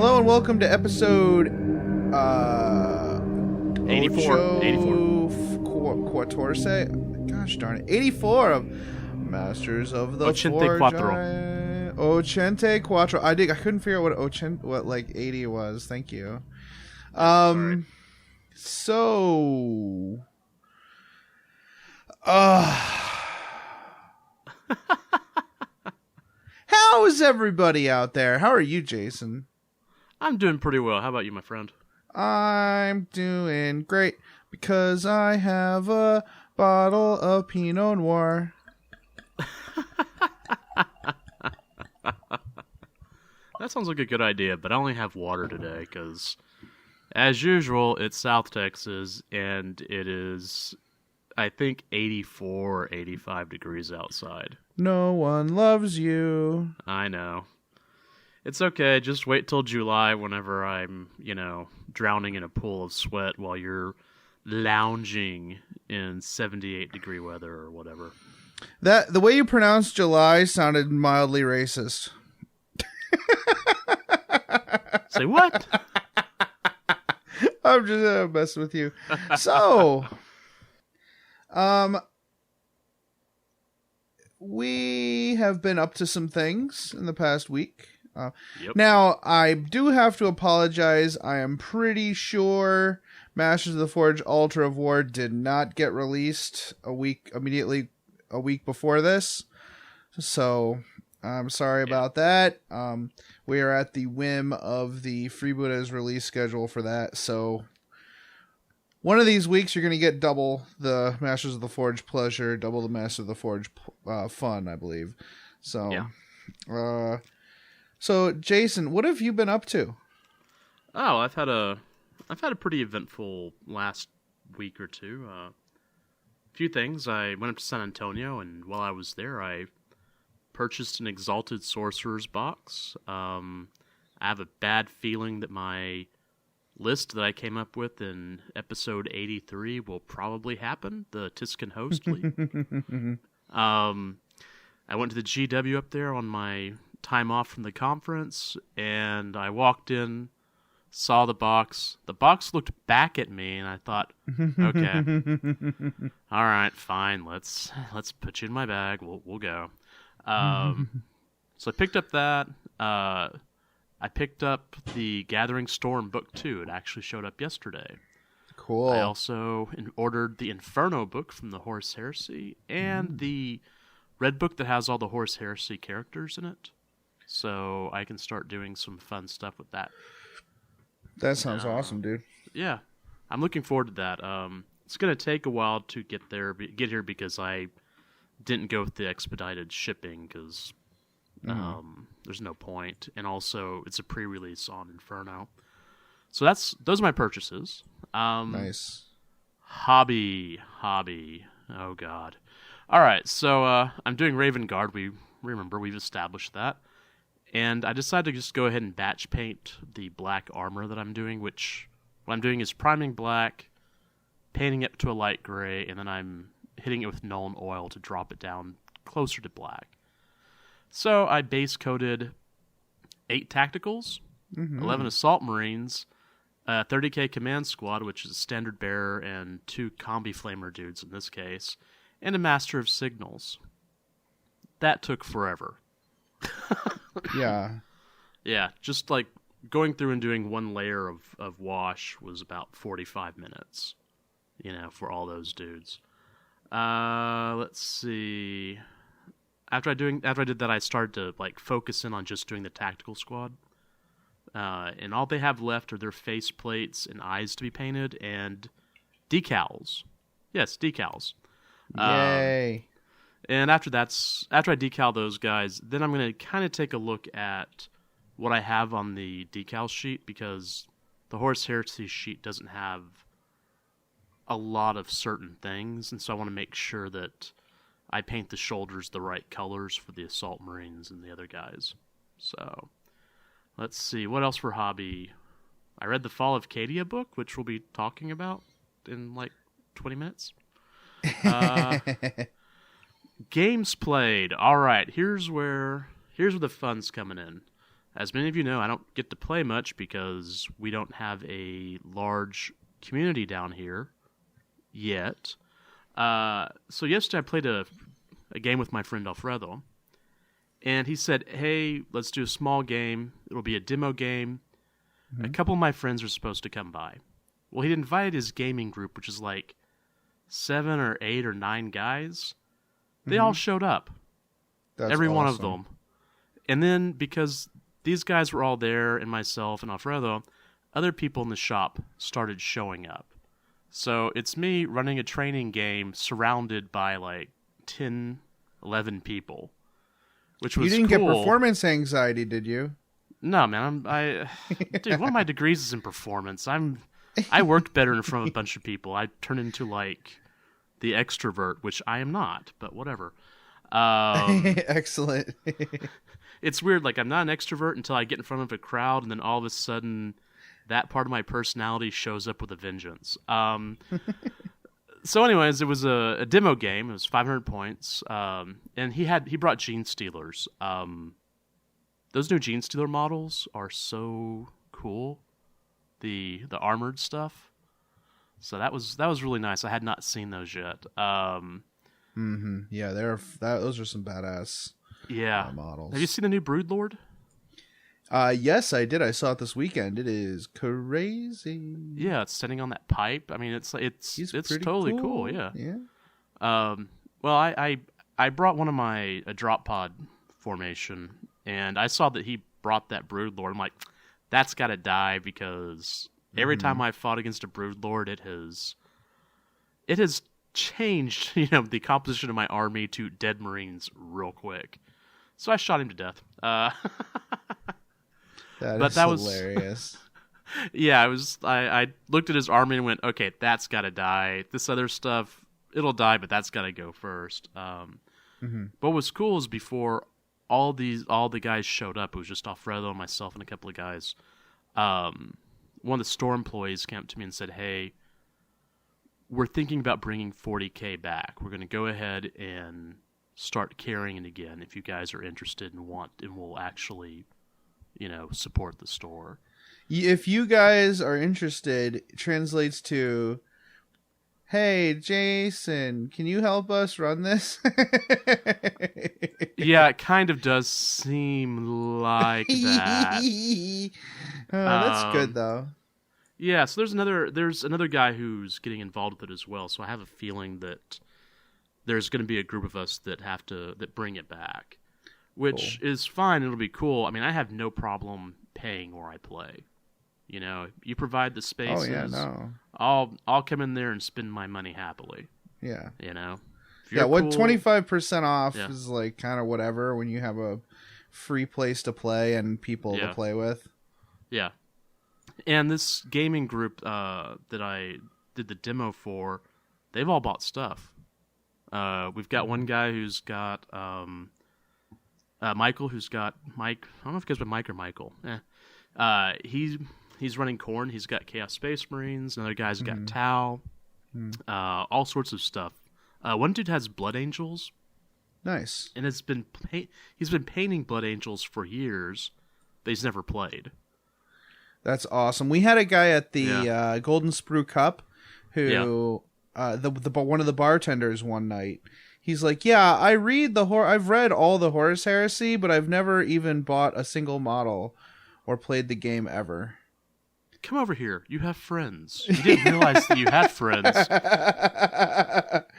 Hello and welcome to episode 84. 14. Gosh darn it. 84 of Masters of the Ochente Forge. Quattro. Ochente Quattro. I couldn't figure out what 80 was. Thank you. Sorry. So how is everybody out there? How are you, Jason? I'm doing pretty well. How about you, my friend? I'm doing great because I have a bottle of Pinot Noir. That sounds like a good idea, but I only have water today because, as usual, it's South Texas, and it is, I think, 84 or 85 degrees outside. No one loves you. I know. It's okay. Just wait till July whenever I'm, drowning in a pool of sweat while you're lounging in 78-degree weather or whatever. The way you pronounced July sounded mildly racist. Say what? I'm just messing with you. So, we have been up to some things in the past week. Yep. Now, I do have to apologize. I am pretty sure Masters of the Forge Altar of War did not get released immediately a week before this. So, I'm sorry about that. We are at the whim of the Freebooters release schedule for that. So, one of these weeks you're going to get double the Masters of the Forge pleasure, double the Masters of the Forge fun, I believe. So, yeah. So, Jason, what have you been up to? Oh, I've had a pretty eventful last week or two. A few things. I went up to San Antonio, and while I was there, I purchased an Exalted Sorcerer's box. I have a bad feeling that my list that I came up with in episode 83 will probably happen, the Tiscan Host League. I went to the GW up there on my time off from the conference, and I walked in, saw the box. The box looked back at me, and I thought, okay, all right, fine, let's put you in my bag. We'll go. So I picked up that. I picked up the Gathering Storm book 2. It actually showed up yesterday. Cool. I also ordered the Inferno book from the Horus Heresy and the red book that has all the Horus Heresy characters in it. So I can start doing some fun stuff with that. That sounds awesome, dude. Yeah, I'm looking forward to that. It's going to take a while to get here because I didn't go with the expedited shipping because there's no point. And also, it's a pre-release on Inferno. So those are my purchases. Nice. Hobby. Oh, God. All right, so I'm doing Raven Guard. We've established that. And I decided to just go ahead and batch paint the black armor that I'm doing, which what I'm doing is priming black, painting it to a light gray, and then I'm hitting it with Nuln Oil to drop it down closer to black. So I base coated 8 tacticals, 11 assault marines, 30k command squad, which is a standard bearer, and 2 combi flamer dudes in this case, and a master of signals. That took forever. Yeah, just like going through and doing one layer of wash was about 45 minutes, for all those dudes. Let's see. After I did that, I started to focus in on just doing the tactical squad. And all they have left are their face plates and eyes to be painted and decals. Yes, decals. Yay. And after I decal those guys, then I'm going to kind of take a look at what I have on the decal sheet, because the Horus Heresy sheet doesn't have a lot of certain things, and so I want to make sure that I paint the shoulders the right colors for the Assault Marines and the other guys. So, let's see, what else for hobby? I read the Fall of Cadia book, which we'll be talking about in 20 minutes. Games played. All right, here's where the fun's coming in. as many of you know, I don't get to play much because we don't have a large community down here yet. So yesterday I played a game with my friend Alfredo, and he said, hey, let's do a small game. It'll be a demo game. A couple of my friends are supposed to come by. Well, he invited his gaming group, which is like 7 or 8 or 9 guys. They all showed up. That's Every one of awesome. them. And then, because these guys were all there, and myself and Alfredo, other people in the shop started showing up. So it's me running a training game surrounded by like 10, 11 people, which was You didn't cool. get performance anxiety, did you? No, man. Dude, one of my degrees is in performance. I work better in front of a bunch of people. I turn into like the extrovert, which I am not, but whatever. Excellent. It's weird. Like, I'm not an extrovert until I get in front of a crowd, and then all of a sudden, that part of my personality shows up with a vengeance. So, anyways, it was a demo game. It was 500 points, and he brought Gene Stealers. Those new Gene Stealer models are so cool. The armored stuff. So that was really nice. I had not seen those yet. Yeah, those are some badass models. Have you seen the new Broodlord? Yes, I did. I saw it this weekend. It is crazy. Yeah, it's standing on that pipe. I mean, it's pretty totally cool. Yeah. Yeah. Well, I brought one of my a drop pod formation, and I saw that he brought that Broodlord. I'm like, that's got to die, because every time I fought against a Broodlord, it has changed, the composition of my army to dead Marines real quick. So I shot him to death. That was hilarious. Yeah, I looked at his army and went, okay, that's got to die. This other stuff, it'll die, but that's got to go first. What was cool is before all the guys showed up, it was just Alfredo, myself, and a couple of guys. One of the store employees came up to me and said, hey, we're thinking about bringing 40K back. We're going to go ahead and start carrying it again if you guys are interested and we'll actually, support the store. If you guys are interested, it translates to, hey, Jason, can you help us run this? Yeah, it kind of does seem like that. That's good, though. Yeah, so there's another guy who's getting involved with it as well. So I have a feeling that there's going to be a group of us that bring it back, which is fine. It'll be cool. I mean, I have no problem paying where I play. You provide the spaces. Oh yeah, no. I'll come in there and spend my money happily. Yeah. Yeah, what cool, 25% off is like kind of whatever when you have a free place to play and people to play with. Yeah. And this gaming group that I did the demo for, they've all bought stuff. We've got one guy who's got Michael, who's got Mike. I don't know if it goes by Mike or Michael. He's running Corn. He's got Chaos Space Marines. Another guy's got Tau. All sorts of stuff. One dude has Blood Angels. Nice. And he's been painting Blood Angels for years, but he's never played. That's awesome. We had a guy at the Golden Sprue Cup who one of the bartenders one night. He's like, "Yeah, I've read all the Horus Heresy, but I've never even bought a single model or played the game ever." Come over here. You have friends. You didn't realize that you had friends.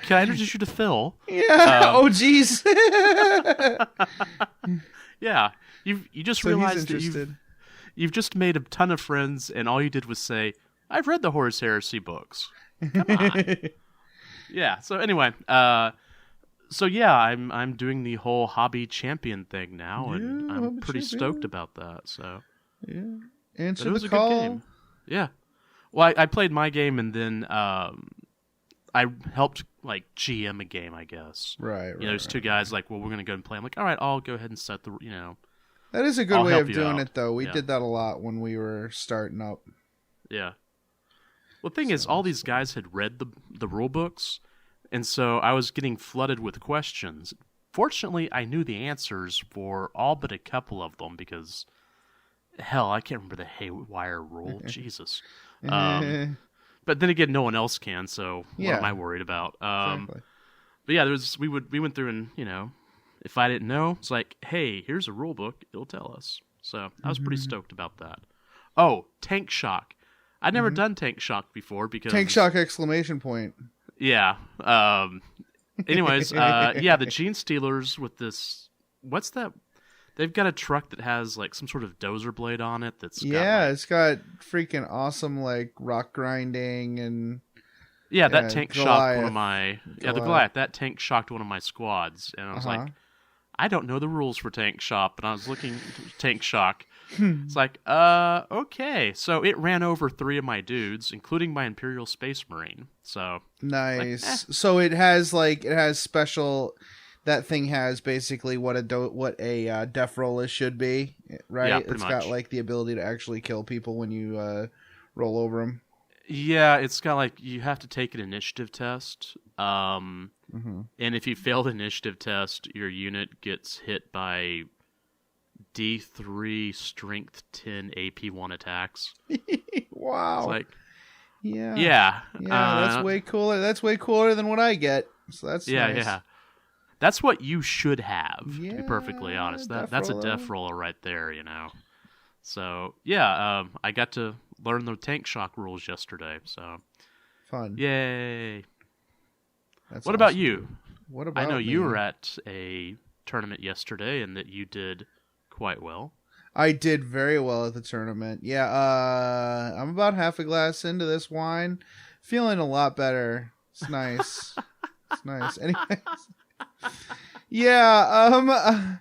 Can I introduce you to Phil? Yeah. Oh, jeez. Yeah. You just realized that you've just made a ton of friends, and all you did was say, "I've read the Horus Heresy books." Come on. Yeah. So anyway, I'm doing the whole hobby champion thing now, and I'm pretty stoked about that. So yeah, answer it was the a call. good game. Yeah. Well, I played my game, and then I helped like GM a game, I guess. Right. There's two guys like, well, we're gonna go and play. I'm like, all right, I'll go ahead and set the. That is a good I'll way help of you doing out. it, though. We did that a lot when we were starting up. Yeah. Well, the thing is, all these guys had read the rule books, and so I was getting flooded with questions. Fortunately, I knew the answers for all but a couple of them because hell, I can't remember the haywire rule. Jesus. But then again, no one else can, so what am I worried about? Exactly. But yeah, we went through and, if I didn't know, it's like, hey, here's a rule book, it'll tell us. So I was pretty stoked about that. Oh, Tank Shock. I'd never done Tank Shock before because... Tank Shock exclamation point. Yeah. Anyways, the Gene Stealers with this... What's that? They've got a truck that has like some sort of dozer blade on it that's it's got freaking awesome like rock grinding and... Yeah, that tank shocked one of my... Yeah, the Goliath. That tank shocked one of my squads. And I was like, I don't know the rules for Tank Shock, but I was looking... Tank Shock. It's like, okay. So it ran over 3 of my dudes, including my Imperial Space Marine. So... Nice. Like, So it has special... That thing has basically what a death roller should be, right? Yeah, pretty it's much. Got like the ability to actually kill people when you roll over them. Yeah, it's got like you have to take an initiative test, and if you fail the initiative test, your unit gets hit by D3 Strength 10 AP1 attacks. Wow! It's like, yeah, that's way cooler. That's way cooler than what I get. So that's nice. Yeah. That's what you should have. To be perfectly honest, that's a death roller right there. So yeah, I got to learn the Tank Shock rules yesterday, so fun. Yay. That's what about you? What about I know me? you were at a tournament yesterday and that you did quite well. I did very well at the tournament. Yeah, I'm about half a glass into this wine. Feeling a lot better. It's nice. It's nice. Anyways. Yeah,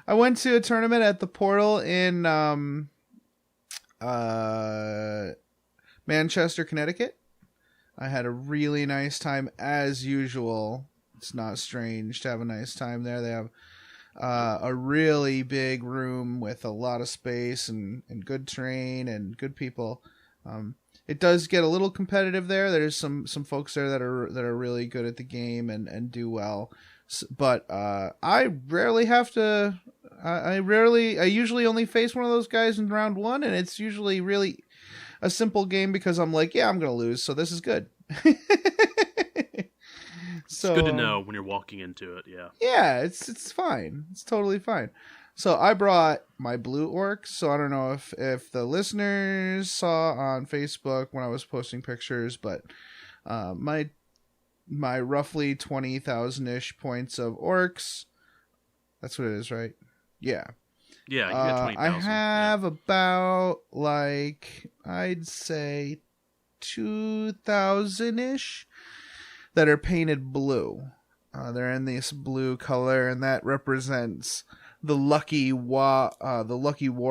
I went to a tournament at the Portal in Manchester, Connecticut. I had a really nice time as usual. It's not strange to have a nice time there. They have a really big room with a lot of space and good terrain and good people. It does get a little competitive there. There's some folks there that are really good at the game and do well. But I rarely have to. I usually only face one of those guys in round 1, and it's usually really a simple game because I'm like, yeah, I'm gonna lose, so this is good. So it's good to know when you're walking into it. Yeah, it's fine. It's totally fine. So I brought my blue orcs. So I don't know if the listeners saw on Facebook when I was posting pictures, but my roughly 20,000-ish points of orcs. That's what it is, right? Yeah. Yeah, you got 20,000. I have about, I'd say 2,000-ish that are painted blue. They're in this blue color, and that represents the lucky war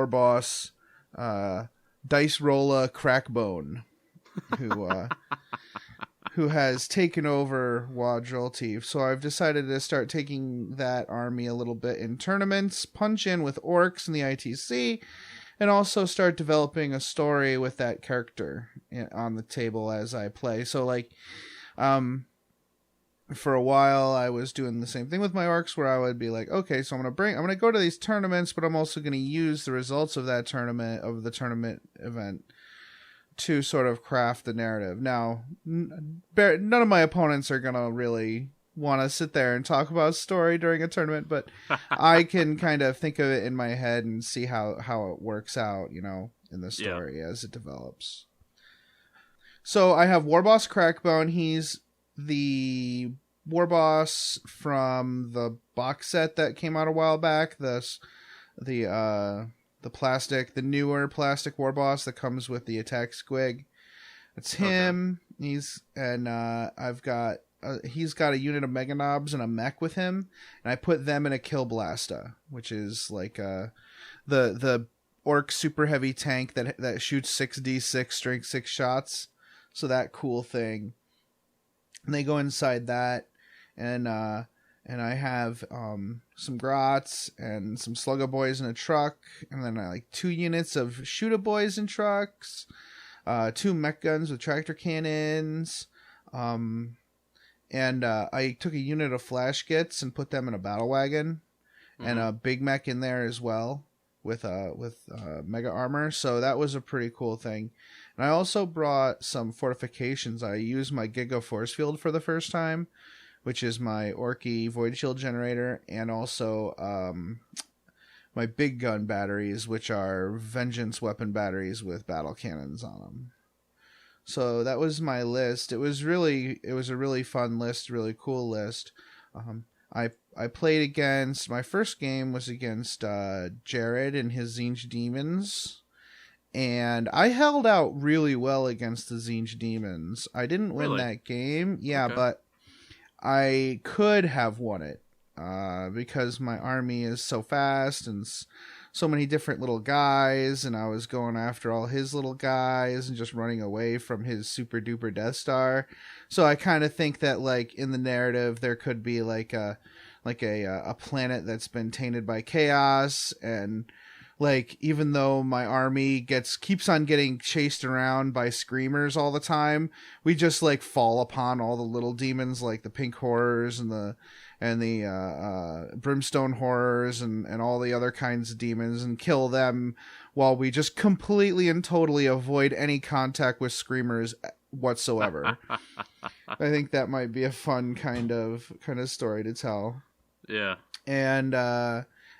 boss, Dice Rolla Crackbone, who has taken over Wadril. So I've decided to start taking that army a little bit in tournaments, punch in with orcs in the ITC, and also start developing a story with that character on the table as I play. So for a while I was doing the same thing with my orcs where I would be like, okay, so I'm going to go to these tournaments, but I'm also going to use the results of the tournament event to sort of craft the narrative. Now, none of my opponents are going to really want to sit there and talk about story during a tournament, but I can kind of think of it in my head and see how it works out, in the story as it develops. So I have Warboss Crackbone. He's the Warboss from the box set that came out a while back. The newer plastic Warboss that comes with the attack squig. It's him. Okay. He's got a unit of Mega Knobs and a mech with him, and I put them in a Kill Blasta, which is like the orc super heavy tank that shoots 6d6 strength 6 shots. So that cool thing. And they go inside that, and I have some Grots and some Slugga Boys in a truck, and then 2 units of Shoota Boys in trucks, 2 mech guns with tractor cannons, and I took a unit of Flash Gits and put them in a battle wagon, and a big mech in there as well. with mega armor, so that was a pretty cool thing. And I also brought some fortifications. I used my Giga Force Field for the first time, which is my Orky Void Shield generator, and also my big gun batteries, which are Vengeance weapon batteries with battle cannons on them. So that was my list. It was a really fun list, really cool list. I played against, my first game was against Jared and his Zinj Demons, and I held out really well against the Zinj Demons. I didn't win that game, okay. But I could have won it because my army is so fast and so many different little guys, and I was going after all his little guys and just running away from his super duper Death Star. So I kind of think that, like, in the narrative there could be like a planet that's been tainted by chaos, and like, even though my army keeps on getting chased around by screamers all the time, we just like fall upon all the little demons, like the pink horrors and the brimstone horrors and all the other kinds of demons, and kill them while we just completely and totally avoid any contact with screamers whatsoever. I think that might be a fun kind of story to tell. Yeah. And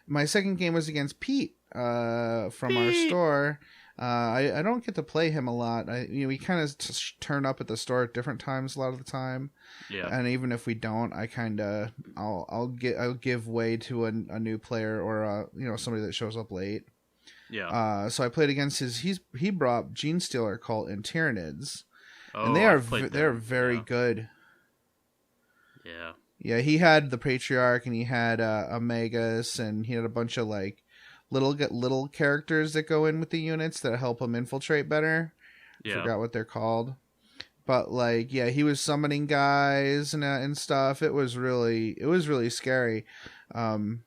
my second game was against Pete from our store. I don't get to play him a lot. We kind of turn up at the store at different times a lot of the time. Yeah. And even if we don't, I'll give way to a new player or somebody that shows up late. Yeah. So I played against he brought Gene Stealer Cult and Tyranids. Oh, and they're very good. Yeah. Yeah, he had the Patriarch, and he had Omegas, and he had a bunch of like little characters that go in with the units that help him infiltrate better. Yeah. Forgot what they're called. But like, yeah, he was summoning guys and stuff. It was really scary. And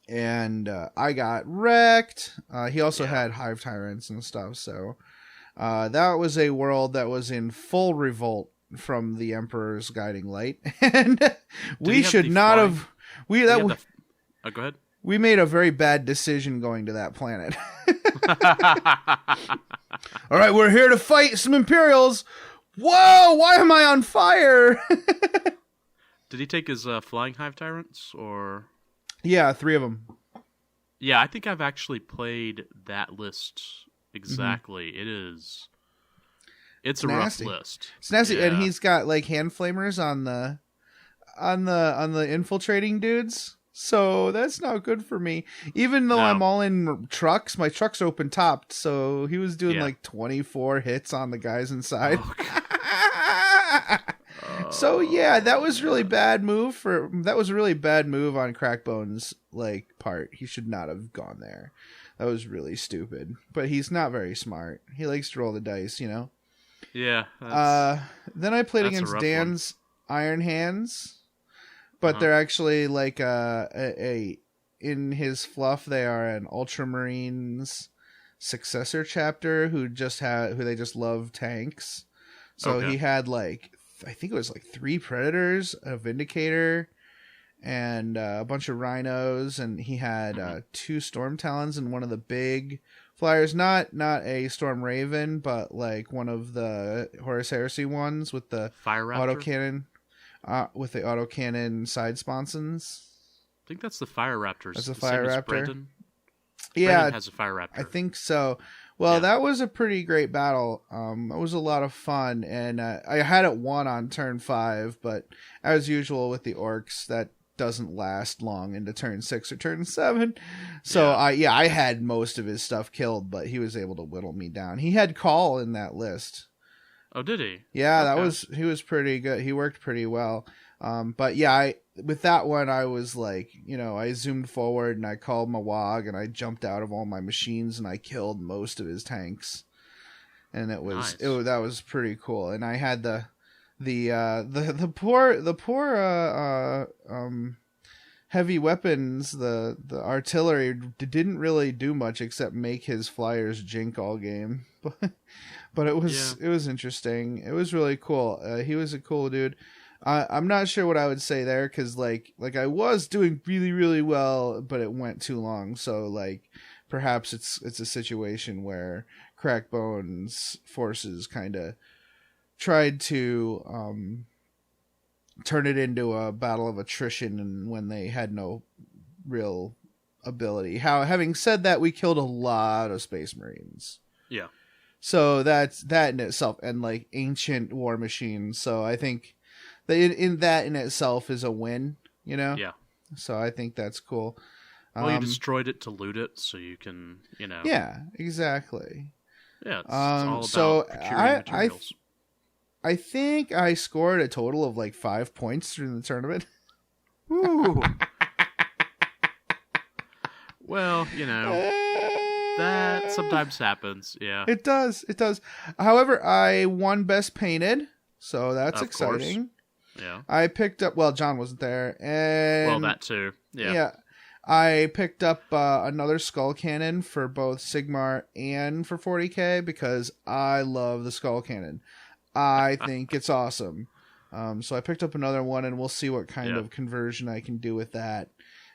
I got wrecked. He also had Hive Tyrants and stuff. So that was a world that was in full revolt from the Emperor's guiding light, and we should not have. Go ahead. We made a very bad decision going to that planet. All right, we're here to fight some Imperials. Whoa! Why am I on fire? Did he take his flying Hive Tyrants, or? Yeah, 3 of them. Yeah, I think I've actually played that list exactly. Mm-hmm. It's a nasty. rough list. It's nasty, yeah. And he's got like hand flamers on the infiltrating dudes. So that's not good for me. Even though I'm all in trucks, my truck's open topped, so he was doing like 24 hits on the guys inside. So yeah, that was really bad move that was a really bad move on Crackbone's like part. He should not have gone there. That was really stupid. But he's not very smart. He likes to roll the dice, Yeah. Then I played against Dan's Iron Hands, but they're actually like in his fluff they are an Ultramarines successor chapter who they just love tanks. So he had like I think it was like 3 Predators, a Vindicator, and a bunch of Rhinos, and he had 2 Storm Talons and one of the big flyers, not a Storm Raven, but like one of the Horus Heresy ones with the Fire Raptor? autocannon side sponsons. I think that's the Fire Raptor. That's a Fire Raptor. Brandon. Yeah, Brandon has a Fire Raptor. I think so. Well, that was a pretty great battle. It was a lot of fun, and I had it won on turn 5, but as usual with the orcs, that doesn't last long into turn 6 or turn 7. So I had most of his stuff killed, but he was able to whittle me down. He had Call in that list. Oh, did he? Yeah, he was pretty good. He worked pretty well. But yeah, with that one, I was like, I zoomed forward and I called my WOG and I jumped out of all my machines and I killed most of his tanks. And that was pretty cool. And I had the poor heavy weapons, the artillery didn't really do much except make his flyers jink all game. But it was interesting. It was really cool. He was a cool dude. I'm not sure what I would say there, because like I was doing really, really well, but it went too long. So like perhaps it's a situation where Crackbone's forces kind of tried to turn it into a battle of attrition, and when they had no real ability. Having said that, we killed a lot of Space Marines. Yeah. So that's that in itself, and like ancient war machines. So I think that in that in itself is a win, you know? Yeah. So I think that's cool. Well, you destroyed it to loot it, so you can, you know. Yeah, exactly. Yeah, it's all about procuring materials. I think I scored a total of like 5 points during the tournament. Ooh. Well, you know, that sometimes happens. Yeah, it does. It does. However, I won best painted, so that's exciting. Course. Yeah, I picked up. Well, John wasn't there, and well, that too. Yeah. Yeah. I picked up another skull cannon for both Sigmar and for 40k because I love the skull cannon. I think it's awesome. So I picked up another one, and we'll see what kind of conversion I can do with that.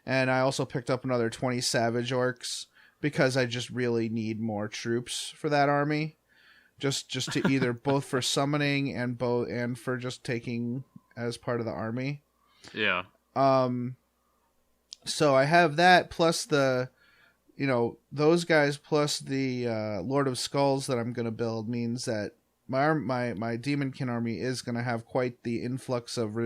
And I also picked up another 20 Savage Orcs because I just really need more troops for that army. Just to either both for summoning and for just taking as part of the army. Yeah. So I have that plus the, those guys plus the Lord of Skulls that I'm going to build means that my Demonkin army is going to have quite the influx of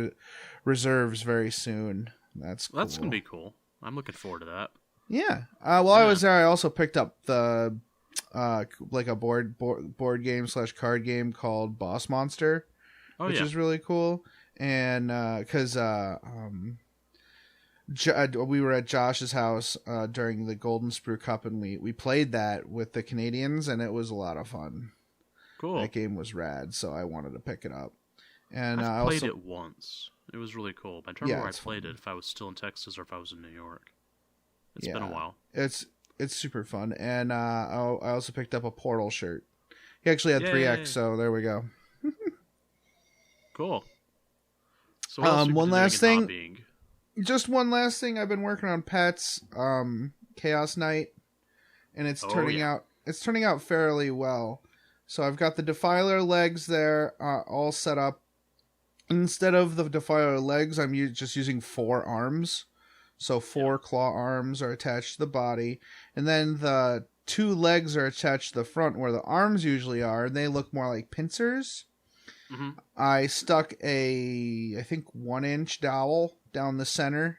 reserves very soon. That's cool. That's going to be cool. I'm looking forward to that. Yeah. While I was there, I also picked up the like a board game / card game called Boss Monster, which is really cool. And because we were at Josh's house during the Golden Sprue Cup, and we played that with the Canadians, and it was a lot of fun. Cool. That game was rad, so I wanted to pick it up. And I played it once. It was really cool. I don't remember where I played it, if I was still in Texas or if I was in New York. It's been a while. It's super fun. And I also picked up a Portal shirt. He actually had 3X, so there we go. Cool. So one last thing. Just one last thing. I've been working on Pat's Chaos Knight, and it's turning out fairly well. So I've got the Defiler legs there all set up. Instead of the Defiler legs, I'm just using 4 arms. So 4 claw arms are attached to the body. And then the 2 legs are attached to the front where the arms usually are. And they look more like pincers. Mm-hmm. I stuck I think 1-inch dowel down the center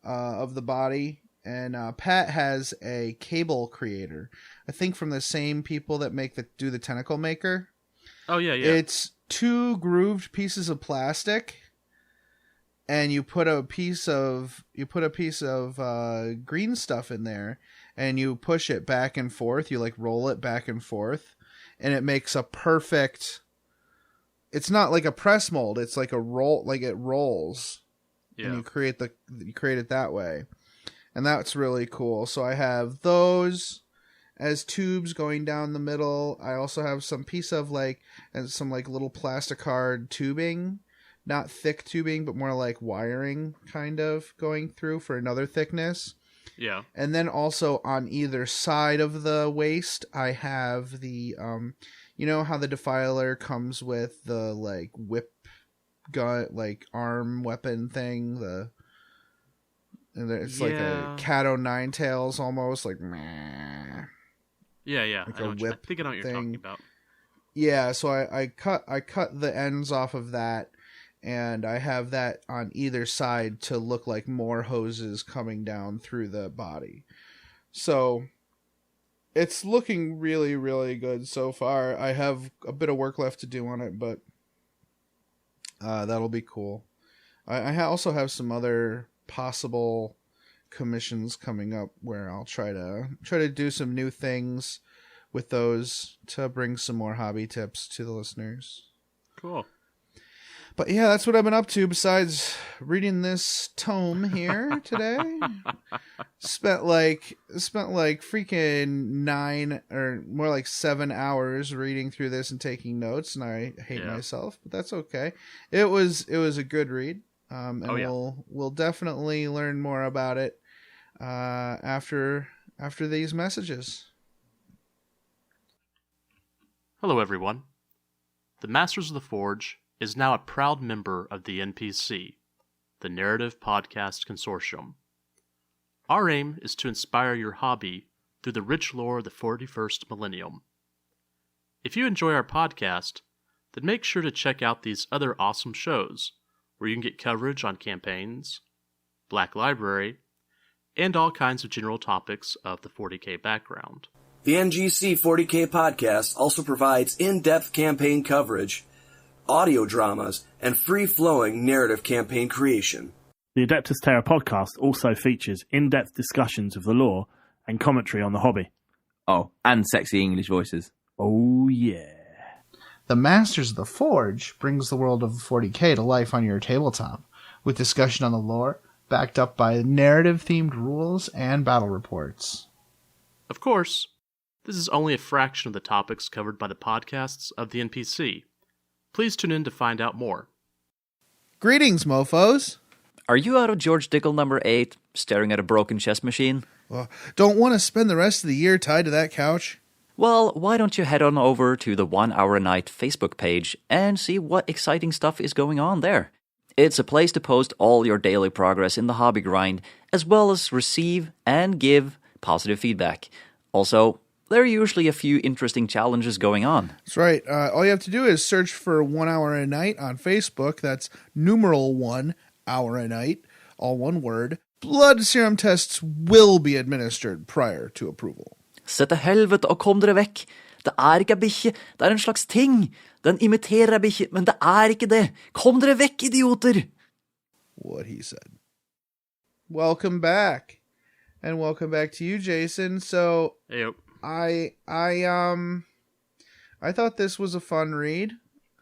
of the body. And Pat has a cable creator. I think from the same people that do the Tentacle Maker. Oh, yeah. It's 2 grooved pieces of plastic, and you put a piece of green stuff in there, and you push it back and forth. You like roll it back and forth, and it makes a perfect. It's not like a press mold. It's like a roll. Like it rolls, and you create it that way, and that's really cool. So I have those as tubes going down the middle. I also have some piece of some little plasticard tubing, not thick tubing, but more like wiring kind of going through for another thickness. Yeah. And then also on either side of the waist, I have the, how the Defiler comes with the whip gun, arm weapon thing. It's like a cat o' nine tails almost meh. Yeah. Like I think I know what you're talking about. Yeah, so I cut the ends off of that, and I have that on either side to look like more hoses coming down through the body. So it's looking really, really good so far. I have a bit of work left to do on it, but that'll be cool. I also have some other possible commissions coming up where I'll try to do some new things with those to bring some more hobby tips to the listeners. Cool. But yeah, that's what I've been up to besides reading this tome here today. Spent like freaking 9 or more like 7 hours reading through this and taking notes, and I hate myself, but that's okay. It was a good read. And we'll definitely learn more about it after these messages. Hello, everyone. The Masters of the Forge is now a proud member of the NPC, the Narrative Podcast Consortium. Our aim is to inspire your hobby through the rich lore of the 41st millennium. If you enjoy our podcast, then make sure to check out these other awesome shows, where you can get coverage on campaigns, Black Library, and all kinds of general topics of the 40K background. The NGC 40K podcast also provides in-depth campaign coverage, audio dramas, and free-flowing narrative campaign creation. The Adeptus Terra podcast also features in-depth discussions of the lore and commentary on the hobby. Oh, and sexy English voices. Oh, yeah. The Masters of the Forge brings the world of 40K to life on your tabletop, with discussion on the lore, backed up by narrative-themed rules and battle reports. Of course, this is only a fraction of the topics covered by the podcasts of the NPC. Please tune in to find out more. Greetings, mofos! Are you out of George Dickel number 8, staring at a broken chess machine? Well, don't want to spend the rest of the year tied to that couch? Well, why don't you head on over to the 1 Hour a Night Facebook page and see what exciting stuff is going on there. It's a place to post all your daily progress in the hobby grind, as well as receive and give positive feedback. Also, there are usually a few interesting challenges going on. That's right. All you have to do is search for 1 Hour a Night on Facebook. That's numeral 1 Hour a Night, all one word. Blood serum tests will be administered prior to approval. Se til helvete og kom dere vekk. Det er ikke bikkje, det er en slags ting. Den imiterer bikkje, men det er ikke det. Kom dere vekk, idioter! What he said. Welcome back. And welcome back to you, Jason. So, Hey, I thought this was a fun read.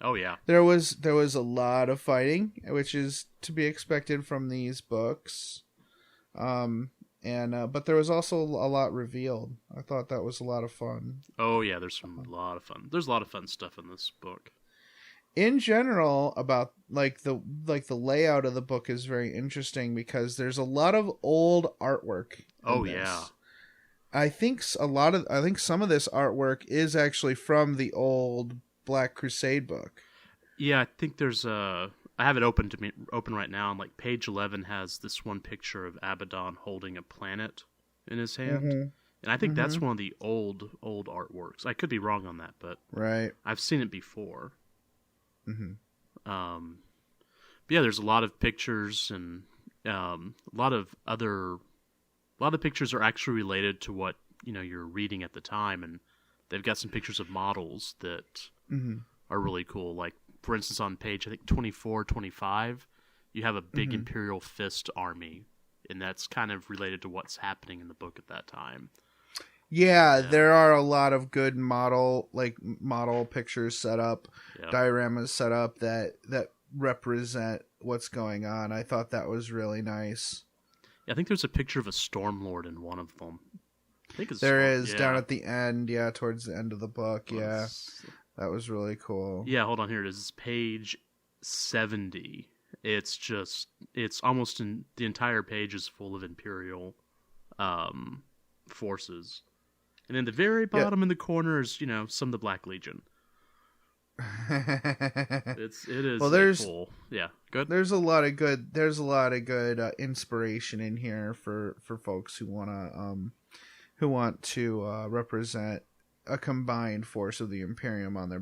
oh yeah. There was a lot of fighting, which is to be expected from these books. But there was also a lot revealed. I thought that was a lot of fun. Oh yeah, there's a lot of fun. There's a lot of fun stuff in this book. In general, about the layout of the book is very interesting because there's a lot of old artwork. Oh this. yeah. I think some of this artwork is actually from the old Black Crusade book. Yeah, I think there's I have it open right now, and like page 11 has this one picture of Abaddon holding a planet in his hand, and I think that's one of the old artworks. I could be wrong on that, but right, I've seen it before. But yeah, there's a lot of pictures, and a lot of pictures are actually related to what you're reading at the time, and they've got some pictures of models that are really cool. Like, for instance, on page, I think 24, 25, you have a big Imperial Fist army, and that's kind of related to what's happening in the book at that time. Yeah, there are a lot of good model pictures set up, dioramas set up that represent what's going on. I thought that was really nice. Yeah, I think there's a picture of a Stormlord in one of them. I think it's there is down at the end, towards the end of the book. Yeah, that was really cool. Yeah, hold on, here it is. It's page 70. It's almost the entire page is full of Imperial forces. And in the very bottom in the corner is, some of the Black Legion. It is full. Yeah, good. There's a lot of good inspiration in here for folks who want to represent a combined force of the Imperium on their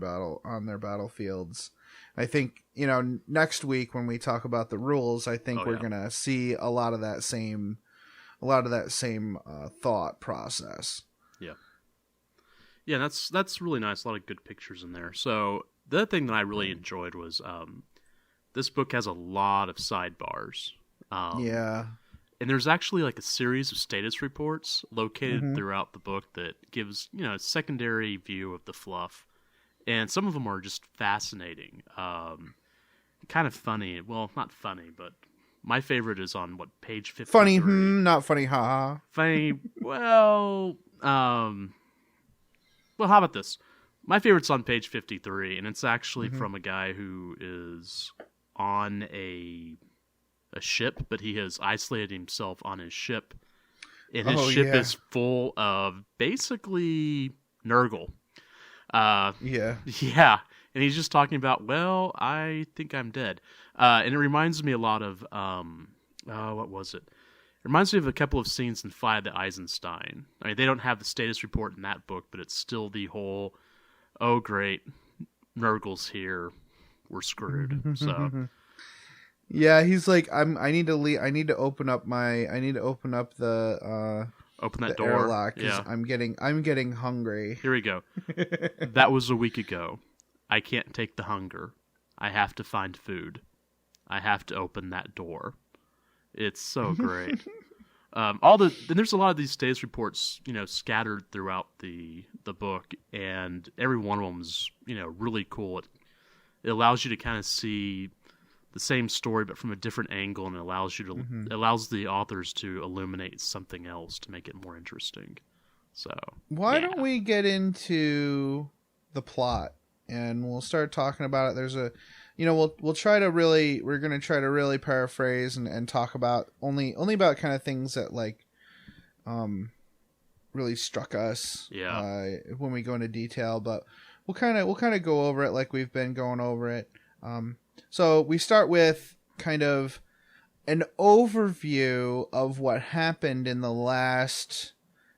battlefields. I think, next week when we talk about the rules, I think we're gonna see a lot of that same thought process. Yeah, that's really nice. A lot of good pictures in there. So the other thing that I really enjoyed was this book has a lot of sidebars. And there's actually like a series of status reports located throughout the book that gives a secondary view of the fluff, and some of them are just fascinating. kind of funny. Well, not funny, but my favorite is on page 53. Funny, not funny, haha. Funny. Well, how about this? My favorite's on page 53, and it's actually from a guy who is on a ship, but he has isolated himself on his ship, and his ship is full of basically Nurgle. Yeah, and he's just talking about, well, I think I'm dead, and it reminds me a lot of what was it? It reminds me of a couple of scenes in Fly the Eisenstein. I mean, they don't have the status report in that book, but it's still the whole, oh great, Nurgle's here, we're screwed. So. Yeah, he's like, I need to leave. I need to open up the open that door. Airlock, 'cause I'm getting hungry. Here we go. That was a week ago. I can't take the hunger. I have to find food. I have to open that door. It's so great. And there's a lot of these status reports, scattered throughout the book, and every one of them is, really cool. It allows you to kind of see the same story, but from a different angle, and it allows the authors to illuminate something else to make it more interesting. So why don't we get into the plot, and we'll start talking about it. There's a, we're going to try to really paraphrase and talk about only about kind of things that really struck us. When we go into detail, but we'll kind of go over it like we've been going over it. So we start with kind of an overview of what happened in the last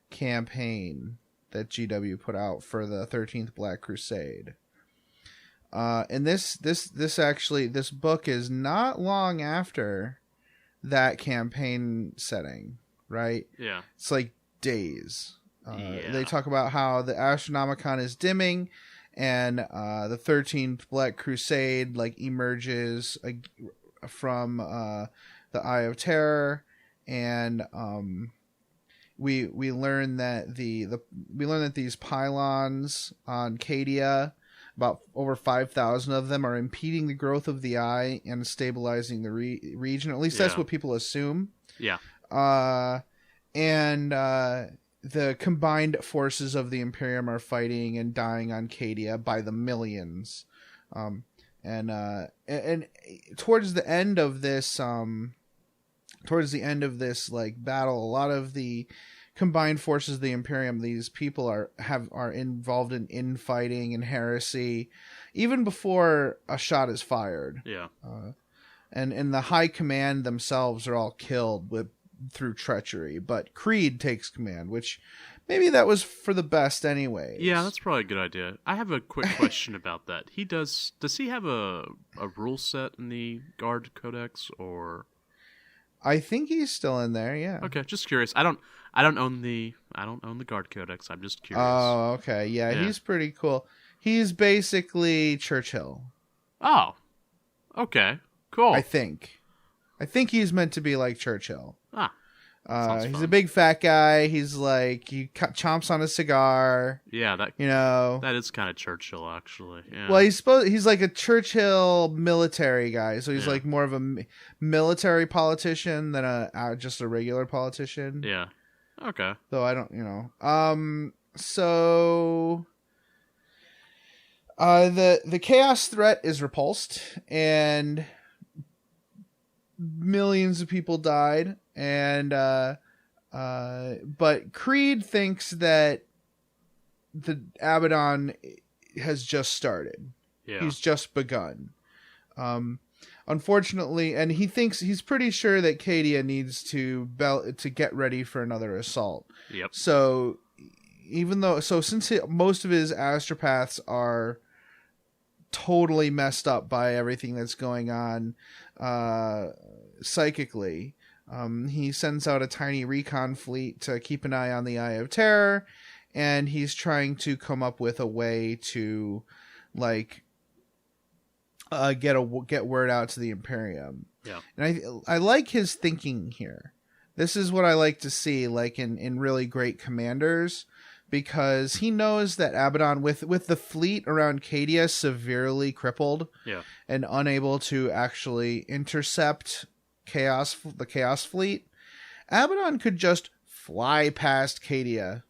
campaign that GW put out for the 13th Black Crusade. And this book is not long after that campaign setting, right? Yeah. It's like days. They talk about how the Astronomicon is dimming, and the 13th Black Crusade emerges from the Eye of Terror, and we learn that these pylons on Cadia, about over 5,000 of them, are impeding the growth of the eye and stabilizing the region. At least that's what people assume. Yeah. The combined forces of the Imperium are fighting and dying on Cadia by the millions. And towards the end of this battle, a lot of the combined forces of the Imperium, these people are involved in infighting and heresy, even before a shot is fired. Yeah. And the high command themselves are all killed through treachery, but Creed takes command, which maybe that was for the best anyway. Yeah, that's probably a good idea. I have a quick question about that. Does he have a rule set in the Guard Codex, or? I think he's still in there, yeah. Okay, just curious. I don't own the Guard Codex. I'm just curious. Oh, okay. Yeah, he's pretty cool. He's basically Churchill. Oh. Okay. Cool. I think he's meant to be like Churchill. He's fun. a big fat guy. He's chomps on a cigar. Yeah, that that is kind of Churchill, actually. Yeah. Well, he's like a Churchill military guy, so he's more of a military politician than just a regular politician. Yeah. Okay. Though I don't, So the chaos threat is repulsed, and millions of people died, and but Creed thinks that the Abaddon has just started. Yeah. He's just begun. Unfortunately, and he's pretty sure that Cadia needs to get ready for another assault. Yep. So since most of his astropaths are totally messed up by everything that's going on psychically, he sends out a tiny recon fleet to keep an eye on the Eye of Terror, and he's trying to come up with a way to get word out to the Imperium. Yeah. And I like his thinking here. This is what I like to see, in really great commanders, because he knows that Abaddon, with the fleet around Cadia severely crippled and unable to actually intercept the Chaos fleet, Abaddon could just fly past Cadia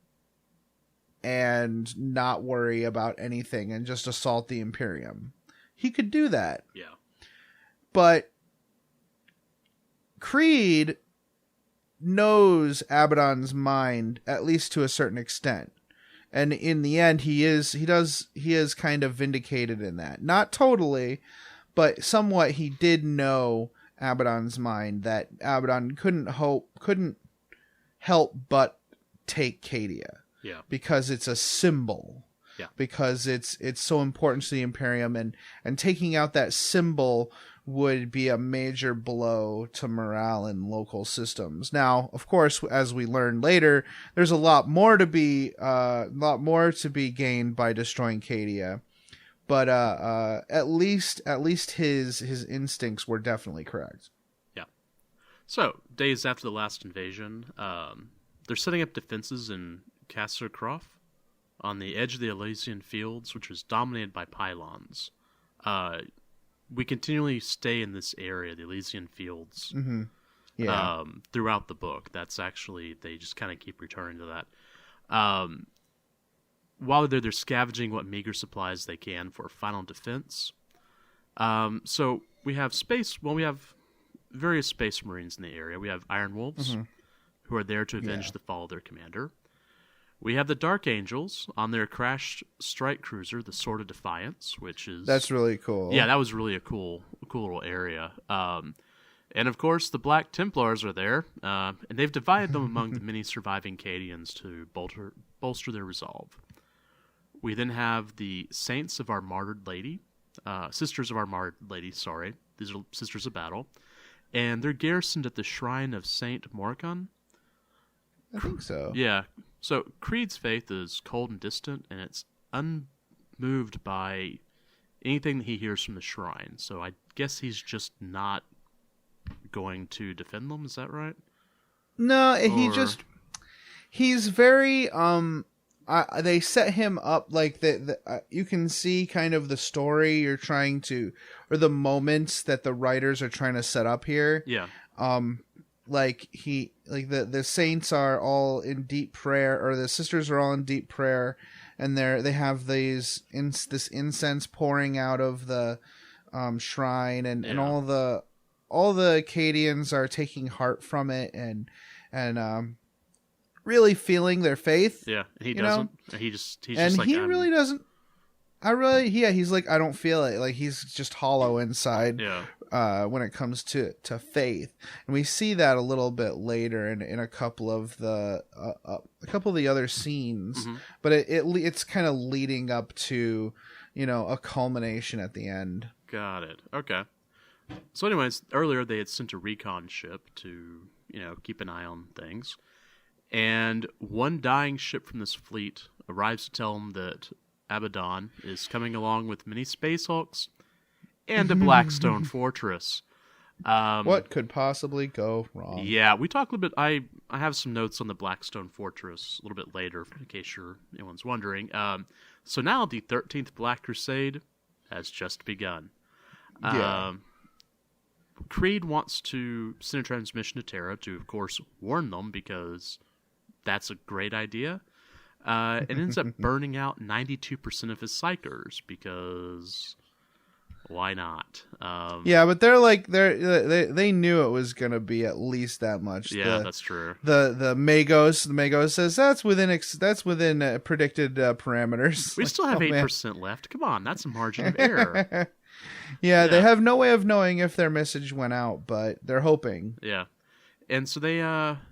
and not worry about anything and just assault the Imperium. He could do that. Yeah. But Creed knows Abaddon's mind, at least to a certain extent. And in the end, he is kind of vindicated in that. Not totally, but somewhat he did know Abaddon's mind, that Abaddon couldn't help but take Cadia. Yeah. Because it's a symbol. Yeah. Because it's so important to the Imperium, and taking out that symbol would be a major blow to morale in local systems. Now, of course, as we learn later, there's a lot more to be gained by destroying Cadia. But at least his instincts were definitely correct. Yeah. So, days after the last invasion, they're setting up defenses in Castle Croft on the edge of the Elysian Fields, which was dominated by pylons. We continually stay in this area, the Elysian Fields, throughout the book. That's actually, they just kind of keep returning to that. While they're scavenging what meager supplies they can for final defense. So we have we have various space marines in the area. We have Iron Wolves, who are there to avenge the fall of their commander. We have the Dark Angels on their crashed strike cruiser, the Sword of Defiance, which is... That's really cool. Yeah, that was really a cool little area. And of course, the Black Templars are there, and they've divided them among the many surviving Cadians to bolster their resolve. We then have the Saints of Our Martyred Lady, Sisters of Our Martyred Lady, sorry. These are Sisters of Battle. And they're garrisoned at the Shrine of Saint Morkan. I think so. Yeah. So Creed's faith is cold and distant, and it's unmoved by anything that he hears from the shrine. So I guess he's just not going to defend them. Is that right? No, he's very they set him up like you can see kind of the story you're trying to, or the moments that the writers are trying to set up here. Yeah. The saints are all in deep prayer, or the sisters are all in deep prayer, and they have this incense pouring out of the shrine, and all the Cadians are taking heart from it, and really feeling their faith. Yeah, and he doesn't. He's really doesn't. He's like, I don't feel it. Like, he's just hollow inside. Yeah. When it comes to faith, and we see that a little bit later in a couple of the other scenes, but it's kind of leading up to, a culmination at the end. Got it. Okay. So, anyways, earlier they had sent a recon ship to keep an eye on things, and one dying ship from this fleet arrives to tell them that Abaddon is coming along with many Space Hulks and a Blackstone Fortress. What could possibly go wrong? Yeah, we talk a little bit. I have some notes on the Blackstone Fortress a little bit later, in case anyone's wondering. So now the 13th Black Crusade has just begun. Creed wants to send a transmission to Terra to, of course, warn them, because that's a great idea. It ends up burning out 92% of his psychers, because why not? But they knew it was going to be at least that much. Yeah, that's true. The Magos says that's within predicted parameters. We still have 8% left. Come on, that's a margin of error. Yeah, they have no way of knowing if their message went out, but they're hoping. Yeah. And so they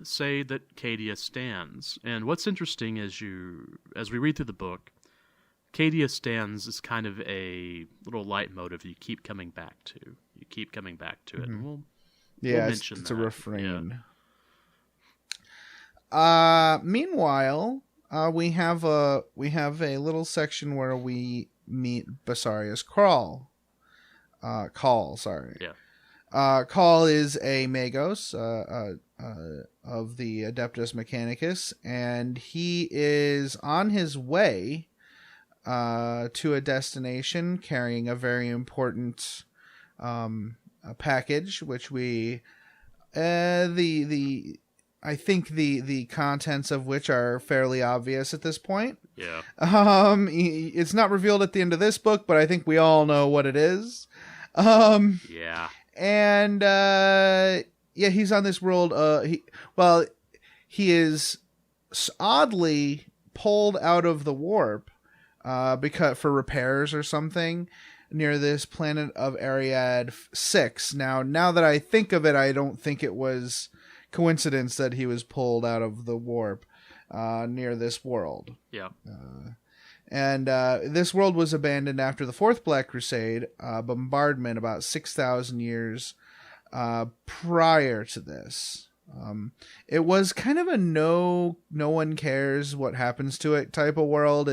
say that Cadia stands. And what's interesting as we read through the book, Cadia stands is kind of a little leitmotif you keep coming back to. You keep coming back to it. And we'll mention it's that. a refrain. Yeah. Meanwhile, we have a little section where we meet Bessarius Call, sorry. Yeah. Call is a Magos, of the Adeptus Mechanicus, and he is on his way to a destination carrying a very important a package, which we I think the contents of which are fairly obvious at this point. Yeah. It's not revealed at the end of this book, but I think we all know what it is. Yeah. And yeah, he's on this world. He is oddly pulled out of the warp because for repairs or something near this planet of Ariad 6. Now that I think of it, I don't think it was coincidence that he was pulled out of the warp near this world. Yeah. And this world was abandoned after the Fourth Black Crusade bombardment about 6,000 years prior to this. It was kind of a no one cares what happens to it type of world.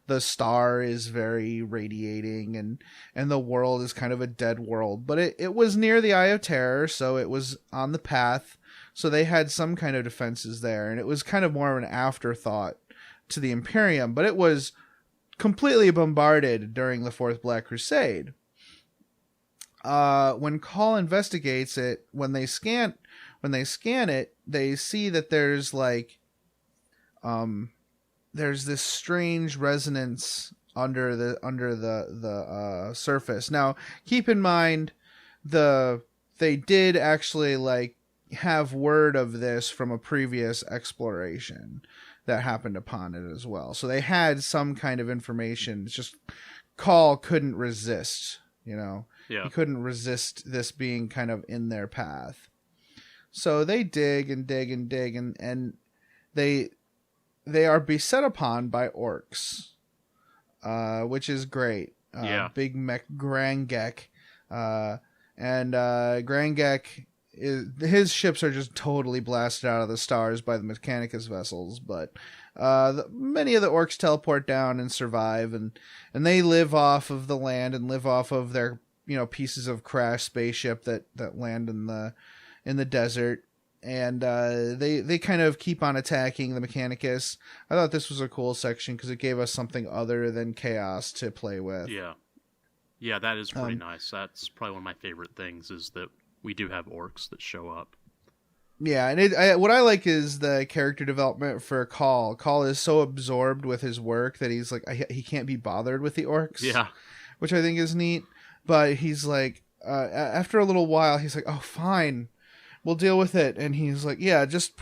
The star is very radiating and the world is kind of a dead world, but it was near the Eye of Terror, so it was on the path. So they had some kind of defenses there, and it was kind of more of an afterthought to the Imperium, but it was completely bombarded during the Fourth Black Crusade. When Call investigates it, when they scan it, they see that there's there's this strange resonance under the surface. Now, keep in mind they did actually have word of this from a previous exploration that happened upon it as well. So they had some kind of information. It's just Call couldn't resist, Yeah. He couldn't resist this being kind of in their path. So they dig and dig and dig and they are beset upon by orcs, which is great. Big mech Grangek, and Grangek his ships are just totally blasted out of the stars by the Mechanicus vessels, but many of the orcs teleport down and survive, and they live off of the land and live off of their pieces of crashed spaceship that land in the desert, and they kind of keep on attacking the Mechanicus. I thought this was a cool section because it gave us something other than chaos to play with. Yeah, that is pretty nice. That's probably one of my favorite things is that we do have orcs that show up. Yeah, and what I like is the character development for Call. Call is so absorbed with his work that he's he can't be bothered with the orcs. Yeah, which I think is neat. But he's after a little while, he's like, "Oh, fine, we'll deal with it." And he's like, "Yeah, just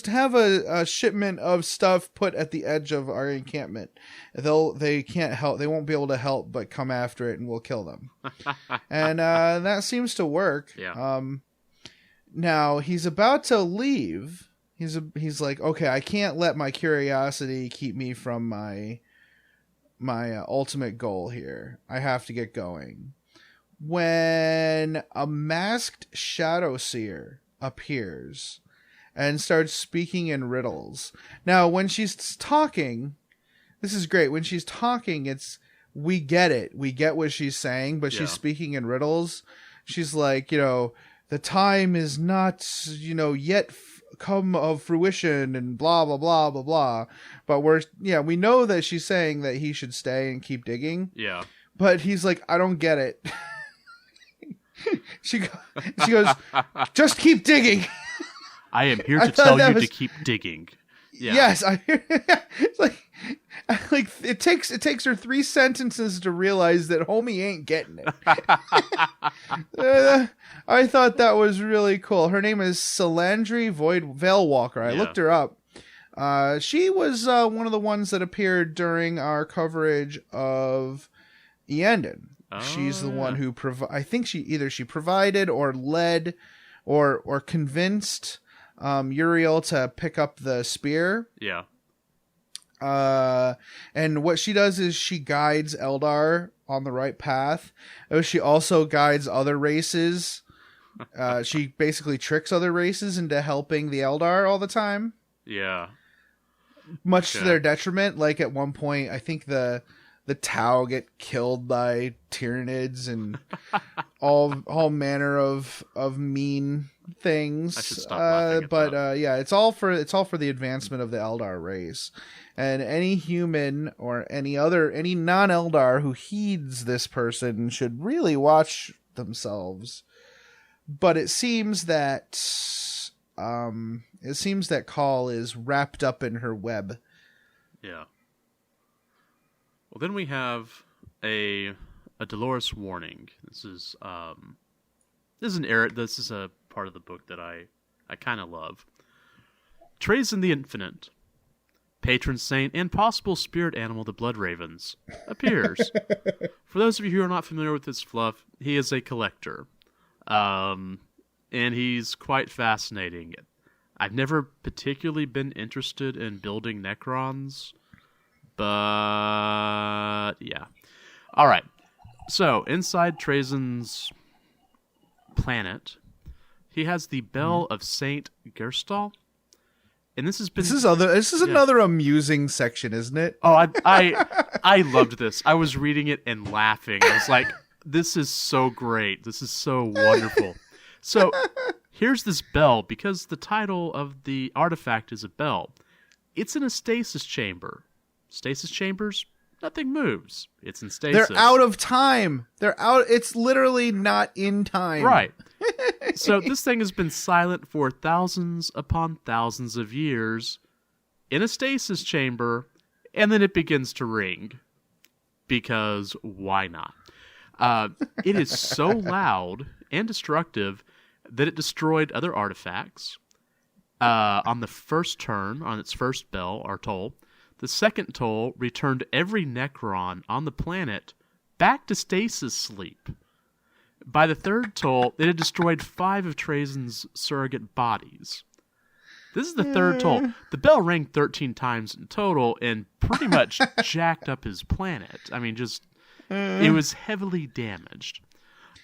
have a shipment of stuff put at the edge of our encampment. They can't help. They won't be able to help but come after it, and we'll kill them." And that seems to work. Yeah. Now he's about to leave. He's like, "Okay, I can't let my curiosity keep me from my ultimate goal here. I have to get going." When a masked shadow seer appears and starts speaking in riddles. Now, when she's talking, this is great. When she's talking, we get it. We get what she's saying, but she's speaking in riddles. She's like, the time is not, yet come of fruition and blah, blah, blah, blah, blah. But we know that she's saying that he should stay and keep digging. Yeah. But he's like, I don't get it. She goes, just keep digging. I am here to tell you to keep digging. Yeah. Yes, it's like it takes her 3 sentences to realize that homie ain't getting it. I thought that was really cool. Her name is Salandri Veilwalker. I looked her up. She was one of the ones that appeared during our coverage of Eandon. She's the one who I think she provided or led or convinced Uriel to pick up the spear. Yeah. And what she does is she guides Eldar on the right path. She also guides other races. She basically tricks other races into helping the Eldar all the time. Yeah. Much to their detriment. Like at one point, I think the Tau get killed by Tyranids and all manner of mean things. I should stop laughing at that. Yeah, it's all for the advancement of the Eldar race. And any human or any non-Eldar who heeds this person should really watch themselves. But it seems that Call is wrapped up in her web. Yeah. Well, then we have a Dolores warning. This is a part of the book that I kind of love. Trazen the Infinite, patron saint and possible spirit animal, the Blood Ravens, appears. For those of you who are not familiar with this fluff, he is a collector. And he's quite fascinating. I've never particularly been interested in building Necrons, but yeah. All right. So, inside Trazen's planet, he has the Bell of Saint Gerstal. And this is another amusing section, isn't it? Oh, I loved this. I was reading it and laughing. I was like, this is so great. This is so wonderful. So, here's this bell, because the title of the artifact is a bell. It's in a stasis chamber. Stasis chambers, nothing moves. It's in stasis. They're out of time. It's literally not in time. Right. So this thing has been silent for thousands upon thousands of years in a stasis chamber, and then it begins to ring. Because why not? It is so loud and destructive that it destroyed other artifacts. On the first turn, on its first bell, or toll, the second toll returned every Necron on the planet back to stasis sleep. By the third toll, it had destroyed 5 of Trazen's surrogate bodies. This is the third toll. The bell rang 13 times in total and pretty much jacked up his planet. I mean, just... It was heavily damaged.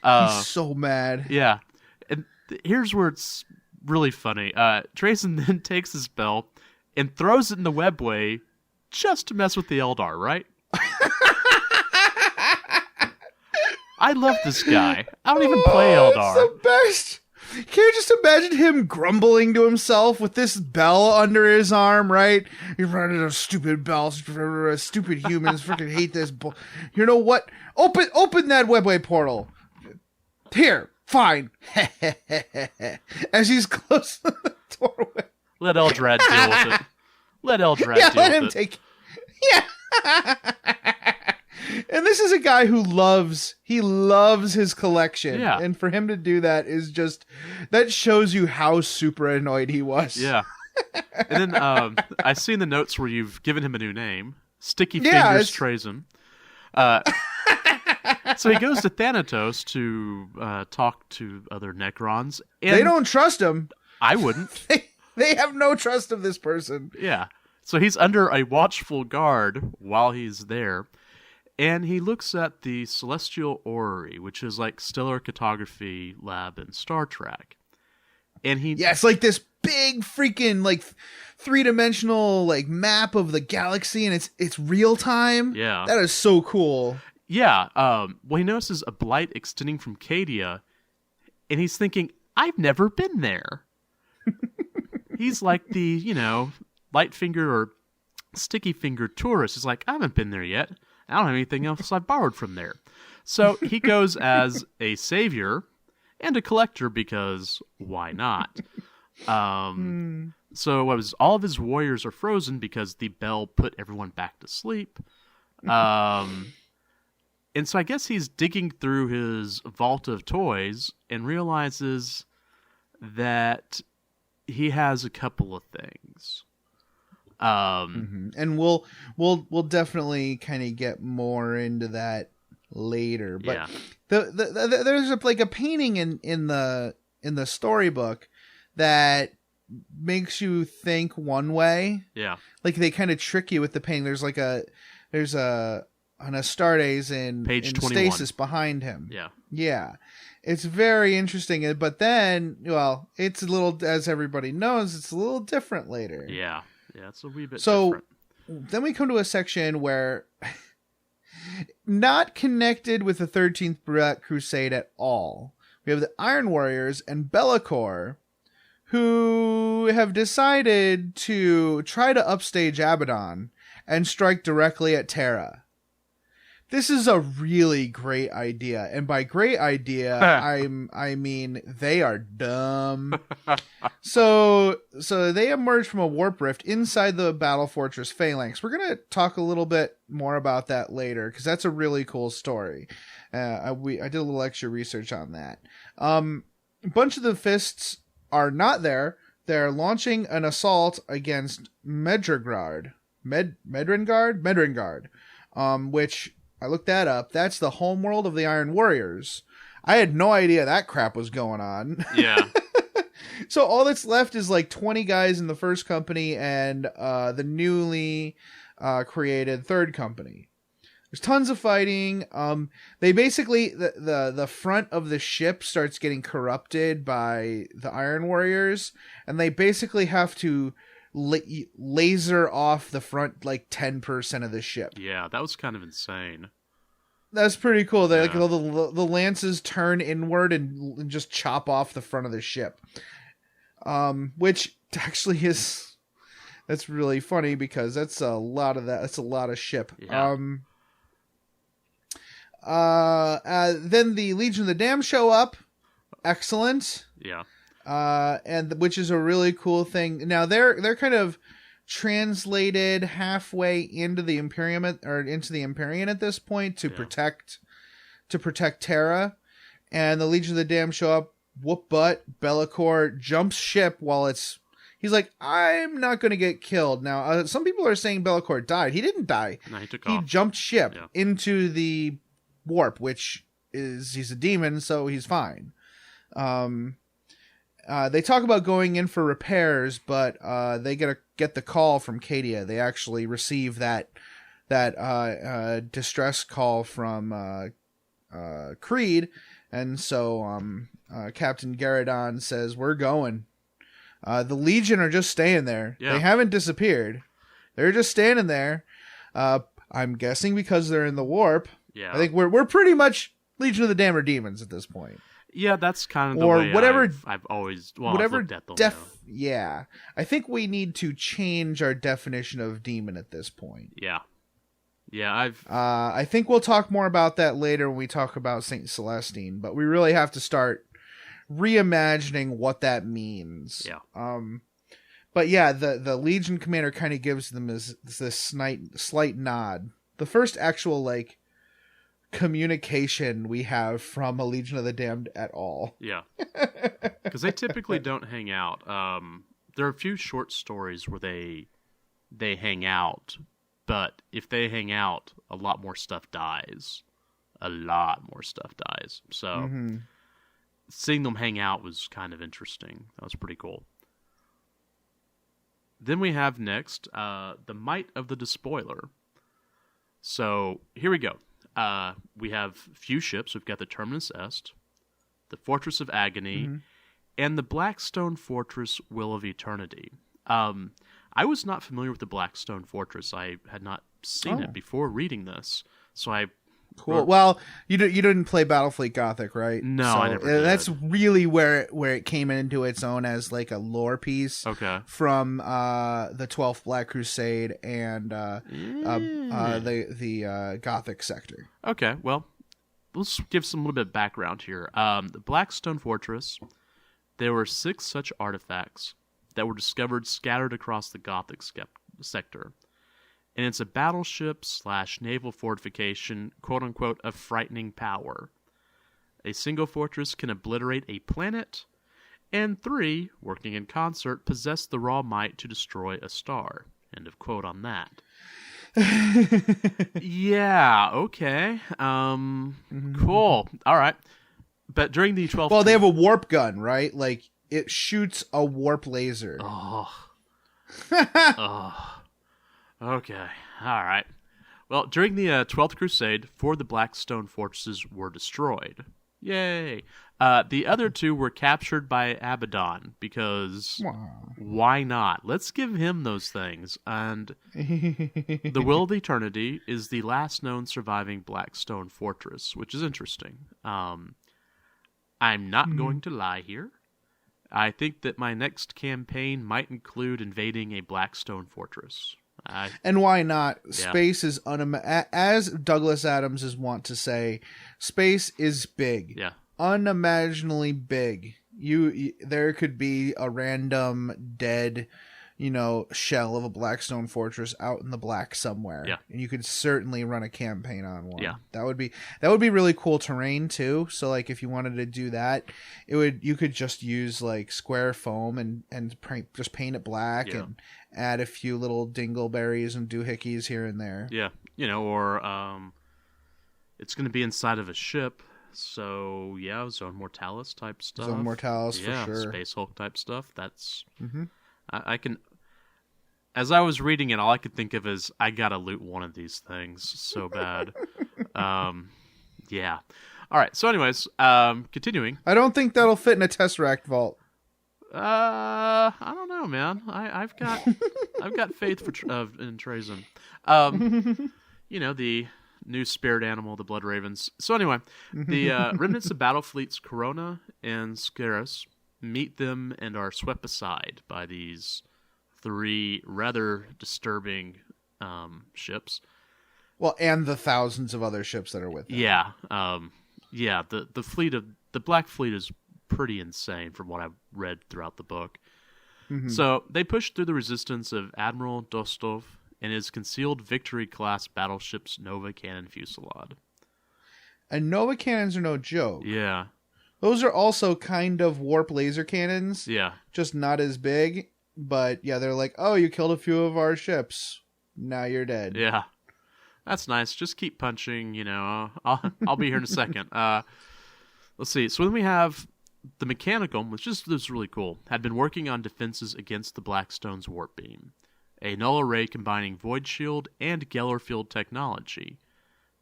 He's so mad. Yeah. And here's where it's really funny. Trazen then takes his bell and throws it in the webway just to mess with the Eldar, right? I love this guy. I don't even play Eldar. It's the best. Can you just imagine him grumbling to himself with this bell under his arm, right? You're running a stupid bell, stupid humans, freaking hate this. You know what? Open that webway portal. Here, fine. As he's close to the doorway. Let Eldrad deal with it. Let Eldrad deal let him with it. take. Yeah. And this is a guy who loves his collection. Yeah. And for him to do that is just, that shows you how super annoyed he was. Yeah. And then I've seen the notes where you've given him a new name. Sticky Fingers Trazen. So he goes to Thanatos to talk to other Necrons. And they don't trust him. I wouldn't. They have no trust of this person. Yeah. So he's under a watchful guard while he's there. And he looks at the Celestial Orrery, which is like stellar cartography lab in Star Trek. And it's like this big freaking like 3-dimensional like map of the galaxy, and it's real time. Yeah. That is so cool. Yeah. Well, he notices a blight extending from Cadia, and he's thinking, I've never been there. He's like the, light finger or sticky finger tourist. He's like, I haven't been there yet. I don't have anything else I borrowed from there. So he goes as a savior and a collector because why not? So all of his warriors are frozen because the bell put everyone back to sleep. And so I guess he's digging through his vault of toys and realizes that he has a couple of things. And we'll definitely kind of get more into that later. But yeah. There's a painting in the storybook that makes you think one way. Yeah. Like they kind of trick you with the painting. There's an Astartes in Page 21. stasis behind him. Yeah. Yeah. It's very interesting. But then, well, it's a little, as everybody knows, it's a little different later. Yeah. Yeah, it's a wee bit so different. Then we come to a section where not connected with the 13th Crusade at all. we have the Iron Warriors and Be'lakor, who have decided to try to upstage Abaddon and strike directly at Terra. This is a really great idea, and by great idea, I mean they are dumb. So they emerge from a warp rift inside the Battle Fortress Phalanx. We're gonna talk a little bit more about that later because that's a really cool story. I did a little extra research on that. A bunch of the Fists are not there. They're launching an assault against Medringard, which. I looked that up. That's the homeworld of the Iron Warriors. I had no idea that crap was going on. Yeah. So all that's left is like 20 guys in the first company and the newly created third company. There's tons of fighting. They basically the front of the ship starts getting corrupted by the Iron Warriors, and they basically have to laser off the front like 10% of the ship. Yeah, that was kind of insane. That's pretty cool. They like the lances turn inward and just chop off the front of the ship. Which actually that's really funny because that's a lot of ship. Yeah. Then the Legion of the Damned show up. Excellent. Yeah. And which is a really cool thing. Now they're kind of translated halfway into the Imperium at this point to protect Terra, and the Legion of the Damned show up, whoop butt. Be'lakor jumps ship while he's like, I'm not going to get killed. Now, some people are saying Be'lakor died. He didn't die. No, he off. Jumped ship into the warp, which is he's a demon, so he's fine. They talk about going in for repairs, but they get the call from Cadia. They actually receive that distress call from Creed, and so Captain Garradon says, "We're going." The Legion are just staying there. Yeah. They haven't disappeared. They're just standing there. I'm guessing because they're in the warp. Yeah, I think we're pretty much Legion of the Damned are demons at this point. Yeah, that's kind of the way I've always looked at them. Yeah, I think we need to change our definition of demon at this point. Yeah, I think we'll talk more about that later when we talk about Saint Celestine, but we really have to start reimagining what that means. Yeah. But yeah, the Legion commander kind of gives them this slight nod. The first actual communication we have from a Legion of the Damned at all. Yeah. Because they typically don't hang out. There are a few short stories where they hang out, but if they hang out, a lot more stuff dies. So seeing them hang out was kind of interesting. That was pretty cool. Then we have next the Might of the Despoiler. So here we go. We have few ships. We've got the Terminus Est, the Fortress of Agony, and the Blackstone Fortress Will of Eternity. I was not familiar with the Blackstone Fortress. I had not seen it before reading this, so I... Cool. Well, you didn't play Battlefleet Gothic, right? No, so I never did. That's really where it came into its own as like a lore piece. Okay. From the 12th Black Crusade and the Gothic sector. Okay, well, let's give some little bit of background here. The Blackstone Fortress, there were 6 such artifacts that were discovered scattered across the Gothic sector. And it's a battleship/naval fortification, quote-unquote, of frightening power. A single fortress can obliterate a planet, and 3, working in concert, possess the raw might to destroy a star. End of quote on that. Yeah, okay. Cool. All right. But during the 12th... Well, they have a warp gun, right? Like, it shoots a warp laser. Oh. Okay, all right. Well, during the 12th Crusade, 4 of the Blackstone fortresses were destroyed. Yay! The other 2 were captured by Abaddon, because why not? Let's give him those things. And the Will of Eternity is the last known surviving Blackstone fortress, which is interesting. I'm not going to lie here. I think that my next campaign might include invading a Blackstone fortress. And why not? Space is as Douglas Adams is wont to say, space is big. Yeah. Unimaginably big. There could be a random dead, shell of a Blackstone fortress out in the black somewhere. Yeah. And you could certainly run a campaign on one. Yeah. That would be really cool terrain too. So like if you wanted to do that, you could just use like square foam and just paint it black and add a few little dingleberries and doohickeys here and there. Yeah. Or it's going to be inside of a ship. So, Zone Mortalis type stuff. Zone Mortalis, for sure. Space Hulk type stuff. That's... Mm-hmm. I can... As I was reading it, all I could think of is, I gotta loot one of these things so bad. Yeah. Alright, so anyways, continuing. I don't think that'll fit in a Tesseract vault. I don't know, man. I've got faith in Trazyn. The new spirit animal, the Blood Ravens. So anyway, the remnants of battle fleets Corona and Scarus meet them and are swept aside by these 3 rather disturbing ships. Well, and the thousands of other ships that are with them. Yeah. The Black Fleet is pretty insane from what I've read throughout the book. Mm-hmm. So they push through the resistance of Admiral Dostov and his concealed Victory-class battleship's Nova Cannon fusillade. And Nova Cannons are no joke. Yeah. Those are also kind of warp laser cannons. Yeah. Just not as big. But, they're like, oh, you killed a few of our ships. Now you're dead. Yeah. That's nice. Just keep punching, I'll be here in a second. Let's see. So then we have the Mechanicum, which is really cool, had been working on defenses against the Blackstone's warp beam. A null array combining Void Shield and Geller Field technology.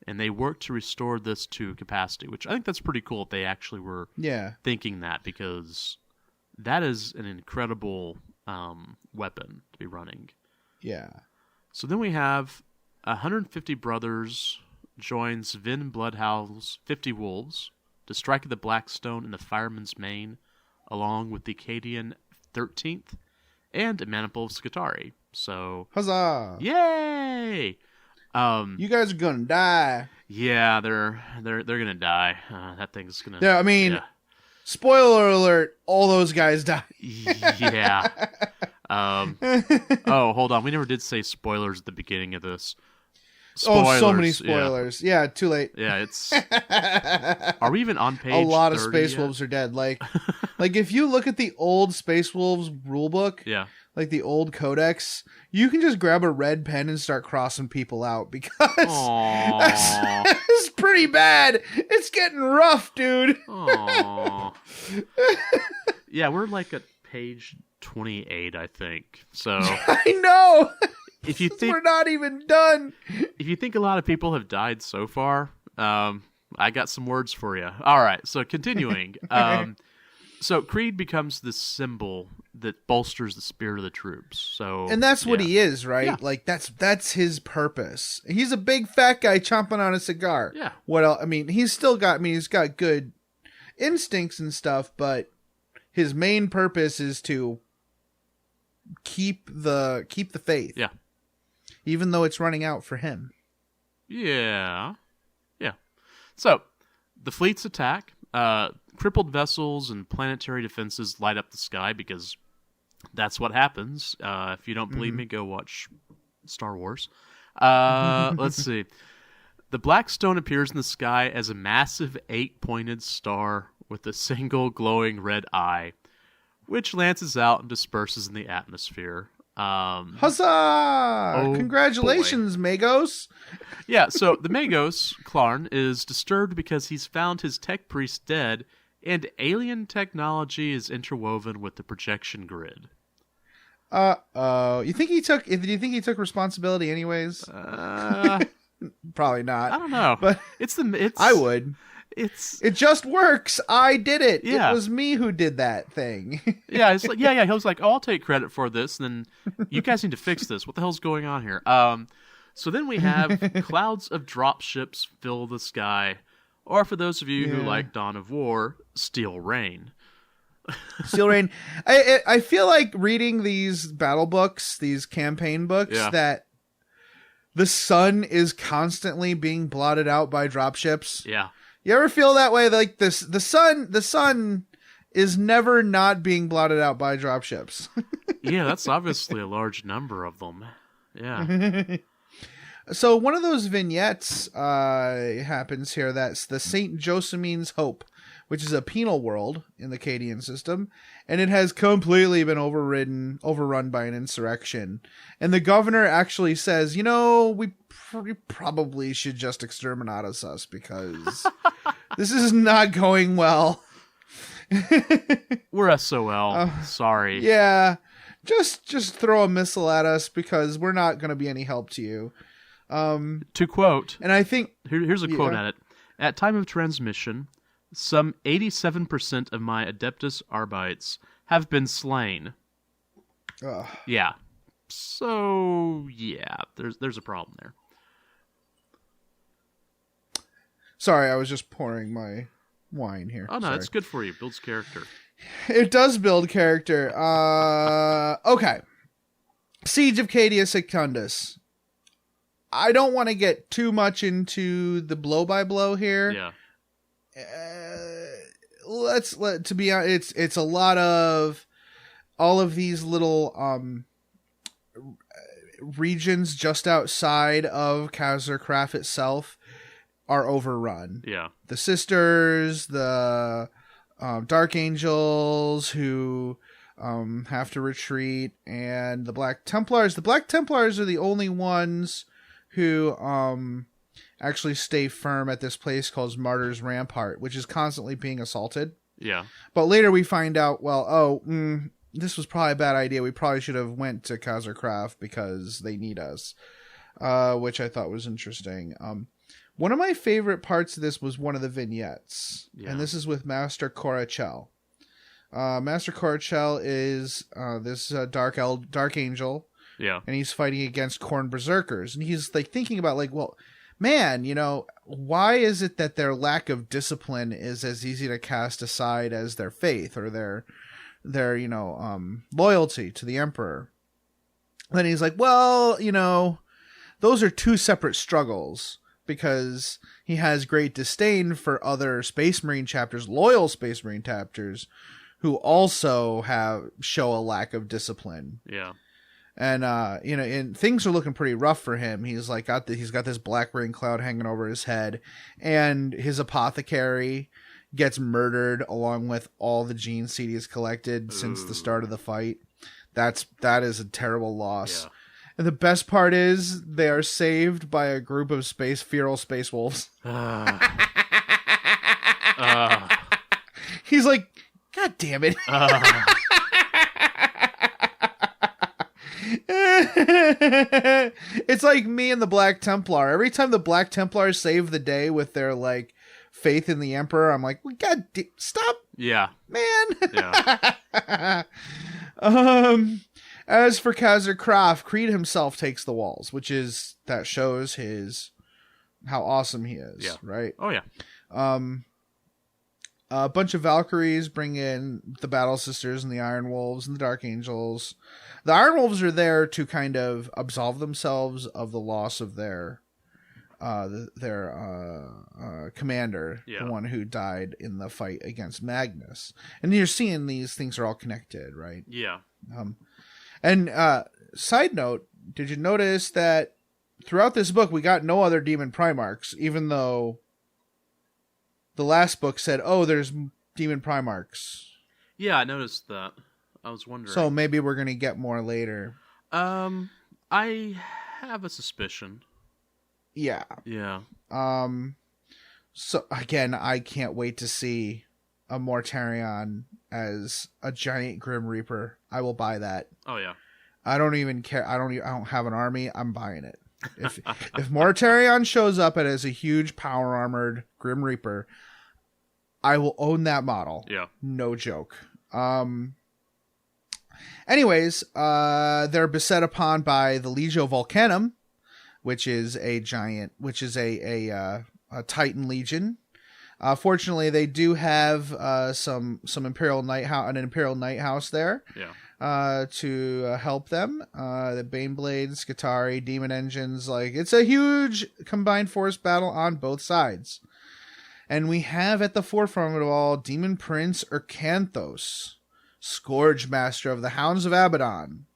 And they worked to restore this to capacity, which I think that's pretty cool if they actually were thinking that, because that is an incredible weapon to be running. Yeah. So then we have 150 Brothers joins Vin Bloodhowl's 50 Wolves to strike at the Blackstone in the Fireman's Main, along with the Cadian 13th and a Maniple of Scutari. So, huzzah! Yay! You guys are gonna die. Yeah, they're gonna die. That thing's gonna. Yeah, I mean, spoiler alert: all those guys die. Yeah. Oh, hold on. We never did say spoilers at the beginning of this. Spoilers. Oh, so many spoilers. Yeah, too late. Yeah, it's. Are we even on page? A lot of Space Wolves are dead. Like if you look at the old Space Wolves rulebook, like the old Codex, you can just grab a red pen and start crossing people out because it's pretty bad. It's getting rough, dude. Yeah, we're like at page 28, I think. So I know. If you think we're not even done. If you think a lot of people have died so far, I got some words for you. All right, so continuing. So Creed becomes this symbol that bolsters the spirit of the troops. So, and that's what he is, right? Yeah. Like that's his purpose. He's a big fat guy chomping on a cigar. Yeah. What else? I mean, he's got good instincts and stuff, but his main purpose is to keep the faith. Yeah. Even though it's running out for him. Yeah. Yeah. So, the fleets attack. Crippled vessels and planetary defenses light up the sky because that's what happens. If you don't believe me, go watch Star Wars. Let's see. The Blackstone appears in the sky as a massive 8-pointed star with a single glowing red eye, which lances out and disperses in the atmosphere. Huzzah! Congratulations, boy. Magos! Yeah, so the Magos, Klarn, is disturbed because he's found his tech priest dead, and alien technology is interwoven with the projection grid. Do you think he took responsibility anyways? Probably not. I don't know. But I would. It just works. I did it. Yeah. It was me who did that thing. Yeah, it's like He was like, "Oh, I'll take credit for this." And then you guys need to fix this. What the hell's going on here? So then we have clouds of drop ships fill the sky, Or for those of you who like Dawn of War, Steel Rain. Steel Rain. I feel like reading these battle books, these campaign books, that the sun is constantly being blotted out by dropships. Yeah. You ever feel that way? Like the sun is never not being blotted out by dropships. Yeah, that's obviously a large number of them. Yeah. So one of those vignettes happens here. That's the St. Josemine's Hope, which is a penal world in the Cadian system, and it has completely been overrun by an insurrection. And the governor actually says, we probably should just exterminate us because this is not going well. We're SOL. Sorry. Yeah, just throw a missile at us because we're not going to be any help to you. To quote, and I think here's a quote at it. At time of transmission, some 87% of my Adeptus Arbites have been slain. Yeah. So, yeah, there's a problem there. Sorry, I was just pouring my wine here. Oh, no, Sorry. it's good for you. Builds character. It does build character. Okay. Siege of Cadia Secundus. I don't want to get too much into the blow-by-blow here. Yeah. To be honest, it's a lot of all of these little regions just outside of Khazar-Kraf itself are overrun. Yeah. The Sisters, the Dark Angels who have to retreat, and the Black Templars. The Black Templars are the only ones who actually stay firm at this place called Martyr's Rampart, which is constantly being assaulted. Yeah. But later we find out, this was probably a bad idea. We probably should have went to Khazar-Kraf because they need us, which I thought was interesting. One of my favorite parts of this was one of the vignettes, and this is with Master Korachel. Master Korachel is this dark angel. Yeah. And he's fighting against Khorne Berserkers. And he's like thinking about man, why is it that their lack of discipline is as easy to cast aside as their faith or their loyalty to the Emperor? And then he's like, those are two separate struggles, because he has great disdain for other Space Marine chapters, loyal Space Marine chapters, who also show a lack of discipline. Yeah. And and things are looking pretty rough for him. He's like he's got this black rain cloud hanging over his head, and his apothecary gets murdered along with all the gene seed he's collected since the start of the fight. That is a terrible loss. Yeah. And the best part is they are saved by a group of feral space wolves. He's like, God damn it. It's like me and the Black Templar. Every time the Black Templars save the day with their faith in the Emperor, I'm like, stop. Yeah. Man. Yeah. As for Khazar-Kraf, Creed himself takes the walls, that shows how awesome he is. Yeah. Right. Oh yeah. A bunch of Valkyries bring in the Battle Sisters and the Iron Wolves and the Dark Angels. The Iron Wolves are there to kind of absolve themselves of the loss of their commander, the one who died in the fight against Magnus. And you're seeing these things are all connected, right? Yeah. And side note, did you notice that throughout this book we got no other demon Primarchs, even though the last book said, there's demon Primarchs. Yeah, I noticed that. I was wondering. So maybe we're going to get more later. I have a suspicion. Yeah. Yeah. So again, I can't wait to see a Mortarion as a giant Grim Reaper. I will buy that. Oh yeah. I don't even care. I don't have an army. I'm buying it. If Mortarion shows up as a huge power armored Grim Reaper, I will own that model. Yeah. No joke. Anyways, they're beset upon by the Legio Volcanum, which is a giant, a Titan Legion. Fortunately, they do have some Imperial an Imperial Knight House there. Yeah. To help them. The Baneblades, Skitarii, Demon Engines, like it's a huge combined force battle on both sides. And we have at the forefront of it all Demon Prince Ercanthos, Scourge Master of the Hounds of Abaddon.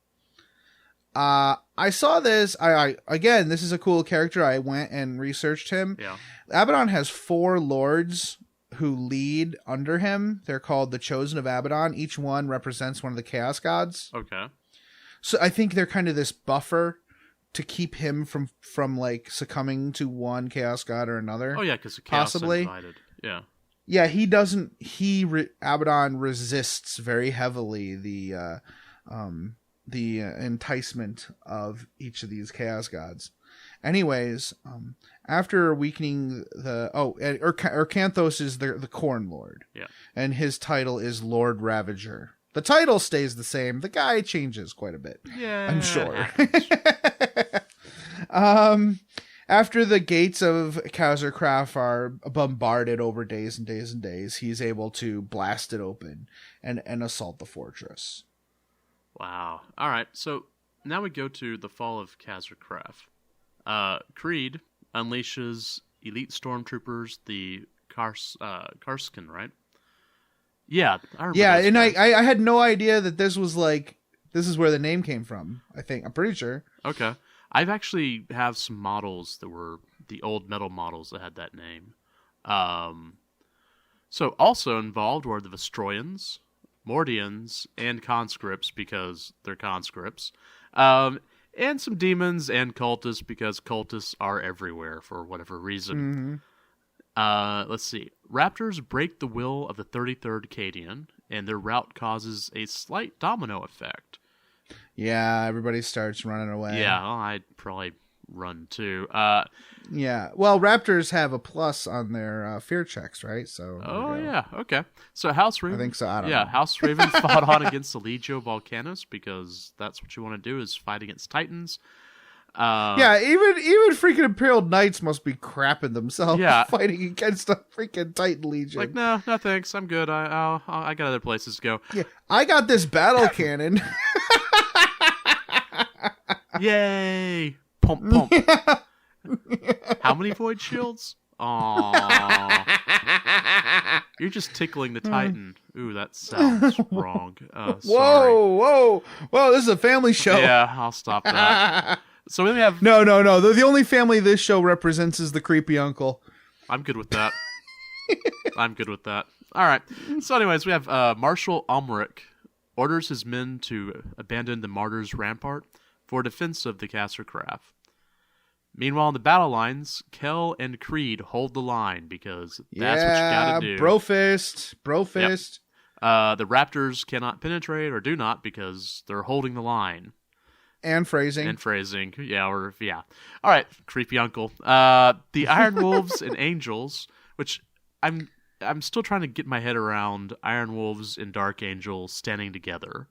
I saw this. Again, this is a cool character. I went and researched him. Yeah. Abaddon has 4 lords who lead under him. They're called the Chosen of Abaddon. Each one represents one of the Chaos Gods. Okay. So I think they're kind of this buffer to keep him from like succumbing to one Chaos God or another. Oh yeah, because the Chaos possibly. Invited. Yeah. Yeah, he doesn't. Abaddon resists very heavily the enticement of each of these Chaos Gods. Anyways, after weakening Ercanthos is the Corn Lord. Yeah. And his title is Lord Ravager. The title stays the same. The guy changes quite a bit. Yeah. I'm sure. After the gates of Khazar-Kraf are bombarded over days and days and days, he's able to blast it open and assault the fortress. Wow. All right. So now we go to the fall of Khazar-Kraf. Creed unleashes elite stormtroopers, the Karskin, right? Yeah, I remember. Yeah, and I had no idea that this is where the name came from. I'm pretty sure. Okay. I've actually have some models that were the old metal models that had that name. So also involved were the Vestroyans, Mordians, and conscripts because they're conscripts. And some demons and cultists because cultists are everywhere for whatever reason. Mm-hmm. Let's see. Raptors break the will of the 33rd Cadian, and their rout causes a slight domino effect. Yeah, everybody starts running away. Yeah, well, I'd probably run too. Yeah, well, Raptors have a plus on their fear checks, right? So. Oh yeah, okay. So House Raven. I think so. I don't know. House Raven fought on against the Legio Volcanus because that's what you want to do is fight against Titans. Yeah, even freaking Imperial Knights must be crapping themselves fighting against a freaking Titan Legion. Like, no thanks, I'm good. I got other places to go. Yeah, I got this battle cannon. Yay! Pump pump. How many void shields? Aww. You're just tickling the Titan. Ooh, that sounds wrong. Sorry. Whoa! This is a family show. Yeah, I'll stop that. So we have no. The only family this show represents is the creepy uncle. I'm good with that. All right. So, anyways, we have Marshal Almeric orders his men to abandon the Martyrs' Rampart for defense of the Khazar-Kraf. Meanwhile, in the battle lines, Kel and Creed hold the line because that's what you gotta do. Brofist. Yep. The Raptors cannot penetrate or do not because they're holding the line. And phrasing. Yeah. All right, creepy uncle. The Iron Wolves and Angels, which I'm still trying to get my head around Iron Wolves and Dark Angels standing together.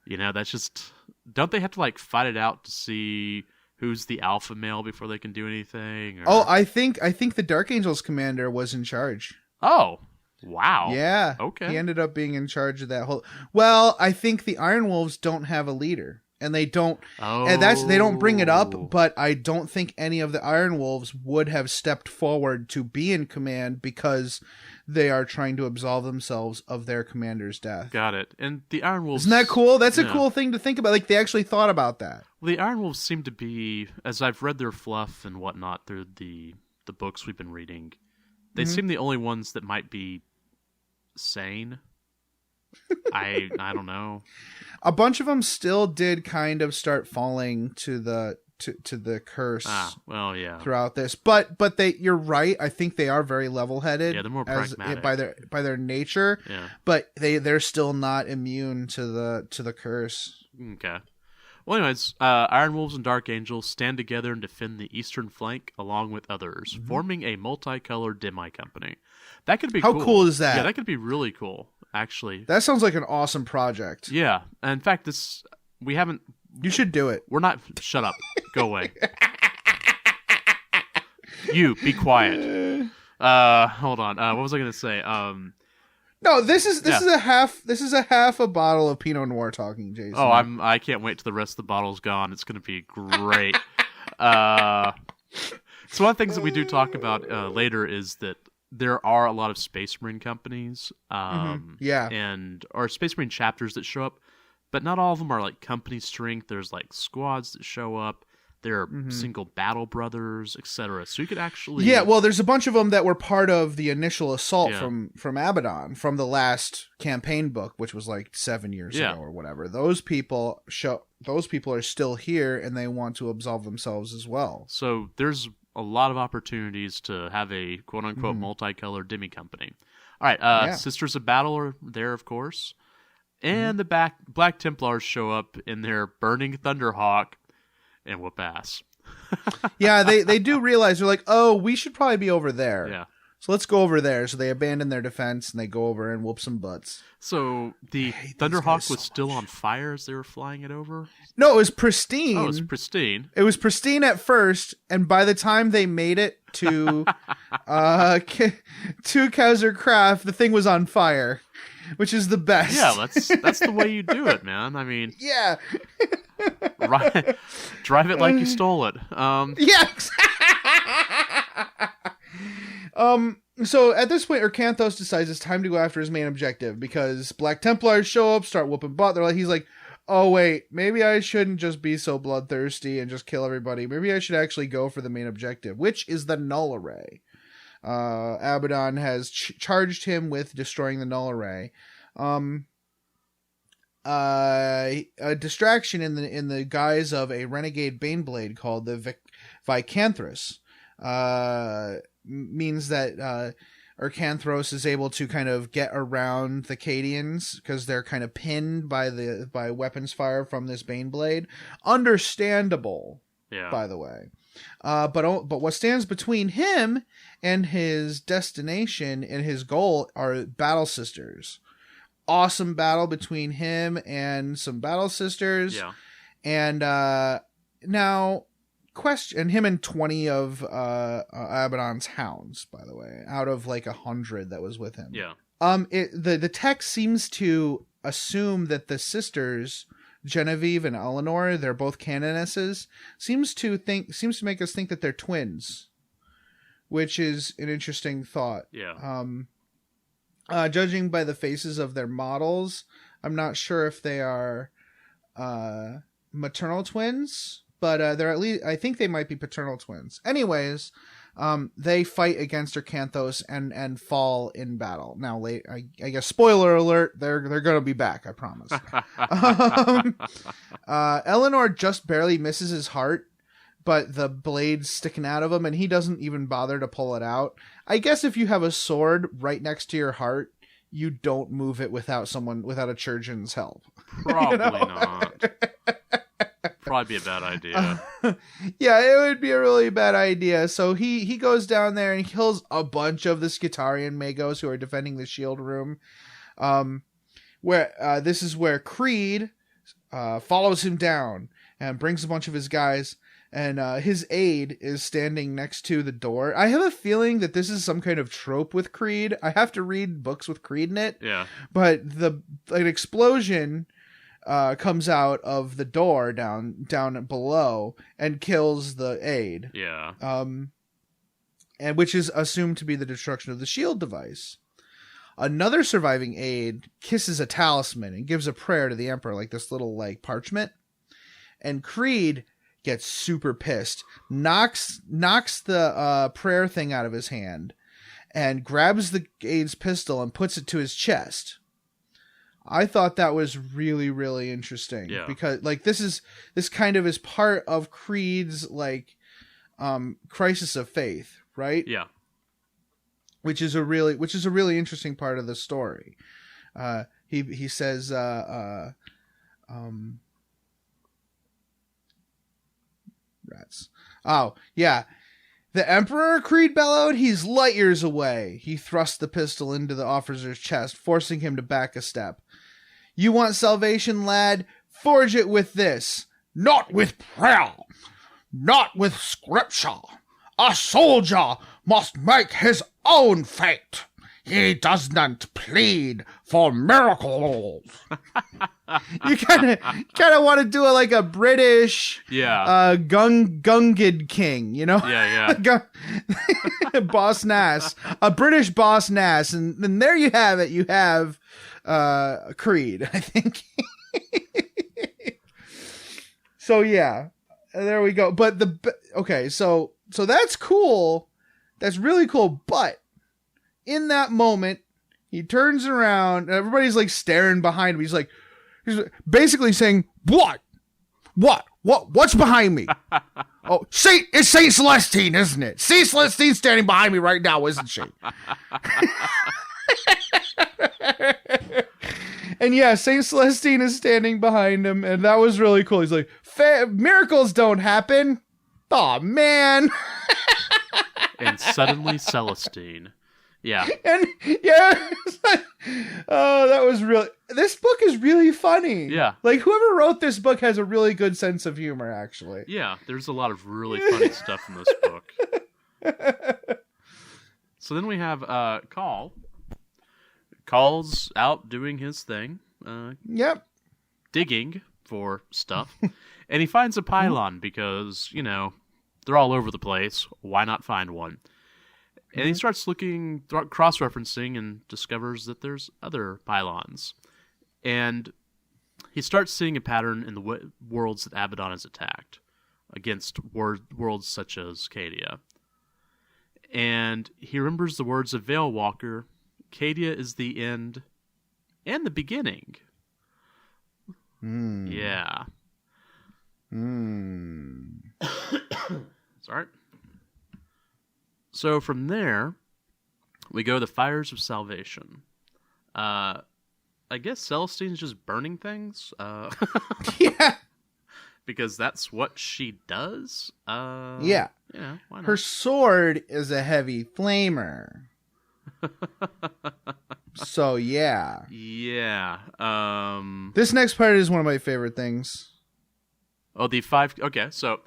You know, that's just... Don't they have to, like, fight it out to see who's the alpha male before they can do anything? Or... Oh, I think the Dark Angels commander was in charge. Oh, wow. Yeah. Okay. He ended up being in charge of that whole... Well, I think the Iron Wolves don't have a leader. And they don't... Oh. And they don't bring it up, but I don't think any of the Iron Wolves would have stepped forward to be in command because they are trying to absolve themselves of their commander's death. Got it. And the Iron Wolves... Isn't that cool? That's a cool thing to think about. Like, they actually thought about that. Well, the Iron Wolves seem to be, as I've read their fluff and whatnot through the books we've been reading, they seem the only ones that might be sane. I don't know. A bunch of them still did kind of start falling to the curse. Well, yeah. Throughout this, but you're right. I think they are very level-headed. Yeah, they're more pragmatic by their nature. Yeah. But they're still not immune to the curse. Okay. Well, anyways, Iron Wolves and Dark Angels stand together and defend the eastern flank along with others, forming a multicolored demi company. That could be cool. How cool is that? Yeah, that could be really cool. Actually, that sounds like an awesome project. Yeah, in fact, we haven't. You should do it. We're not. Shut up. Go away. You be quiet. Hold on. What was I gonna say? No, this is a half a bottle of Pinot Noir talking, Jason. Oh, I can't wait till the rest of the bottle's gone. It's gonna be great. So one of the things that we do talk about later is that there are a lot of Space Marine companies, or Space Marine chapters that show up, but not all of them are like company strength. There's like squads that show up. There are single battle brothers, etc. So you could actually... Yeah, well, there's a bunch of them that were part of the initial assault from Abaddon, from the last campaign book, which was like 7 years ago or whatever. Those people are still here, and they want to absolve themselves as well. So there's a lot of opportunities to have a quote-unquote multicolored demi-company. All right, Sisters of Battle are there, of course. And the Black Templars show up in their Burning Thunderhawk and whoop ass. Yeah, they do realize, they're like, oh, we should probably be over there. Yeah. So let's go over there. So they abandon their defense and they go over and whoop some butts. So the Thunderhawk was still on fire as they were flying it over? No, it was pristine. Oh, it was pristine. It was pristine at first, and by the time they made it to Kaiser Craft, the thing was on fire, which is the best. Yeah, that's the way you do it, man. I mean, yeah. Drive it like you stole it. Yeah. So at this point, Ercanthos decides it's time to go after his main objective, because Black Templars show up, start whooping butt. He's like, oh wait, maybe I shouldn't just be so bloodthirsty and just kill everybody. Maybe I should actually go for the main objective, which is the Null Array. Abaddon has charged him with destroying the Null Array. A distraction in the guise of a renegade Baneblade called the Vicanthrus means that Ercanthos is able to kind of get around the Cadians, because they're kind of pinned by weapons fire from this Baneblade. Understandable, by the way. But what stands between him and his destination and his goal are Battle Sisters. Awesome battle between him and some Battle Sisters. Yeah. And now, question him and 20 of Abaddon's hounds, by the way, out of like 100 that was with him. Yeah. The text seems to assume that the sisters, Genevieve and Eleanor, they're both canonesses, seems to make us think that they're twins, which is an interesting thought. Yeah. Judging by the faces of their models, I'm not sure if they are maternal twins, but they're at least, I think they might be paternal twins. Anyways, they fight against Ercanthos and fall in battle. Now, I guess, spoiler alert, they're going to be back, I promise. Eleanor just barely misses his heart, but the blade's sticking out of him, and he doesn't even bother to pull it out. I guess if you have a sword right next to your heart, you don't move it without a chirurgeon's help. Probably not. Probably be a bad idea. Yeah, it would be a really bad idea. So he goes down there and kills a bunch of the Skitarian Magos who are defending the shield room. Where this is where Creed follows him down and brings a bunch of his guys. And his aide is standing next to the door. I have a feeling that this is some kind of trope with Creed. I have to read books with Creed in it. Yeah. But an explosion comes out of the door down below and kills the aide. Yeah. And which is assumed to be the destruction of the shield device. Another surviving aide kisses a talisman and gives a prayer to the Emperor, like this little like parchment. And Creed gets super pissed, knocks the prayer thing out of his hand, and grabs the aide's pistol and puts it to his chest. I thought that was really, really interesting. Yeah. Because like this kind of is part of Creed's like crisis of faith, right? Yeah. Which is a really interesting part of the story. He says rats. Oh, yeah. The Emperor, Creed bellowed, he's light years away. He thrust the pistol into the officer's chest, forcing him to back a step. You want salvation, lad? Forge it with this. Not with prayer. Not with scripture. A soldier must make his own fate. He does not plead for miracles. You kind of want to do it like a British, Gungid king, you know? Yeah. Boss Nass, a British Boss Nass, and then there you have it. You have Creed, I think. So yeah, there we go. But so that's cool. That's really cool. But in that moment, he turns around and everybody's like staring behind him. He's basically saying, What's behind me? Oh, it's Saint Celestine, isn't it? Saint Celestine's standing behind me right now, isn't she? And yeah, Saint Celestine is standing behind him, and that was really cool. He's like, miracles don't happen. Aw, man. And suddenly Celestine. Yeah. And yeah, that was really. This book is really funny. Yeah. Like whoever wrote this book has a really good sense of humor, actually. Yeah, there's a lot of really funny stuff in this book. So then we have Call. Call's out doing his thing. Yep. Digging for stuff. And he finds a pylon because, they're all over the place. Why not find one? And he starts looking, cross-referencing, and discovers that there's other pylons. And he starts seeing a pattern in the worlds that Abaddon has attacked against worlds such as Cadia. And he remembers the words of Veilwalker, Cadia is the end and the beginning. Yeah. Sorry. So from there, we go to the Fires of Salvation. I guess Celestine's just burning things. Yeah. Because that's what she does. Yeah. Yeah, why not? Her sword is a heavy flamer. So, yeah. Yeah. This next part is one of my favorite things. Oh, the 5... Okay, so...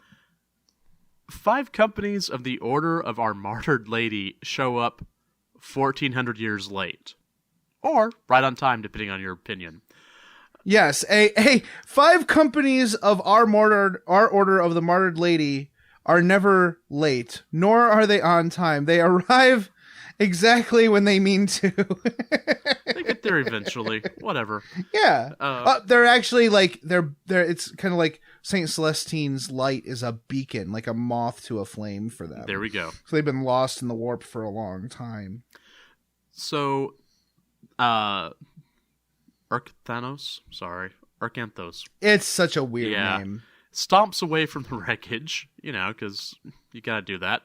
5 companies of the Order of Our Martyred Lady show up 1,400 years late. Or right on time, depending on your opinion. Yes, 5 companies of our Order of the Martyred Lady are never late, nor are they on time. They arrive exactly when they mean to. They get there eventually. Whatever. Yeah. They're actually like they're it's kind of like Saint Celestine's light is a beacon, like a moth to a flame for them. There we go. So they've been lost in the warp for a long time. So Arcanthos. It's such a weird name. Stomps away from the wreckage, because you gotta do that.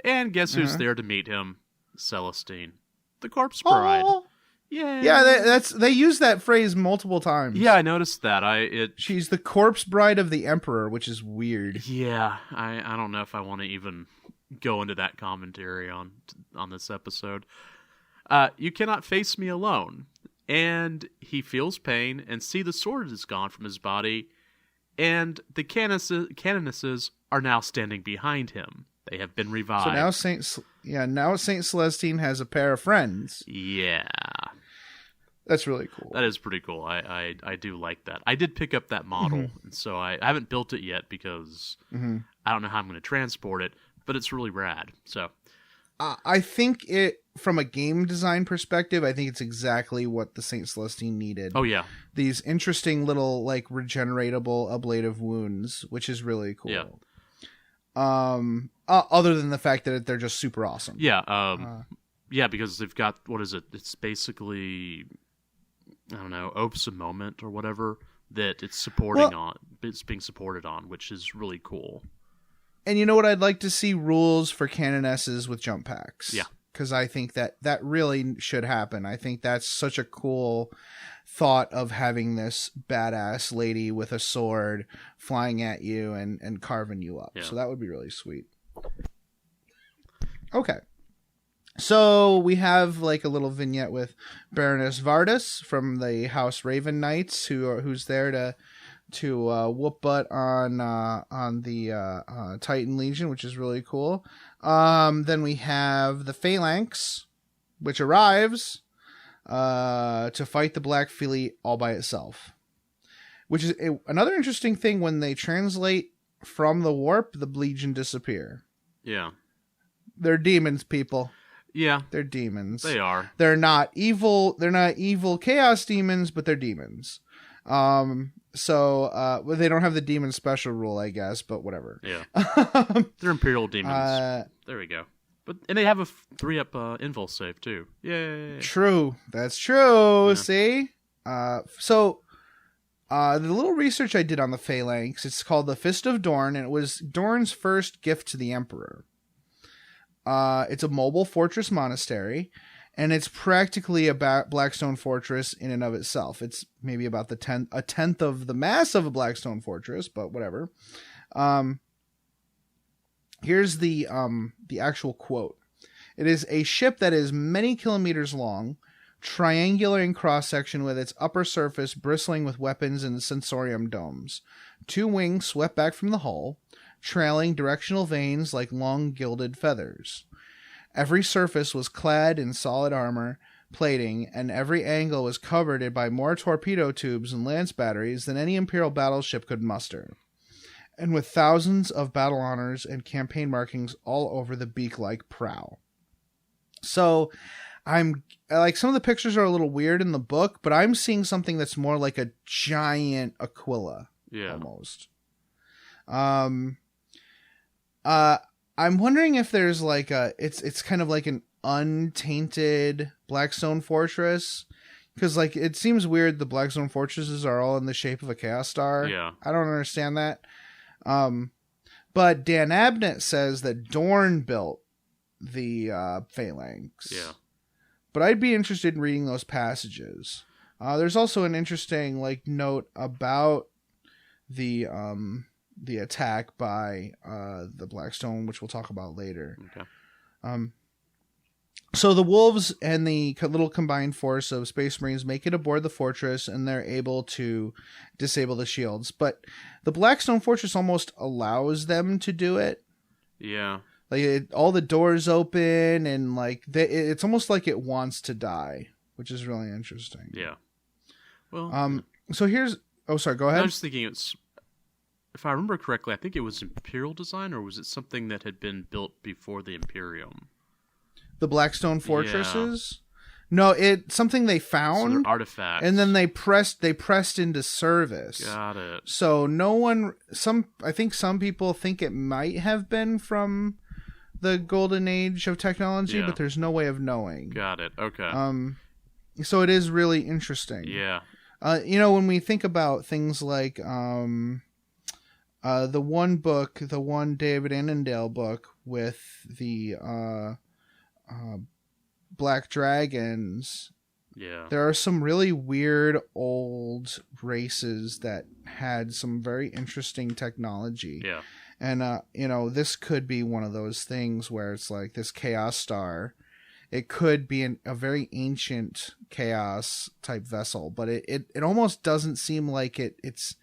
And guess who's there to meet him? Celestine, the corpse bride. Oh. Yeah, they use that phrase multiple times. Yeah, I noticed that. She's the corpse bride of the Emperor, which is weird. Yeah, I don't know if I want to even go into that commentary on this episode. You cannot face me alone. And he feels pain and see the sword is gone from his body, and the canonesses are now standing behind him. They have been revived. So now Saint Celestine has a pair of friends. Yeah. That's really cool. That is pretty cool. I do like that. I did pick up that model, and so I haven't built it yet because I don't know how I'm going to transport it, but it's really rad. So I think from a game design perspective, I think it's exactly what the Saint Celestine needed. Oh, yeah. These interesting little, like, regeneratable ablative wounds, which is really cool. Yeah. Other than the fact that they're just super awesome. Yeah. Yeah, because they've got, what is it? It's basically, I don't know, Opes a Moment or whatever that it's it's being supported on, which is really cool. And you know what? I'd like to see rules for canonesses with jump packs. Yeah. Because I think that really should happen. I think that's such a cool thought of having this badass lady with a sword flying at you and carving you up. Yeah. So that would be really sweet. Okay. So we have like a little vignette with Baroness Vardis from the House Raven Knights who's there to whoop butt on the Titan Legion, which is really cool. Then we have the Phalanx, which arrives to fight the Black Fleet all by itself. Which is another interesting thing. When they translate from the warp, the Legion disappear. Yeah. They're demons, people. Yeah. They're demons. They are. They're not evil. They're not evil chaos demons, but they're demons. So they don't have the demon special rule, I guess, but whatever. Yeah. They're Imperial demons. There we go. And they have a 3-up invul save, too. Yay. True. That's true. Yeah. See? So the little research I did on the Phalanx, it's called the Fist of Dorn, and it was Dorn's first gift to the Emperor. It's a mobile fortress monastery, and it's practically a Blackstone fortress in and of itself. It's maybe about a tenth of the mass of a Blackstone fortress, but whatever. Here's the actual quote. It is a ship that is many kilometers long, triangular in cross-section, with its upper surface bristling with weapons and sensorium domes. 2 wings swept back from the hull, trailing directional vanes like long gilded feathers. Every surface was clad in solid armor plating, and every angle was covered by more torpedo tubes and lance batteries than any Imperial battleship could muster, and with thousands of battle honors and campaign markings all over the beak-like prow. So, I'm like, some of the pictures are a little weird in the book, but I'm seeing something that's more like a giant Aquila, almost. I'm wondering if there's like it's kind of like an untainted Blackstone fortress, because like it seems weird the Blackstone fortresses are all in the shape of a Chaos Star. Yeah, I don't understand that. But Dan Abnett says that Dorn built the Phalanx. Yeah, but I'd be interested in reading those passages. There's also an interesting like note about the attack by the Blackstone, which we'll talk about later. Okay. So the Wolves and the little combined force of Space Marines make it aboard the fortress, and they're able to disable the shields. But the Blackstone fortress almost allows them to do it. Yeah. Like all the doors open, and like it's almost like it wants to die, which is really interesting. Yeah. Well. So here's. Oh, sorry. Go ahead. I was just thinking it's. If I remember correctly, I think it was Imperial design, or was it something that had been built before the Imperium? The Blackstone fortresses? Yeah. No, it's something they found. So they're artifacts. And then they pressed into service. Got it. So I think some people think it might have been from the golden age of technology, but there's no way of knowing. Got it. Okay. So it is really interesting. Yeah. When we think about things like the one David Annandale book with the Black Dragons. Yeah. There are some really weird old races that had some very interesting technology. Yeah. And, this could be one of those things where it's like this Chaos Star. It could be a very ancient Chaos type vessel, but it almost doesn't seem like it's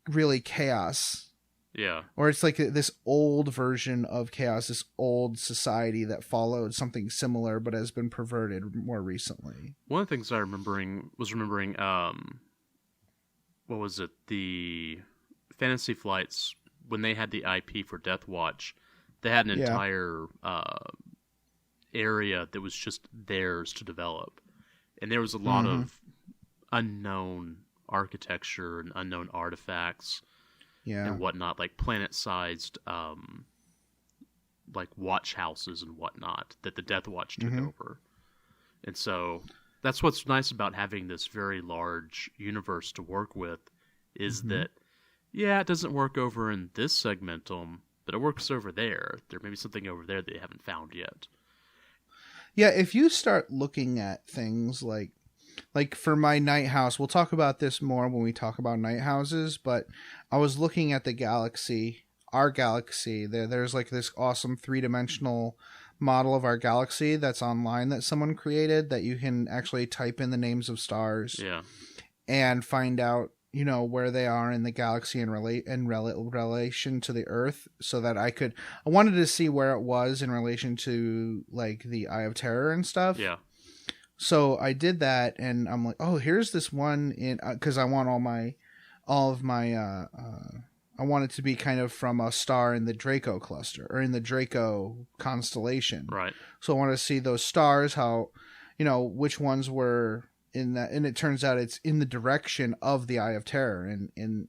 really Chaos. Yeah. Or it's like this old version of Chaos, this old society that followed something similar but has been perverted more recently. One of the things I was remembering, what was it? The Fantasy Flights, when they had the IP for Death Watch, they had an entire area that was just theirs to develop. And there was a lot of unknown architecture and unknown artifacts. Yeah. And whatnot, like planet-sized, like watch houses and whatnot that the Death Watch took over. And so that's what's nice about having this very large universe to work with, is that, it doesn't work over in this segmentum, but it works over there. There may be something over there that they haven't found yet. Yeah, if you start looking at things like for my night house, we'll talk about this more when we talk about night houses, but I was looking at the galaxy, our galaxy. There's like this awesome 3-dimensional model of our galaxy that's online that someone created, that you can actually type in the names of stars and find out, where they are in the galaxy in relation to the Earth, so that I wanted to see where it was in relation to like the Eye of Terror and stuff. Yeah. So I did that, and I'm like, oh, here's this one in, because I want I want it to be kind of from a star in the Draco cluster, or in the Draco constellation. Right. So I want to see those stars, how, which ones were in that, and it turns out it's in the direction of the Eye of Terror, and in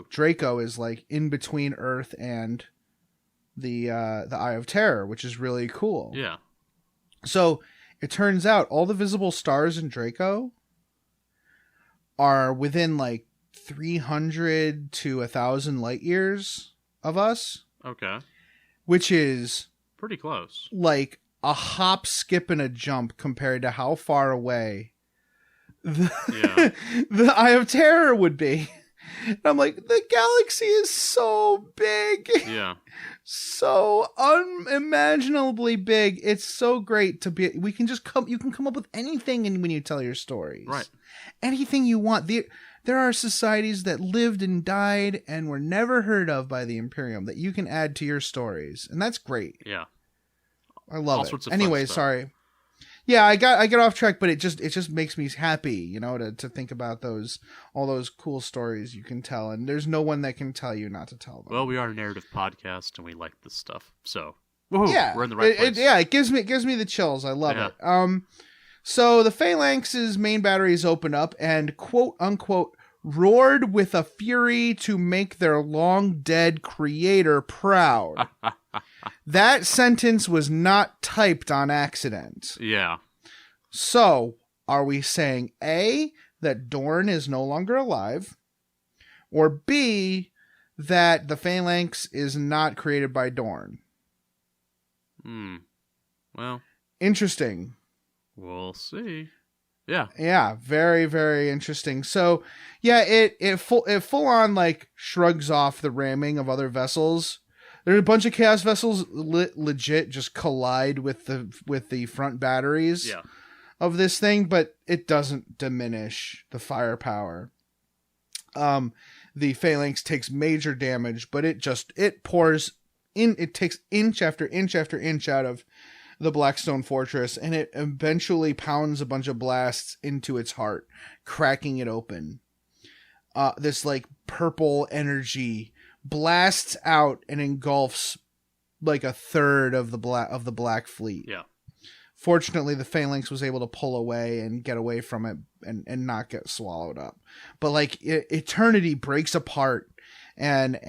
Draco is like in between Earth and the Eye of Terror, which is really cool. Yeah. So it turns out all the visible stars in Draco are within like 300 to 1,000 light years of us. Okay. Which is pretty close. Like a hop, skip, and a jump compared to how far away the Eye of Terror would be. And I'm like, the galaxy is so big. Yeah. So unimaginably big. It's so great to be. You can come up with anything when you tell your stories. Right. Anything you want. There are societies that lived and died and were never heard of by the Imperium that you can add to your stories. And that's great. Yeah. I love All it. sorts of Anyway, fun stuff. sorry. Yeah, I got off track, but it just makes me happy, to think about all those cool stories you can tell, and there's no one that can tell you not to tell them. Well, we are a narrative podcast, and we like this stuff, so woohoo, yeah, we're in the right place. It gives me the chills. I love it. So the Phalanx's main batteries open up and quote unquote roared with a fury to make their long dead creator proud. That sentence was not typed on accident. Yeah. So, are we saying A, that Dorn is no longer alive, or B, that the Phalanx is not created by Dorn? Well. Interesting. We'll see. Yeah. Yeah, very, very interesting. So, yeah, it full on like shrugs off the ramming of other vessels. There are a bunch of Chaos vessels legit just collide with the front batteries of this thing, but it doesn't diminish the firepower. The Phalanx takes major damage, but it pours in. It takes inch after inch after inch out of the Blackstone Fortress, and it eventually pounds a bunch of blasts into its heart, cracking it open. This like purple energy blasts out and engulfs like a third of the Black Fleet. Yeah. Fortunately, the Phalanx was able to pull away and get away from it and not get swallowed up. But like eternity breaks apart and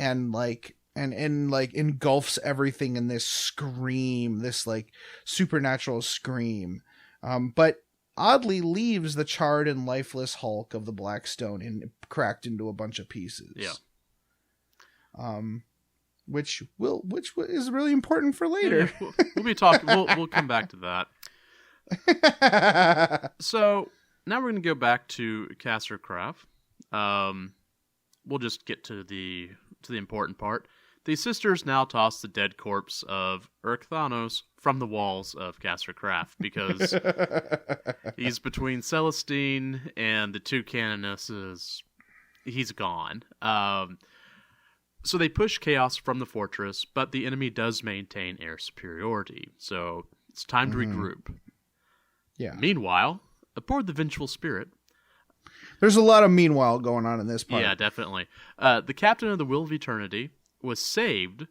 engulfs everything in this scream, this like supernatural scream. But oddly leaves the charred and lifeless hulk of the Blackstone and cracked into a bunch of pieces. Yeah. Which is really important for later. Yeah, we'll be talking. We'll come back to that. So now we're going to go back to Castor Craft. We'll just get to the important part. The sisters now toss the dead corpse of Urkthanos from the walls of Castor Craft because he's between Celestine and the two canonesses. He's gone. So they push Chaos from the fortress, but the enemy does maintain air superiority. So it's time to regroup. Yeah. Meanwhile, aboard the Vengeful Spirit, there's a lot of meanwhile going on in this part. Yeah, definitely. The captain of the Will of Eternity was saved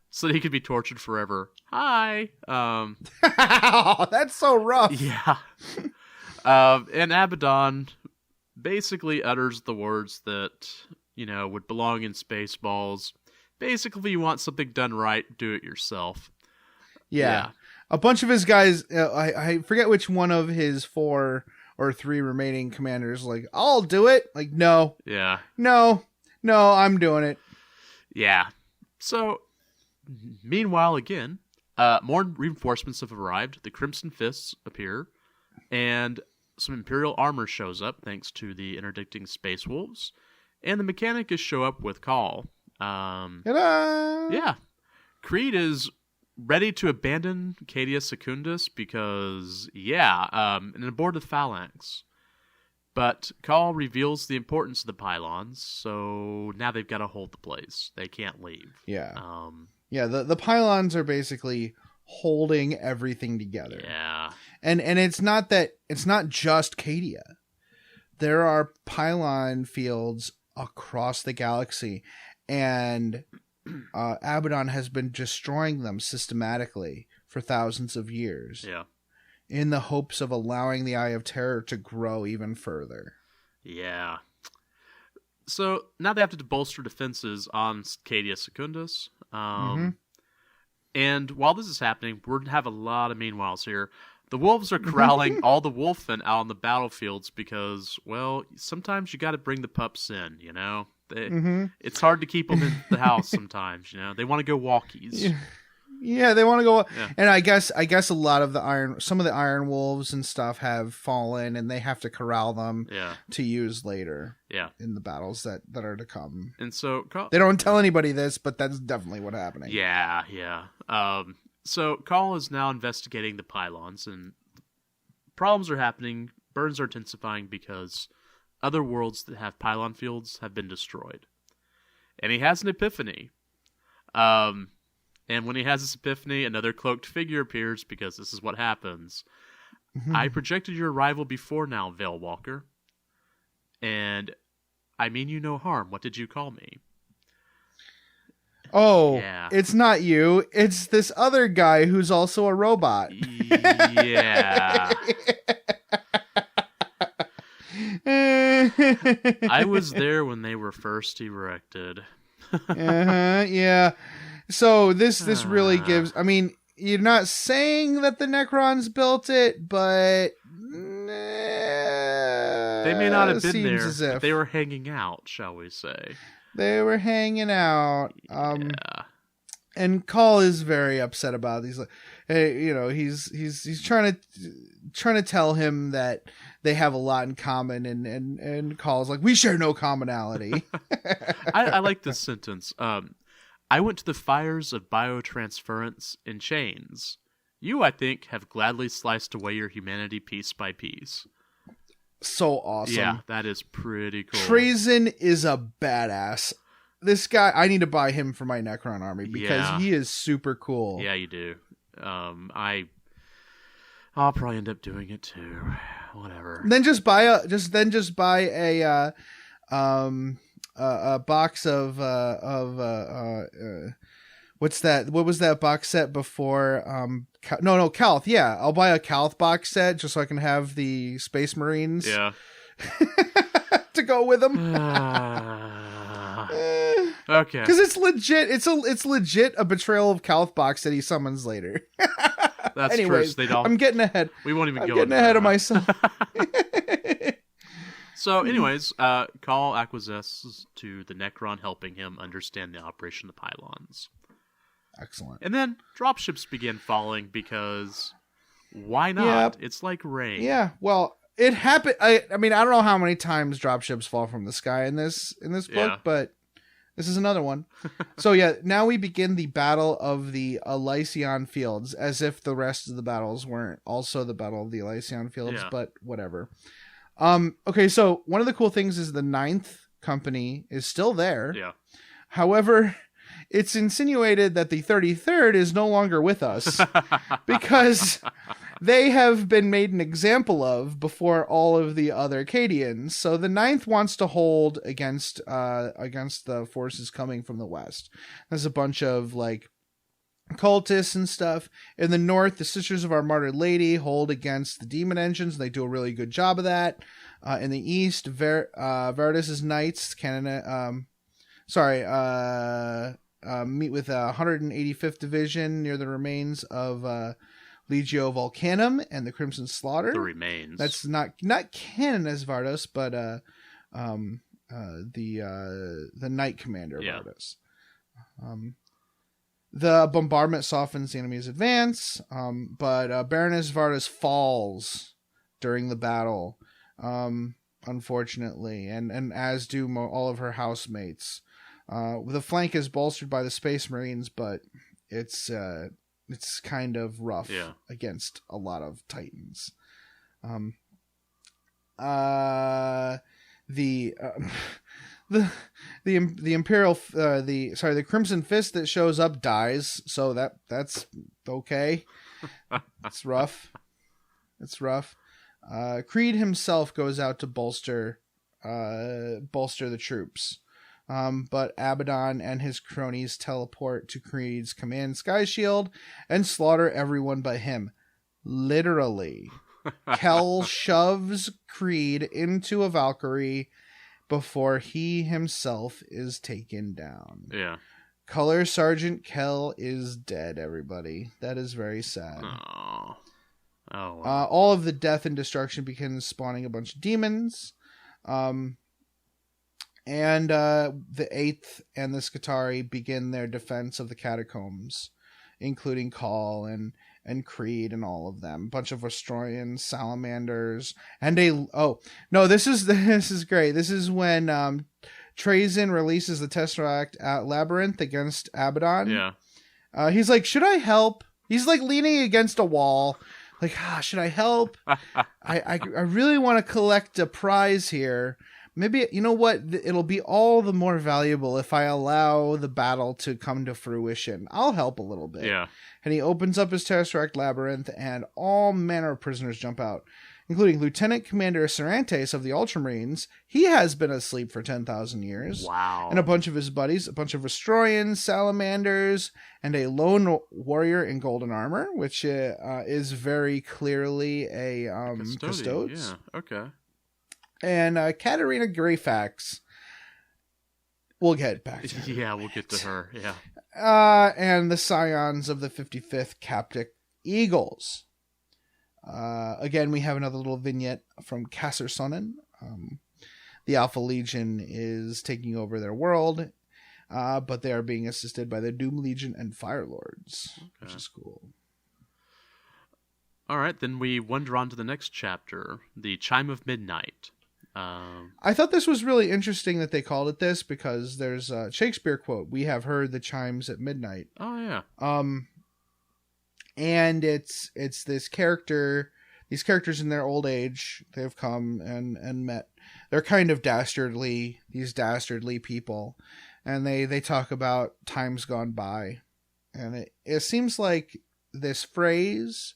so that he could be tortured forever. Hi. That's so rough. Yeah. And Abaddon basically utters the words that, would belong in Spaceballs. Basically, you want something done right, do it yourself. Yeah. A bunch of his guys, I forget which one of his 4 or 3 remaining commanders, like, I'll do it. Like, no. Yeah. No, I'm doing it. Yeah. So, meanwhile, again, more reinforcements have arrived. The Crimson Fists appear, and some Imperial armor shows up thanks to the interdicting Space Wolves, and the Mechanicus show up with Call. Ta-da! Yeah. Creed is ready to abandon Cadia Secundus because, and aboard the Phalanx. But Call reveals the importance of the pylons, so now they've got to hold the place. They can't leave. Yeah. The pylons are basically holding everything together. Yeah. And it's not just Cadia. There are pylon fields across the galaxy, and Abaddon has been destroying them systematically for thousands of years. Yeah. In the hopes of allowing the Eye of Terror to grow even further. Yeah. So now they have to bolster defenses on Cadia Secundus. And while this is happening, we're going to have a lot of meanwhiles here. The wolves are corralling all the wolfen out on the battlefields because, well, sometimes you got to bring the pups in, you know? It's hard to keep them in the house sometimes, you know? They want to go walkies. Yeah, they want to go. Yeah. And I guess a lot of some of the iron wolves and stuff have fallen, and they have to corral them to use later. Yeah. In the battles that are to come. And so they don't tell anybody this, but that's definitely what's happening. Yeah. So Call is now investigating the pylons, and problems are happening. Burns are intensifying because other worlds that have pylon fields have been destroyed, and he has an epiphany. And when he has this epiphany, another cloaked figure appears because this is what happens. I projected your arrival before now, Veil Walker. And I mean you no harm. What did you call me? Oh, yeah. It's not you. It's this other guy who's also a robot. Yeah. I was there when they were first erected. Yeah. So this really gives... I mean, you're not saying that the Necrons built it, but... they may not have been there, but they were hanging out, shall we say. They were hanging out. Yeah. And Call is very upset about these. He's trying to tell him that they have a lot in common, and Call's like, we share no commonality. I like this sentence. I went to the fires of biotransference in chains. You, I think, have gladly sliced away your humanity piece by piece. So awesome. Yeah, that is pretty cool. Trazyn is a badass. This guy, I need to buy him for my Necron army because he is super cool. Yeah, you do. I'll probably end up doing it too. Whatever. Then just buy a box of what's that? What was that box set before? Calth. Yeah, I'll buy a Calth box set just so I can have the Space Marines. Yeah. To go with them. Okay. Because it's legit. It's legit a Betrayal of Calth box that he summons later. That's Anyways, true. I'm getting ahead. We won't even I'm go. Getting ahead of myself. So, anyways, Call acquiesces to the Necron helping him understand the operation of the pylons. Excellent. And then dropships begin falling because why not? It's like rain. Yeah. Well, it happened. I mean, I don't know how many times dropships fall from the sky in this book, but this is another one. So yeah, now we begin the battle of the Elysion Fields, as if the rest of the battles weren't also the battle of the Elysion Fields, but whatever. Okay, so one of the cool things is the 9th Company is still there. Yeah. However, it's insinuated that the 33rd is no longer with us because they have been made an example of before all of the other Cadians. So the 9th wants to hold against the forces coming from the west. There's a bunch of like cultists and stuff. In the north, the Sisters of Our Martyred Lady hold against the demon engines. And they do a really good job of that. In the east, Veritas' Knights meet with 185th Division near the remains of Legio Volcanum and the Crimson Slaughter. The remains. That's not canon as Vardos, but the Knight Commander Vardos. The bombardment softens the enemy's advance, but Baroness Vardos falls during the battle, unfortunately, and as do all of her housemates. The flank is bolstered by the Space Marines, but it's kind of rough against a lot of Titans. the Imperial the Crimson Fist that shows up dies, so that's okay. It's rough. Creed himself goes out to bolster the troops. But Abaddon and his cronies teleport to Creed's command sky shield and slaughter everyone but him. Literally. Kell shoves Creed into a Valkyrie before he himself is taken down. Yeah. Color Sergeant Kell is dead, everybody. That is very sad. Oh. Wow. All of the death and destruction begins spawning a bunch of demons. And the 8th and the Skitarii begin their defense of the catacombs, including Call and Creed and all of them. A bunch of Restorians, Salamanders, and this is great. This is when Trazyn releases the Tesseract at Labyrinth against Abaddon. Yeah. He's like, should I help? He's like leaning against a wall. Like, should I help? I really want to collect a prize here. Maybe, you know what? It'll be all the more valuable if I allow the battle to come to fruition. I'll help a little bit. Yeah. And he opens up his Tesseract Labyrinth, and all manner of prisoners jump out, including Lieutenant Commander Cervantes of the Ultramarines. He has been asleep for 10,000 years. Wow. And a bunch of his buddies, a bunch of Restorians, Salamanders, and a lone warrior in golden armor, which is very clearly a Custodes. Yeah, okay. And Katarina Greyfax. We'll get back to her. Yeah, we'll get to her, yeah. And the scions of the 55th Captic Eagles. Again, we have another little vignette from Kassersonnen. The Alpha Legion is taking over their world, but they are being assisted by the Doom Legion and Fire Lords, which is cool. All right, then we wander on to the next chapter, The Chime of Midnight. I thought this was really interesting that they called it this, because there's a Shakespeare quote, "We have heard the chimes at midnight." Oh, yeah. And it's these characters in their old age, they've come and met. They're kind of these dastardly people. And they talk about times gone by. And it seems like this phrase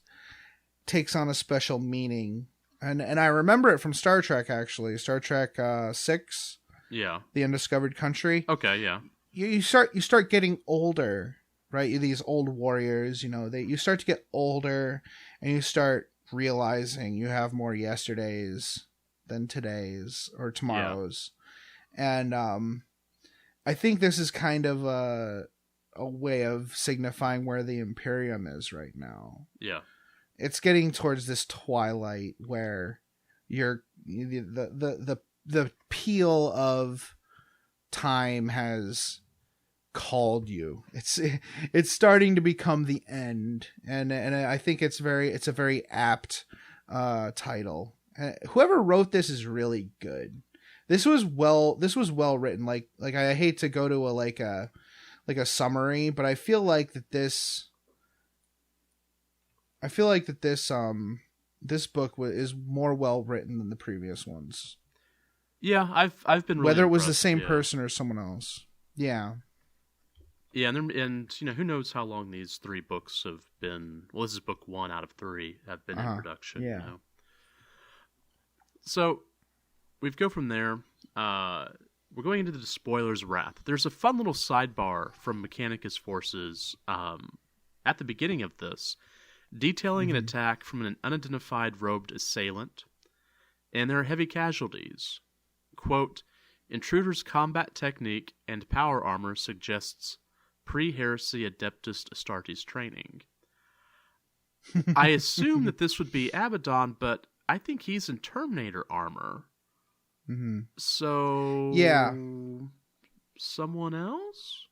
takes on a special meaning. And I remember it from Star Trek, actually. Star Trek 6. Yeah. The Undiscovered Country. Okay, yeah. You start getting older, right? These old warriors, you start to get older, and you start realizing you have more yesterdays than today's or tomorrow's. Yeah. And I think this is kind of a way of signifying where the Imperium is right now. Yeah. It's getting towards this twilight where the peel of time has called you. It's starting to become the end, and I think it's a very apt title. Whoever wrote this is really good. This was well written. Like I hate to go to a summary, but I feel like this book is more well written than the previous ones. Yeah, I've been really whether it was impressed, the same yeah. person or someone else. Yeah. Yeah, and who knows how long these 3 books have been. Well, this is book 1 out of 3 have been in production. Yeah. So we go from there. We're going into the Spoiler's Wrath. There's a fun little sidebar from Mechanicus Forces at the beginning of this, detailing an attack from an unidentified robed assailant, and there are heavy casualties. Quote, "Intruder's combat technique and power armor suggests pre-heresy Adeptus Astartes training." I assume that this would be Abaddon, but I think he's in Terminator armor. Mm-hmm. So... Yeah. Someone else?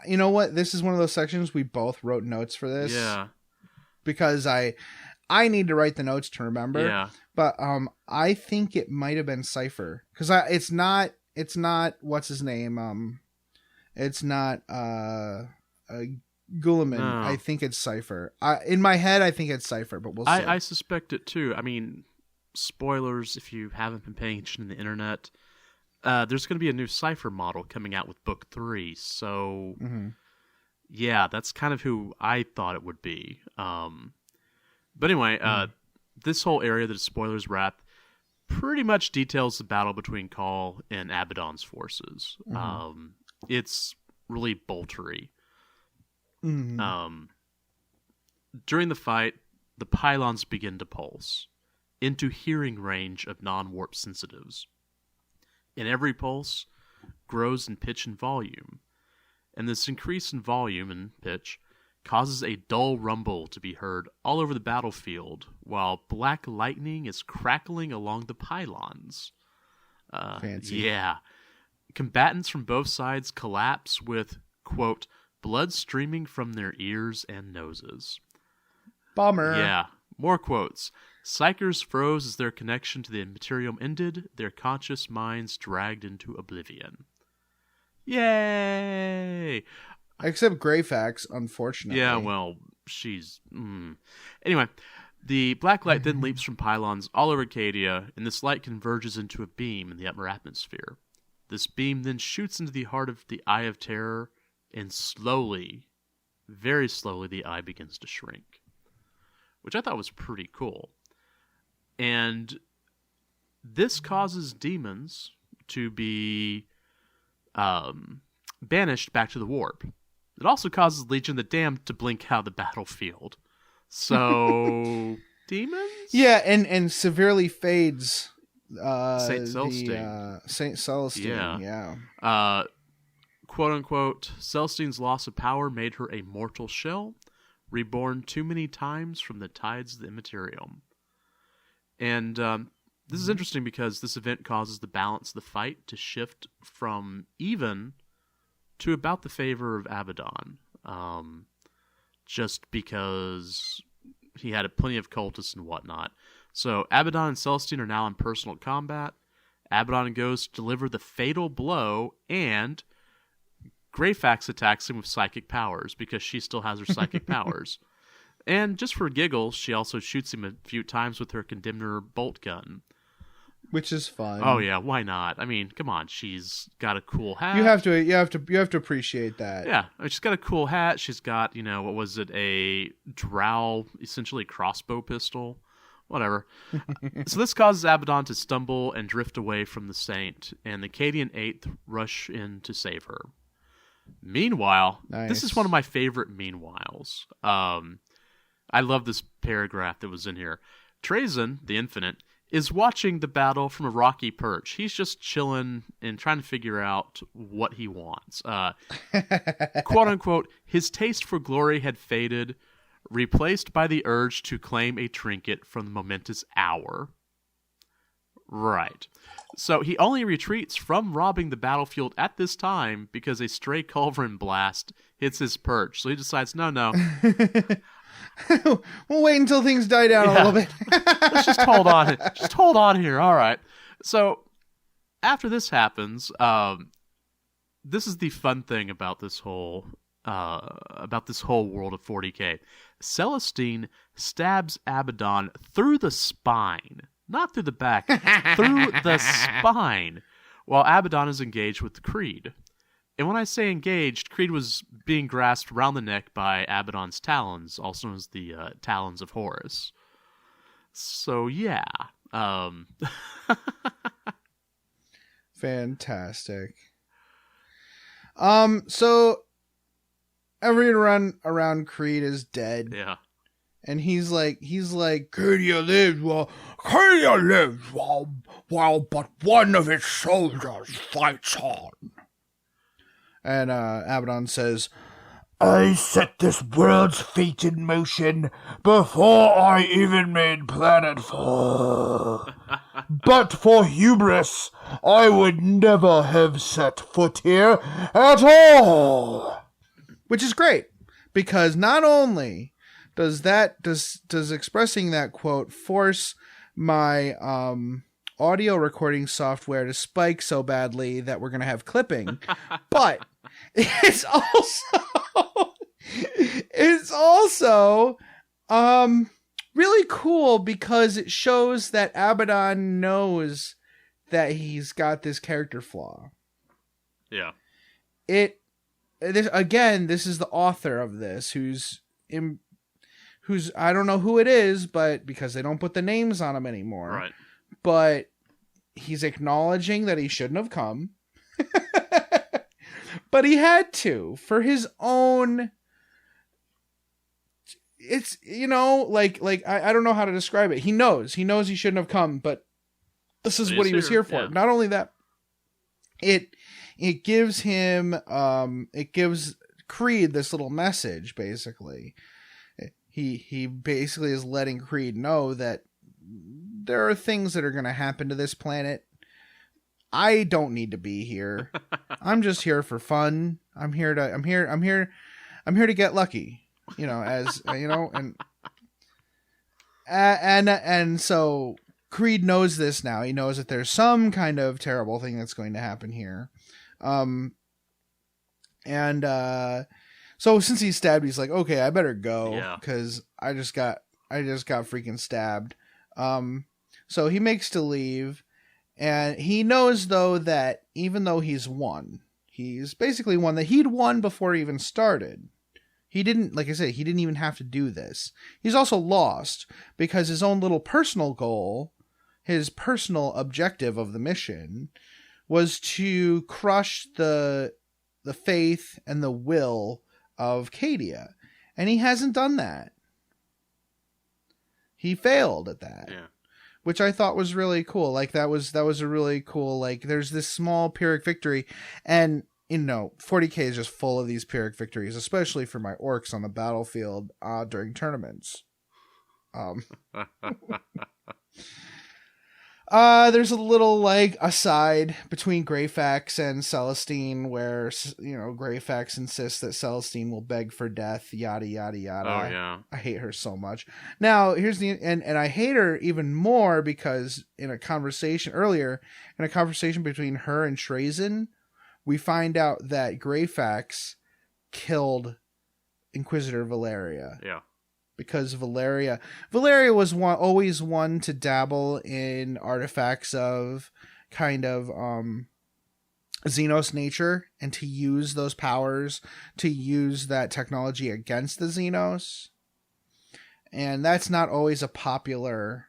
You know what? This is one of those sections we both wrote notes for this. Yeah. Because I need to write the notes to remember. Yeah. But I think it might have been Cypher, because it's not what's his name. It's not Guilliman. No. I think it's Cypher. In my head, I think it's Cypher, but we'll see. I suspect it too. I mean, spoilers if you haven't been paying attention to the internet. There's going to be a new Cypher model coming out with Book 3, so yeah, that's kind of who I thought it would be. But anyway, this whole area that is spoilers wrapped pretty much details the battle between Call and Abaddon's forces. It's really boltery. During the fight, the pylons begin to pulse into hearing range of non-warp sensitives. And every pulse grows in pitch and volume. And this increase in volume and pitch causes a dull rumble to be heard all over the battlefield, while black lightning is crackling along the pylons. Fancy. Yeah. Combatants from both sides collapse with, quote, blood streaming from their ears and noses. Bummer. Yeah. More quotes. Psychers froze as their connection to the Materium ended, their conscious minds dragged into oblivion. Yay! Except Greyfax, unfortunately. Yeah, well, she's... Anyway, the black light then leaps from pylons all over Cadia, and this light converges into a beam in the upper atmosphere. This beam then shoots into the heart of the Eye of Terror, and slowly, very slowly, the eye begins to shrink. Which I thought was pretty cool. And this causes demons to be banished back to the warp. It also causes Legion of the Damned to blink out of the battlefield. So, demons? Yeah, and severely fades Saint Celestine. Saint Celestine, yeah. Quote-unquote, Celestine's loss of power made her a mortal shell, reborn too many times from the tides of the Immaterium. And this is interesting because this event causes the balance of the fight to shift from even to about the favor of Abaddon. Just because he had plenty of cultists and whatnot. So Abaddon and Celestine are now in personal combat. Abaddon goes to deliver the fatal blow, and Greyfax attacks him with psychic powers because she still has her psychic powers. And just for giggles, she also shoots him a few times with her Condemner bolt gun. Which is fun. Oh yeah, why not? I mean, come on, she's got a cool hat. You have to appreciate that. Yeah, I mean, she's got a cool hat. She's got, what was it, a Drow, essentially crossbow pistol, whatever. So this causes Abaddon to stumble and drift away from the Saint, and the Cadian 8th rush in to save her. Meanwhile, This is one of my favorite meanwhiles. I love this paragraph that was in here. Trazyn, the Infinite, is watching the battle from a rocky perch. He's just chilling and trying to figure out what he wants. Quote unquote, his taste for glory had faded, replaced by the urge to claim a trinket from the momentous hour. Right. So he only retreats from robbing the battlefield at this time because a stray culverin blast hits his perch. So he decides, no. We'll wait until things die down a little bit. Let's just hold on. Just hold on here. All right. So after this happens, this is the fun thing about this whole world of 40K. Celestine stabs Abaddon through the spine, not through the back, through the spine, while Abaddon is engaged with Creed. And when I say engaged, Creed was being grasped around the neck by Abaddon's talons, also known as the Talons of Horus. So, yeah. Fantastic. So everyone around Creed is dead. Yeah. And he's like, Cadia lives while but one of its soldiers fights on. And Abaddon says, I set this world's fate in motion before I even made planet 4. But for hubris, I would never have set foot here at all. Which is great, because not only does expressing that quote force my audio recording software to spike so badly that we're going to have clipping, but it's also really cool because it shows that Abaddon knows that he's got this character flaw. Yeah. This is the author of this who's I don't know who it is, but because they don't put the names on him anymore. Right. But he's acknowledging that he shouldn't have come. But he had to for his own. It's, I don't know how to describe it. He knows he shouldn't have come, but this is what he was here for. Yeah. Not only that, it gives him, it gives Creed this little message, basically. He basically is letting Creed know that there are things that are going to happen to this planet. I don't need to be here. I'm just here for fun. I'm here to get lucky. And so Creed knows this now. He knows that there's some kind of terrible thing that's going to happen here. So since he's stabbed, he's like, okay, I better go because I just got freaking stabbed. So he makes to leave, and he knows though that even though he's basically won, that he'd won before he even started. He didn't, like I said, he didn't even have to do this. He's also lost because his own little personal goal, his personal objective of the mission, was to crush the faith and the will of Cadia. And he hasn't done that. He failed at that. Yeah. Which I thought was really cool. Like that was a really cool, like, there's this small Pyrrhic victory, and 40K is just full of these Pyrrhic victories, especially for my orcs on the battlefield during tournaments. There's a little like aside between Greyfax and Celestine where Greyfax insists that Celestine will beg for death, yada yada yada. Oh yeah. I hate her so much. Now here's and I hate her even more because in a conversation between her and Trazen, we find out that Greyfax killed Inquisitor Valeria. Yeah. Because Valeria was always one to dabble in artifacts of kind of Xenos nature and to use those powers, to use that technology against the Xenos. And that's not always a popular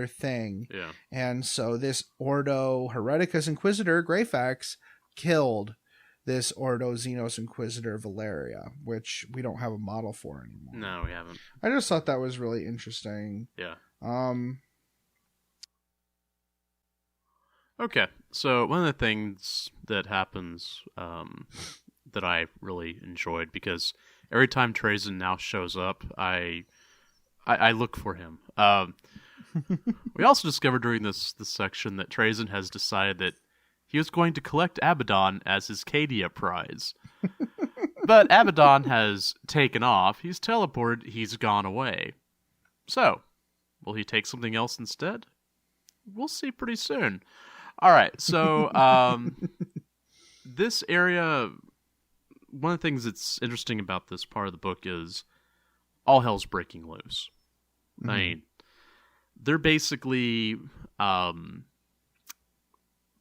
thing. Yeah. And so this Ordo Hereticus Inquisitor, Greyfax, killed this Ordo Xenos Inquisitor Valeria, which we don't have a model for anymore. No, we haven't. I just thought that was really interesting. Yeah. Okay, so one of the things that happens that I really enjoyed, because every time Trazen now shows up, I look for him. We also discovered during this section that Trazen has decided that he was going to collect Abaddon as his Cadia prize. But Abaddon has taken off, he's teleported, he's gone away. So, will he take something else instead? We'll see pretty soon. Alright, so this area, one of the things that's interesting about this part of the book is all hell's breaking loose. Mm-hmm. I mean, they're basically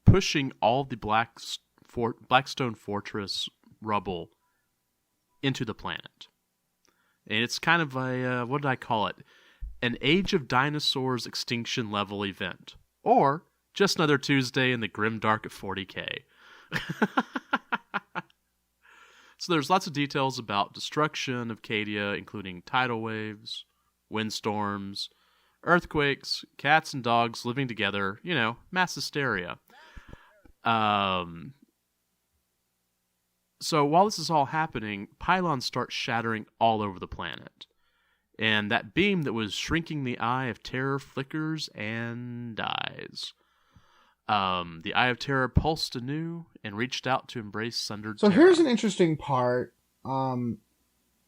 pushing all the Blackstone Fortress rubble into the planet. And it's kind of a, what did I call it? An Age of Dinosaurs extinction level event. Or just another Tuesday in the grimdark of 40K. So there's lots of details about destruction of Cadia, including tidal waves, windstorms, earthquakes, cats and dogs living together, mass hysteria. So while this is all happening, pylons start shattering all over the planet. And that beam that was shrinking the Eye of Terror flickers and dies. The Eye of Terror pulsed anew and reached out to embrace sundered So Terra. Here's an interesting part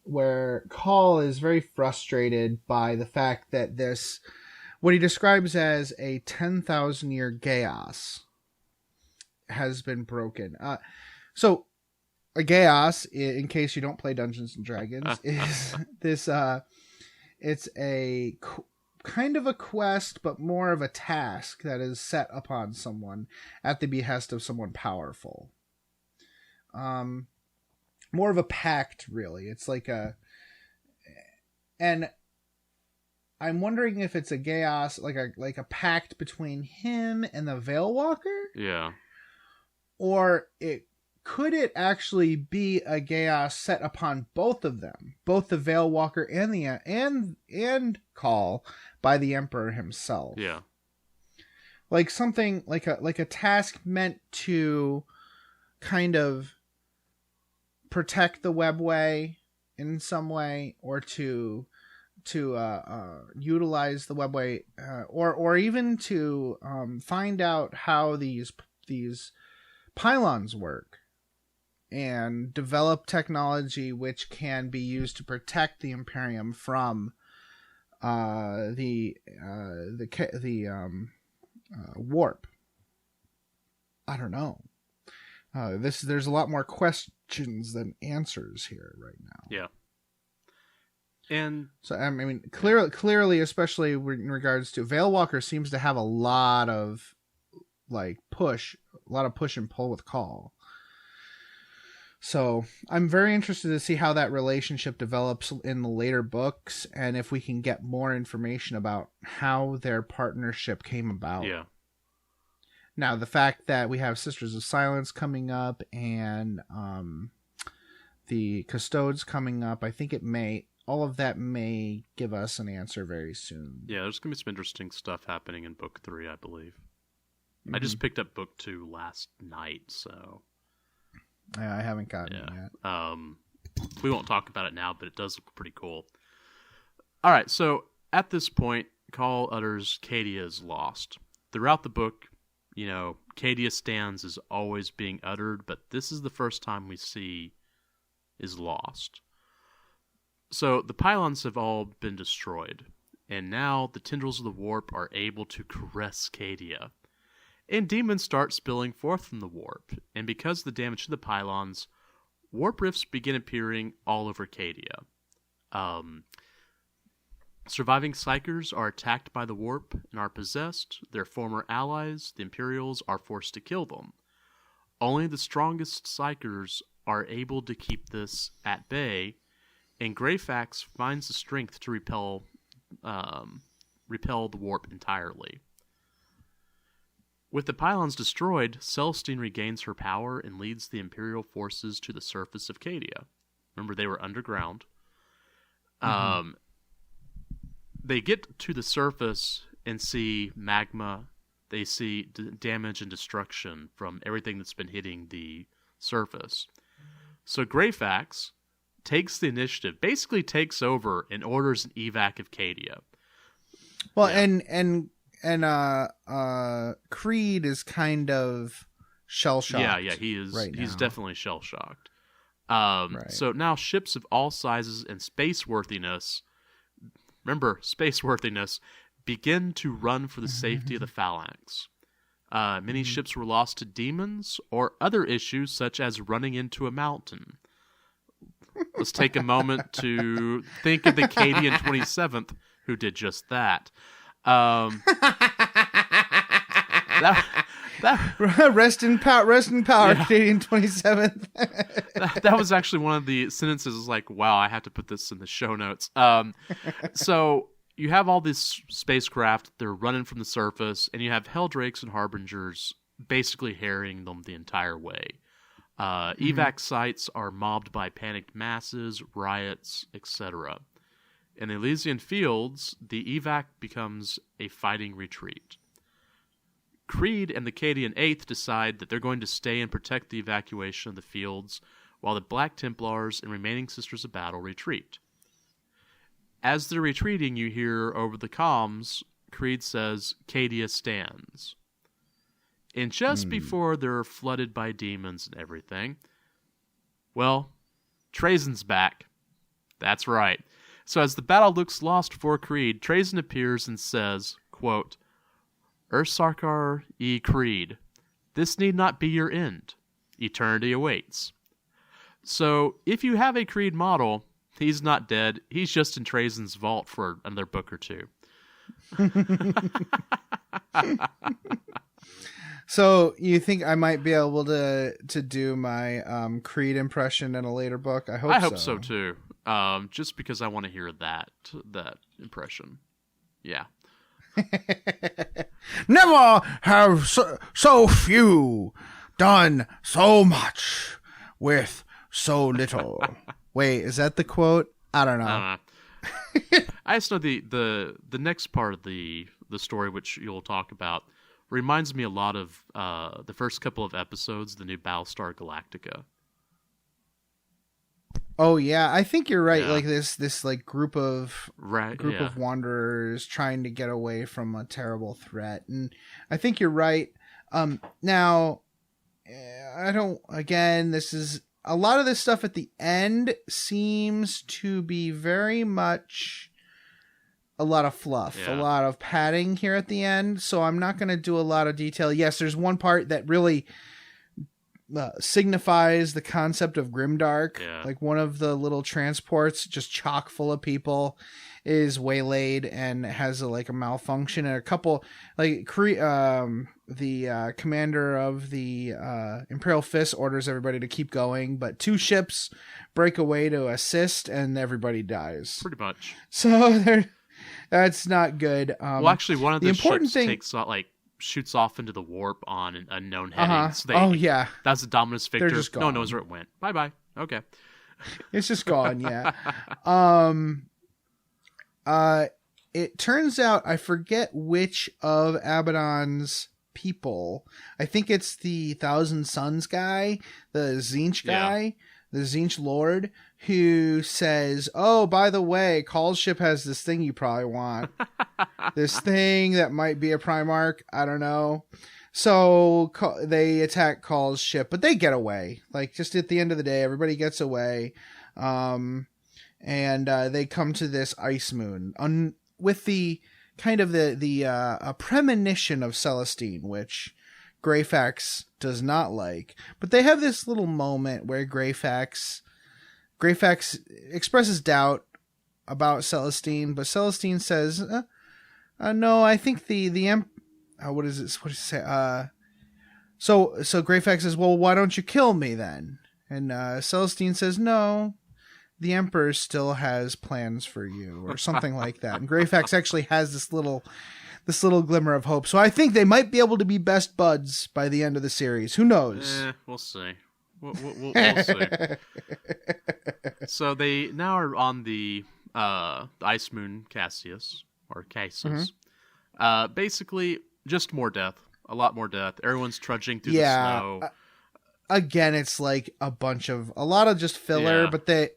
where Call is very frustrated by the fact that what he describes as a 10,000 year chaos has been broken. So a chaos, in case you don't play Dungeons and Dragons, is it's a kind of a quest, but more of a task that is set upon someone at the behest of someone powerful. More of a pact, really. It's like and I'm wondering if it's a chaos, like a pact between him and the Veil Walker. Yeah. Or could it actually be a chaos set upon both of them, both the Veil Walker and the and Call by the Emperor himself? Yeah. Like something like a task meant to kind of protect the webway in some way, or to utilize the webway, or even to find out how these pylons work and develop technology which can be used to protect the Imperium from the warp. I don't know. There's a lot more questions than answers here right now. Yeah. And so I mean, clearly, especially in regards to Veilwalker, seems to have a lot of push and pull with Call. So I'm very interested to see how that relationship develops in the later books, and if we can get more information about how their partnership came about. Yeah. Now, the fact that we have Sisters of Silence coming up and the Custodes coming up, I think all of that may give us an answer very soon. Yeah, there's going to be some interesting stuff happening in Book 3, I believe. Mm-hmm. I just picked up Book 2 last night, so... Yeah, I haven't gotten it yet. We won't talk about it now, but it does look pretty cool. All right, so at this point, Call utters Cadia is lost. Throughout the book, Cadia stands is always being uttered, but this is the first time we see is lost. So the pylons have all been destroyed, and now the tendrils of the warp are able to caress Cadia. And demons start spilling forth from the warp, and because of the damage to the pylons, warp rifts begin appearing all over Cadia. Surviving Psychers are attacked by the warp and are possessed. Their former allies, the Imperials, are forced to kill them. Only the strongest Psychers are able to keep this at bay, and Greyfax finds the strength to repel the warp entirely. With the pylons destroyed, Celestine regains her power and leads the Imperial forces to the surface of Cadia. Remember, they were underground. Mm-hmm. They get to the surface and see magma. They see damage and destruction from everything that's been hitting the surface. So Greyfax takes the initiative, basically takes over and orders an evac of Cadia. Well, yeah. And Creed is kind of shell-shocked. Yeah, he is. Right he's now. Definitely shell-shocked. Right. So now ships of all sizes and space-worthiness, remember, space-worthiness, begin to run for the safety of the phalanx. Many ships were lost to demons or other issues such as running into a mountain. Let's take a moment to think of the Cadian 27th who did just that. Rest in power, yeah. Canadian 27th. that was actually one of the sentences. Like, wow, I have to put this in the show notes. So you have all these spacecraft; they're running from the surface, and you have Helldrakes and Harbingers basically harrying them the entire way. Evac sites are mobbed by panicked masses, riots, etc. In the Elysian Fields, the evac becomes a fighting retreat. Creed and the Cadian 8th decide that they're going to stay and protect the evacuation of the fields, while the Black Templars and remaining Sisters of Battle retreat. As they're retreating, you hear over the comms, Creed says, Cadia stands. And just before they're flooded by demons and everything, well, Trazen's back. That's right. So as the battle looks lost for Creed, Trazen appears and says, quote, Ursarkar e Creed, this need not be your end. Eternity awaits. So if you have a Creed model, He's not dead. He's just in Trajan's vault for another book or two. So you think I might be able to do my Creed impression in a later book? I hope so too. Just because I want to hear that impression. Yeah. Never have so few done so much with so little. Wait, is that the quote? I don't know. I just know the next part of the story, which you'll talk about, reminds me a lot of the first couple of episodes, the new Battlestar Galactica. Oh yeah, I think you're right. Yeah. Like this like group of yeah. of wanderers trying to get away from a terrible threat, and I think you're right. Now, I don't. Again, this is a lot of this stuff at the end seems to be very much a lot of fluff, a lot of padding here at the end. So I'm not going to do a lot of detail. Yes, there's one part that really signifies the concept of grimdark. Like one of the little transports, just chock full of people, is waylaid and has a malfunction, and a couple the commander of the Imperial Fist orders everybody to keep going, but 2 ships break away to assist and everybody dies Pretty much. So that's not good. Well, actually, one of the ships shoots off into the warp on an unknown heading. So that's the Dominus Victor. They're just gone. No one knows where it went. Bye. Okay. It's just gone, yeah. It turns out, I forget which of Abaddon's people. I think it's the Thousand Suns guy, the Tzeentch guy, the Tzeentch Lord, who says, "Oh, by the way, Call's ship has this thing you probably want. This thing that might be a Primarch. I don't know." So they attack Call's ship, but they get away. Just at the end of the day, everybody gets away. And they come to this ice moon with the kind of a premonition of Celestine, which Greyfax does not like. But they have this little moment where Greyfax expresses doubt about Celestine, but Celestine says, "No, I think the what is it? What does it say? So Greyfax says, "Well, why don't you kill me then?" And Celestine says, "No, the Emperor still has plans for you," or something like that. And Greyfax actually has this little glimmer of hope. So I think they might be able to be best buds by the end of the series. Who knows? We'll see. We'll see. So they now are on the ice moon Cassius, or Casus. Basically, just more death. A lot more death. Everyone's trudging through the snow. Again, it's a lot of just filler, but there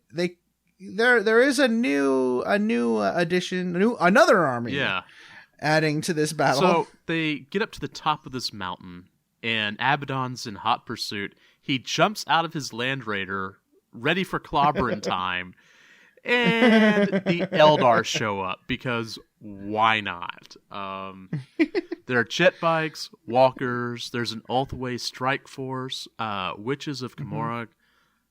is a new addition, another army. Adding to this battle. So they get up to the top of this mountain, and Abaddon's in hot pursuit. He jumps out of his Land Raider, ready for clobbering time, and the Eldar show up, because why not? There are jet bikes, walkers, there's an Ulthway strike force, witches of Camorra,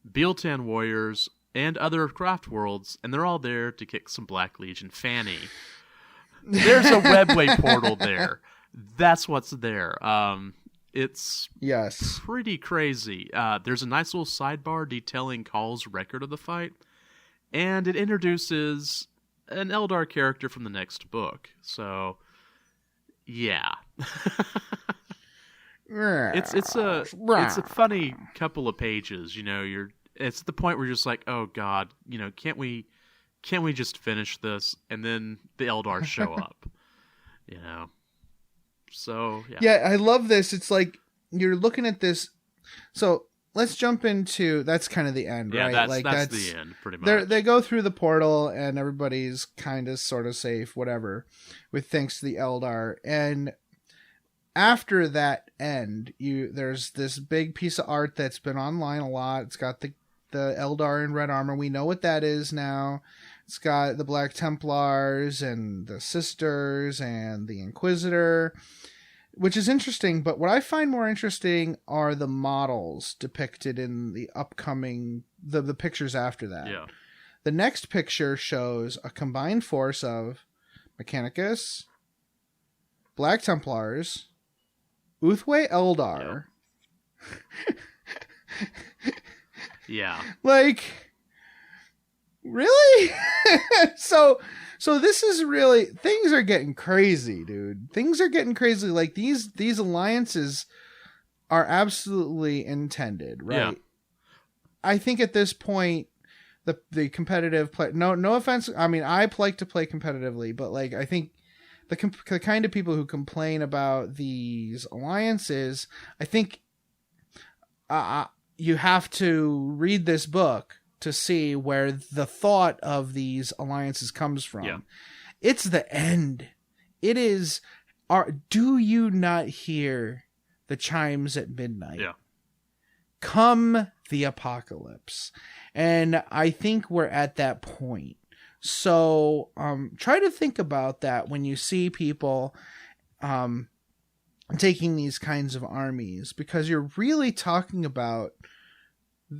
Bealtan warriors, and other craft worlds, and they're all there to kick some Black Legion fanny. There's a webway portal there. That's what's there. It's pretty crazy. There's a nice little sidebar detailing Call's record of the fight, and it introduces an Eldar character from the next book. So, yeah. it's a funny couple of pages. It's the point where you're just like, oh god, can't we just finish this? And then the Eldar show up. So yeah, I love this. It's like you're looking at this. So let's jump into that's kind of the end, right? That's the end, pretty much. They go through the portal and everybody's kind of sort of safe, whatever, with thanks to the Eldar. And after that end, there's this big piece of art that's been online a lot. It's got the Eldar in red armor. We know what that is now. It's got the Black Templars and the Sisters and the Inquisitor, which is interesting. But what I find more interesting are the models depicted in the upcoming, the pictures after that. Yeah. The next picture shows a combined force of Mechanicus, Black Templars, Uthway Eldar. Yeah. Like, really? So this is really, things are getting crazy, dude. Things are getting crazy. Like these alliances are absolutely intended, right? Yeah. I think at this point, the competitive play. No offense. I mean, I like to play competitively, but like I think the kind of people who complain about these alliances, I think you have to read this book to see where the thought of these alliances comes from. Yeah. It's the end. It is. Do you not hear the chimes at midnight? Yeah. Come the apocalypse. And I think we're at that point. So try to think about that when you see people taking these kinds of armies, because you're really talking about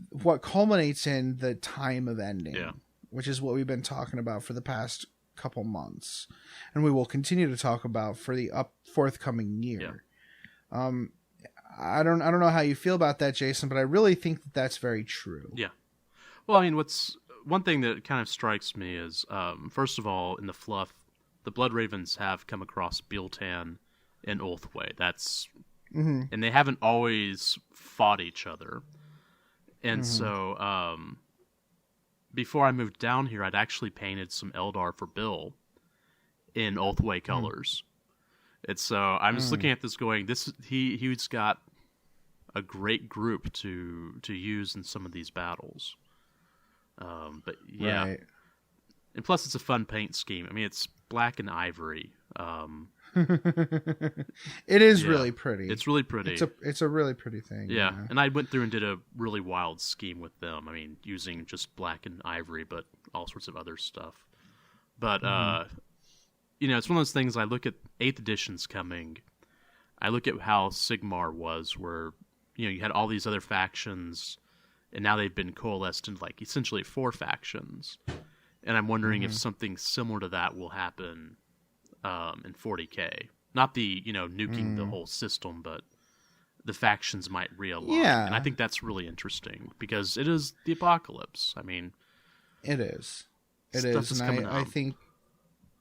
what culminates in the time of ending, which is what we've been talking about for the past couple months, and we will continue to talk about for the forthcoming year. I don't know how you feel about that, Jason, but I really think that that's very true. Yeah. Well, I mean, one thing that kind of strikes me is, first of all, in the fluff, the Blood Ravens have come across Biltan and Ulthway. That's and they haven't always fought each other. And so, before I moved down here, I'd actually painted some Eldar for Bill in Ulthway colors. And so I'm just looking at this going, he's got a great group to use in some of these battles. But yeah, right. And plus it's a fun paint scheme. I mean, it's black and ivory. It is really pretty. It's really pretty. It's a really pretty thing. Yeah, and I went through and did a really wild scheme with them. I mean, using just black and ivory, but all sorts of other stuff. But it's one of those things. I look at 8th edition's coming. I look at how Sigmar was, where you had all these other factions, and now they've been coalesced into like essentially 4 factions. And I'm wondering if something similar to that will happen in 40K. Not the nuking the whole system, but the factions might realign. Yeah. And I think that's really interesting because it is the apocalypse. I mean, it is. It stuff is, coming and out.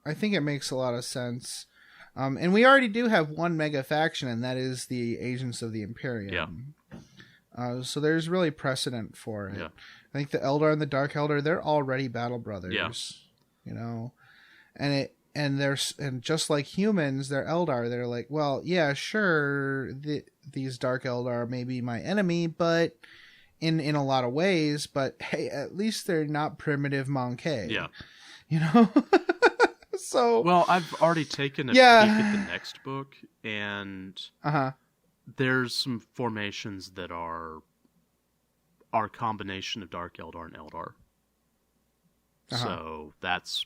I think it makes a lot of sense. And we already do have one mega faction, and that is the Agents of the Imperium. Yeah. So there's really precedent for it. Yeah. I think the Eldar and the Dark Eldar, they're already battle brothers. Yeah. And just like humans, they're Eldar. They're like, well, yeah, sure, these Dark Eldar may be my enemy, but in a lot of ways. But hey, at least they're not primitive Monkey. Yeah. So well, I've already taken a peek at the next book, and there's some formations that are a combination of Dark Eldar and Eldar. So that's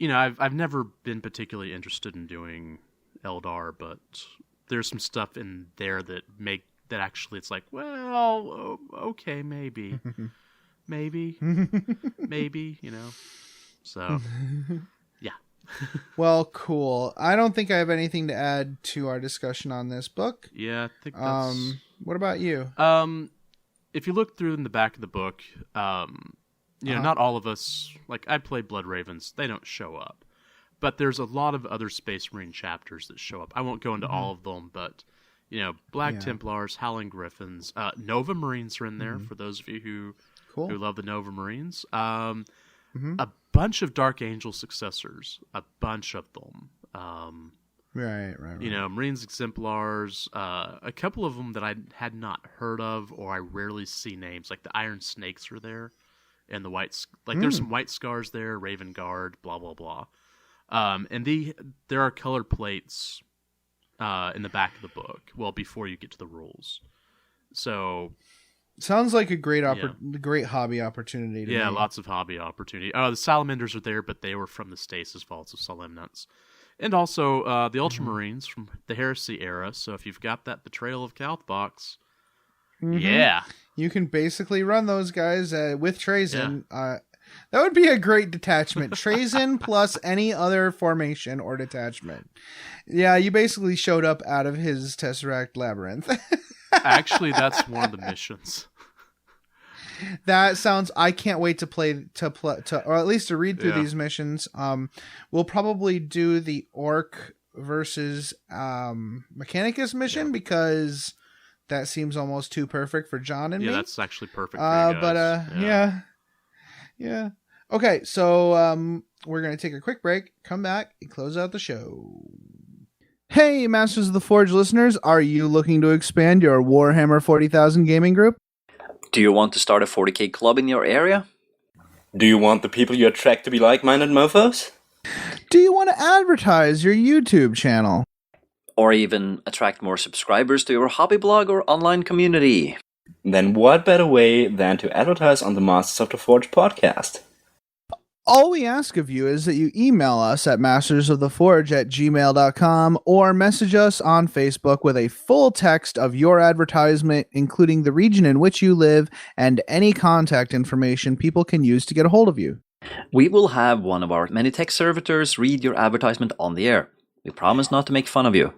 I've never been particularly interested in doing Eldar, but there's some stuff in there that actually it's like, well, okay, maybe, maybe, So, yeah. Well, cool. I don't think I have anything to add to our discussion on this book. Yeah, I think that's... What about you? If you look through in the back of the book, not all of us, like I play Blood Ravens, they don't show up. But there's a lot of other Space Marine chapters that show up. I won't go into all of them, but, Black Templars, Howling Griffins, Nova Marines are in there, for those of you who love the Nova Marines. A bunch of Dark Angel successors, a bunch of them. Right. Marines Exemplars, a couple of them that I had not heard of or I rarely see names, like the Iron Snakes are there, and the there's some White Scars there, Raven Guard, blah, blah, blah. And there are color plates in the back of the book, before you get to the rules. So... Sounds like a great great hobby opportunity to me. Lots of hobby opportunity. The Salamanders are there, but they were from the Stasis Vaults of Solemnance. And also the Ultramarines from the Heresy era. So if you've got that Betrayal of Calth box, you can basically run those guys with Trazen. Yeah. That would be a great detachment. Trazen plus any other formation or detachment. Yeah, you basically showed up out of his Tesseract labyrinth. Actually, that's one of the missions. That sounds. I can't wait to play, or at least to read through these missions. We'll probably do the Orc versus Mechanicus mission because that seems almost too perfect for John and me. Yeah, that's actually perfect for you guys. Yeah. Okay, so we're gonna take a quick break, come back, and close out the show. Hey, Masters of the Forge listeners, are you looking to expand your Warhammer 40,000 gaming group? Do you want to start a 40k club in your area? Do you want the people you attract to be like-minded mofos? Do you want to advertise your YouTube channel? Or even attract more subscribers to your hobby blog or online community? Then what better way than to advertise on the Masters of the Forge podcast? All we ask of you is that you email us at mastersoftheforge@gmail.com or message us on Facebook with a full text of your advertisement, including the region in which you live and any contact information people can use to get a hold of you. We will have one of our many tech servitors read your advertisement on the air. We promise not to make fun of you.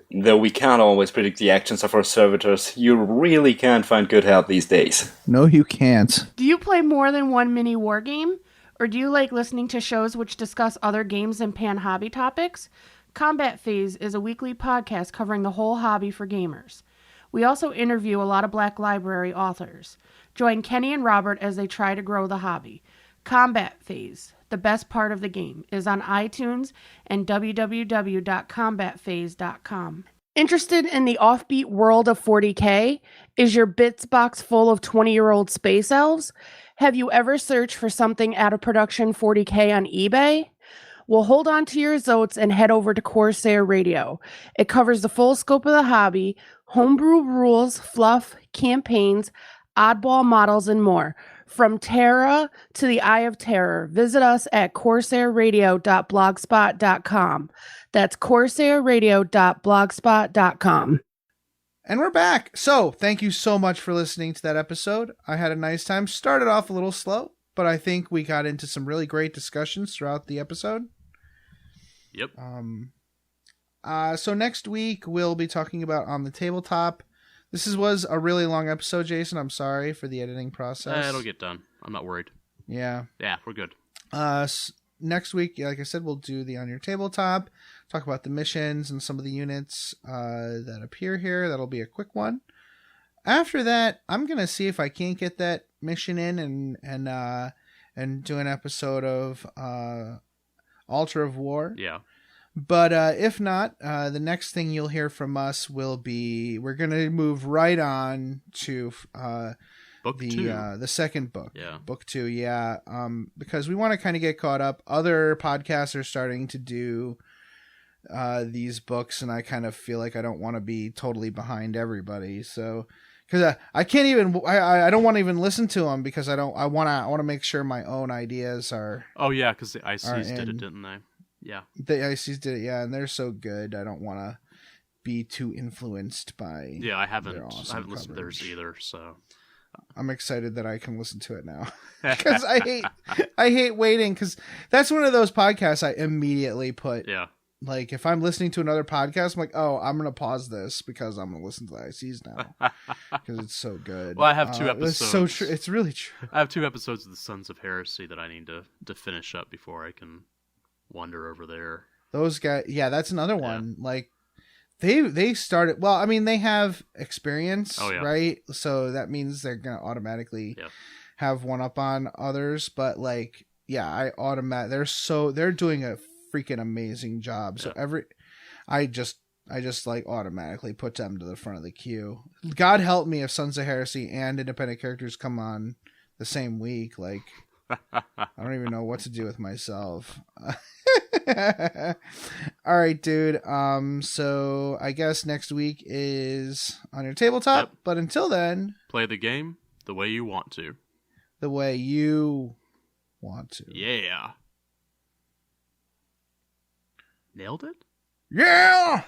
Though we can't always predict the actions of our servitors, you really can't find good help these days. No, you can't. Do you play more than one mini war game? Or do you like listening to shows which discuss other games and pan hobby topics? Combat Phase is a weekly podcast covering the whole hobby for gamers. We also interview a lot of Black Library authors. Join Kenny and Robert as they try to grow the hobby. Combat Phase, the best part of the game, is on iTunes and www.combatphase.com. Interested in the offbeat world of 40K? Is your bits box full of 20-year-old space elves? Have you ever searched for something out of production 40K on eBay? Well, hold on to your zotes and head over to Corsair Radio. It covers the full scope of the hobby, homebrew rules, fluff, campaigns, oddball models, and more. From Terra to the Eye of Terror, visit us at corsairradio.blogspot.com. That's corsairradio.blogspot.com. And we're back. So, thank you so much for listening to that episode. I had a nice time. Started off a little slow, but I think we got into some really great discussions throughout the episode. Yep. So next week we'll be talking about On the Tabletop. This was a really long episode, Jason. I'm sorry for the editing process. It'll get done. I'm not worried. Yeah. Yeah, we're good. Next week, like I said, we'll do the On Your Tabletop, talk about the missions and some of the units that appear here. That'll be a quick one. After that, I'm gonna see if I can't get that mission in and do an episode of Altar of War. Yeah. But if not, the next thing you'll hear from us will be we're gonna move right on to Book 2. The second book. Yeah. Book 2, yeah. Because we want to kind of get caught up. Other podcasts are starting to do these books, and I kind of feel like I don't want to be totally behind everybody. So, because I can't even, I don't want to even listen to them because I want to make sure my own ideas are. Oh yeah, because the ICs did it, didn't they? Yeah. The ICs did it, yeah, and they're so good. I don't want to be too influenced by. Yeah, I haven't awesome listened to theirs coverage. either, so. I'm excited that I can listen to it now because I hate waiting because that's one of those podcasts I immediately put. Yeah. Like if I'm listening to another podcast, I'm like, oh, I'm going to pause this because I'm going to listen to the ICs now because it's so good. Well, I have 2 episodes. It's so true. It's really true. I have 2 episodes of the Sons of Heresy that I need to finish up before I can wander over there. Those guys. Yeah, that's another one. Like, They started well. I mean, they have experience, right? So that means they're gonna automatically have one up on others. But like, yeah, they're doing a freaking amazing job. So I just like automatically put them to the front of the queue. God help me if Sons of Heresy and independent characters come on the same week. Like, I don't even know what to do with myself. All right, dude. So I guess next week is On Your Tabletop. Yep. But until then, play the game the way you want to. The way you want to. Yeah. Nailed it? Yeah.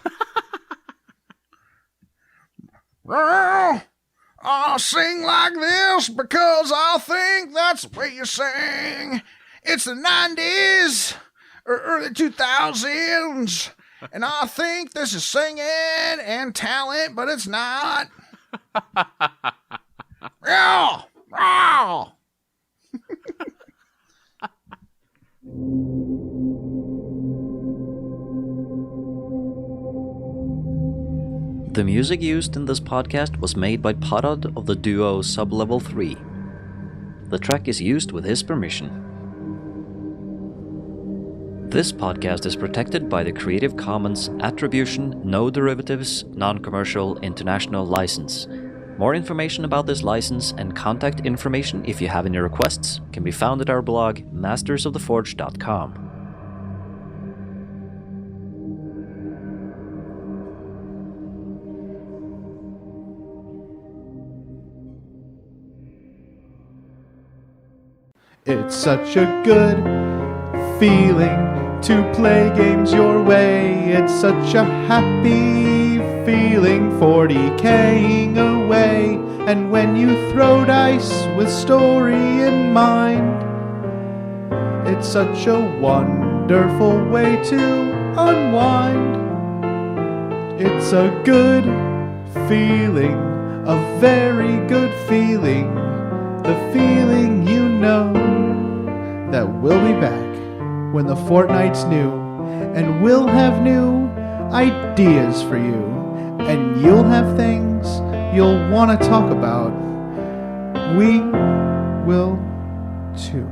I'll sing like this because I think that's the way you sing. It's the 90s or early 2000s, and I think this is singing and talent, but it's not. Yeah, yeah. The music used in this podcast was made by Parad of the duo Sublevel 3. The track is used with his permission. This podcast is protected by the Creative Commons Attribution, No Derivatives, Non-Commercial International License. More information about this license and contact information if you have any requests can be found at our blog mastersoftheforge.com. It's such a good feeling to play games your way. It's such a happy feeling 40K'ing away. And when you throw dice with story in mind, it's such a wonderful way to unwind. It's a good feeling, a very good feeling, the feeling you know that we'll be back when the fortnight's new, and we'll have new ideas for you, and you'll have things you'll want to talk about. We will too.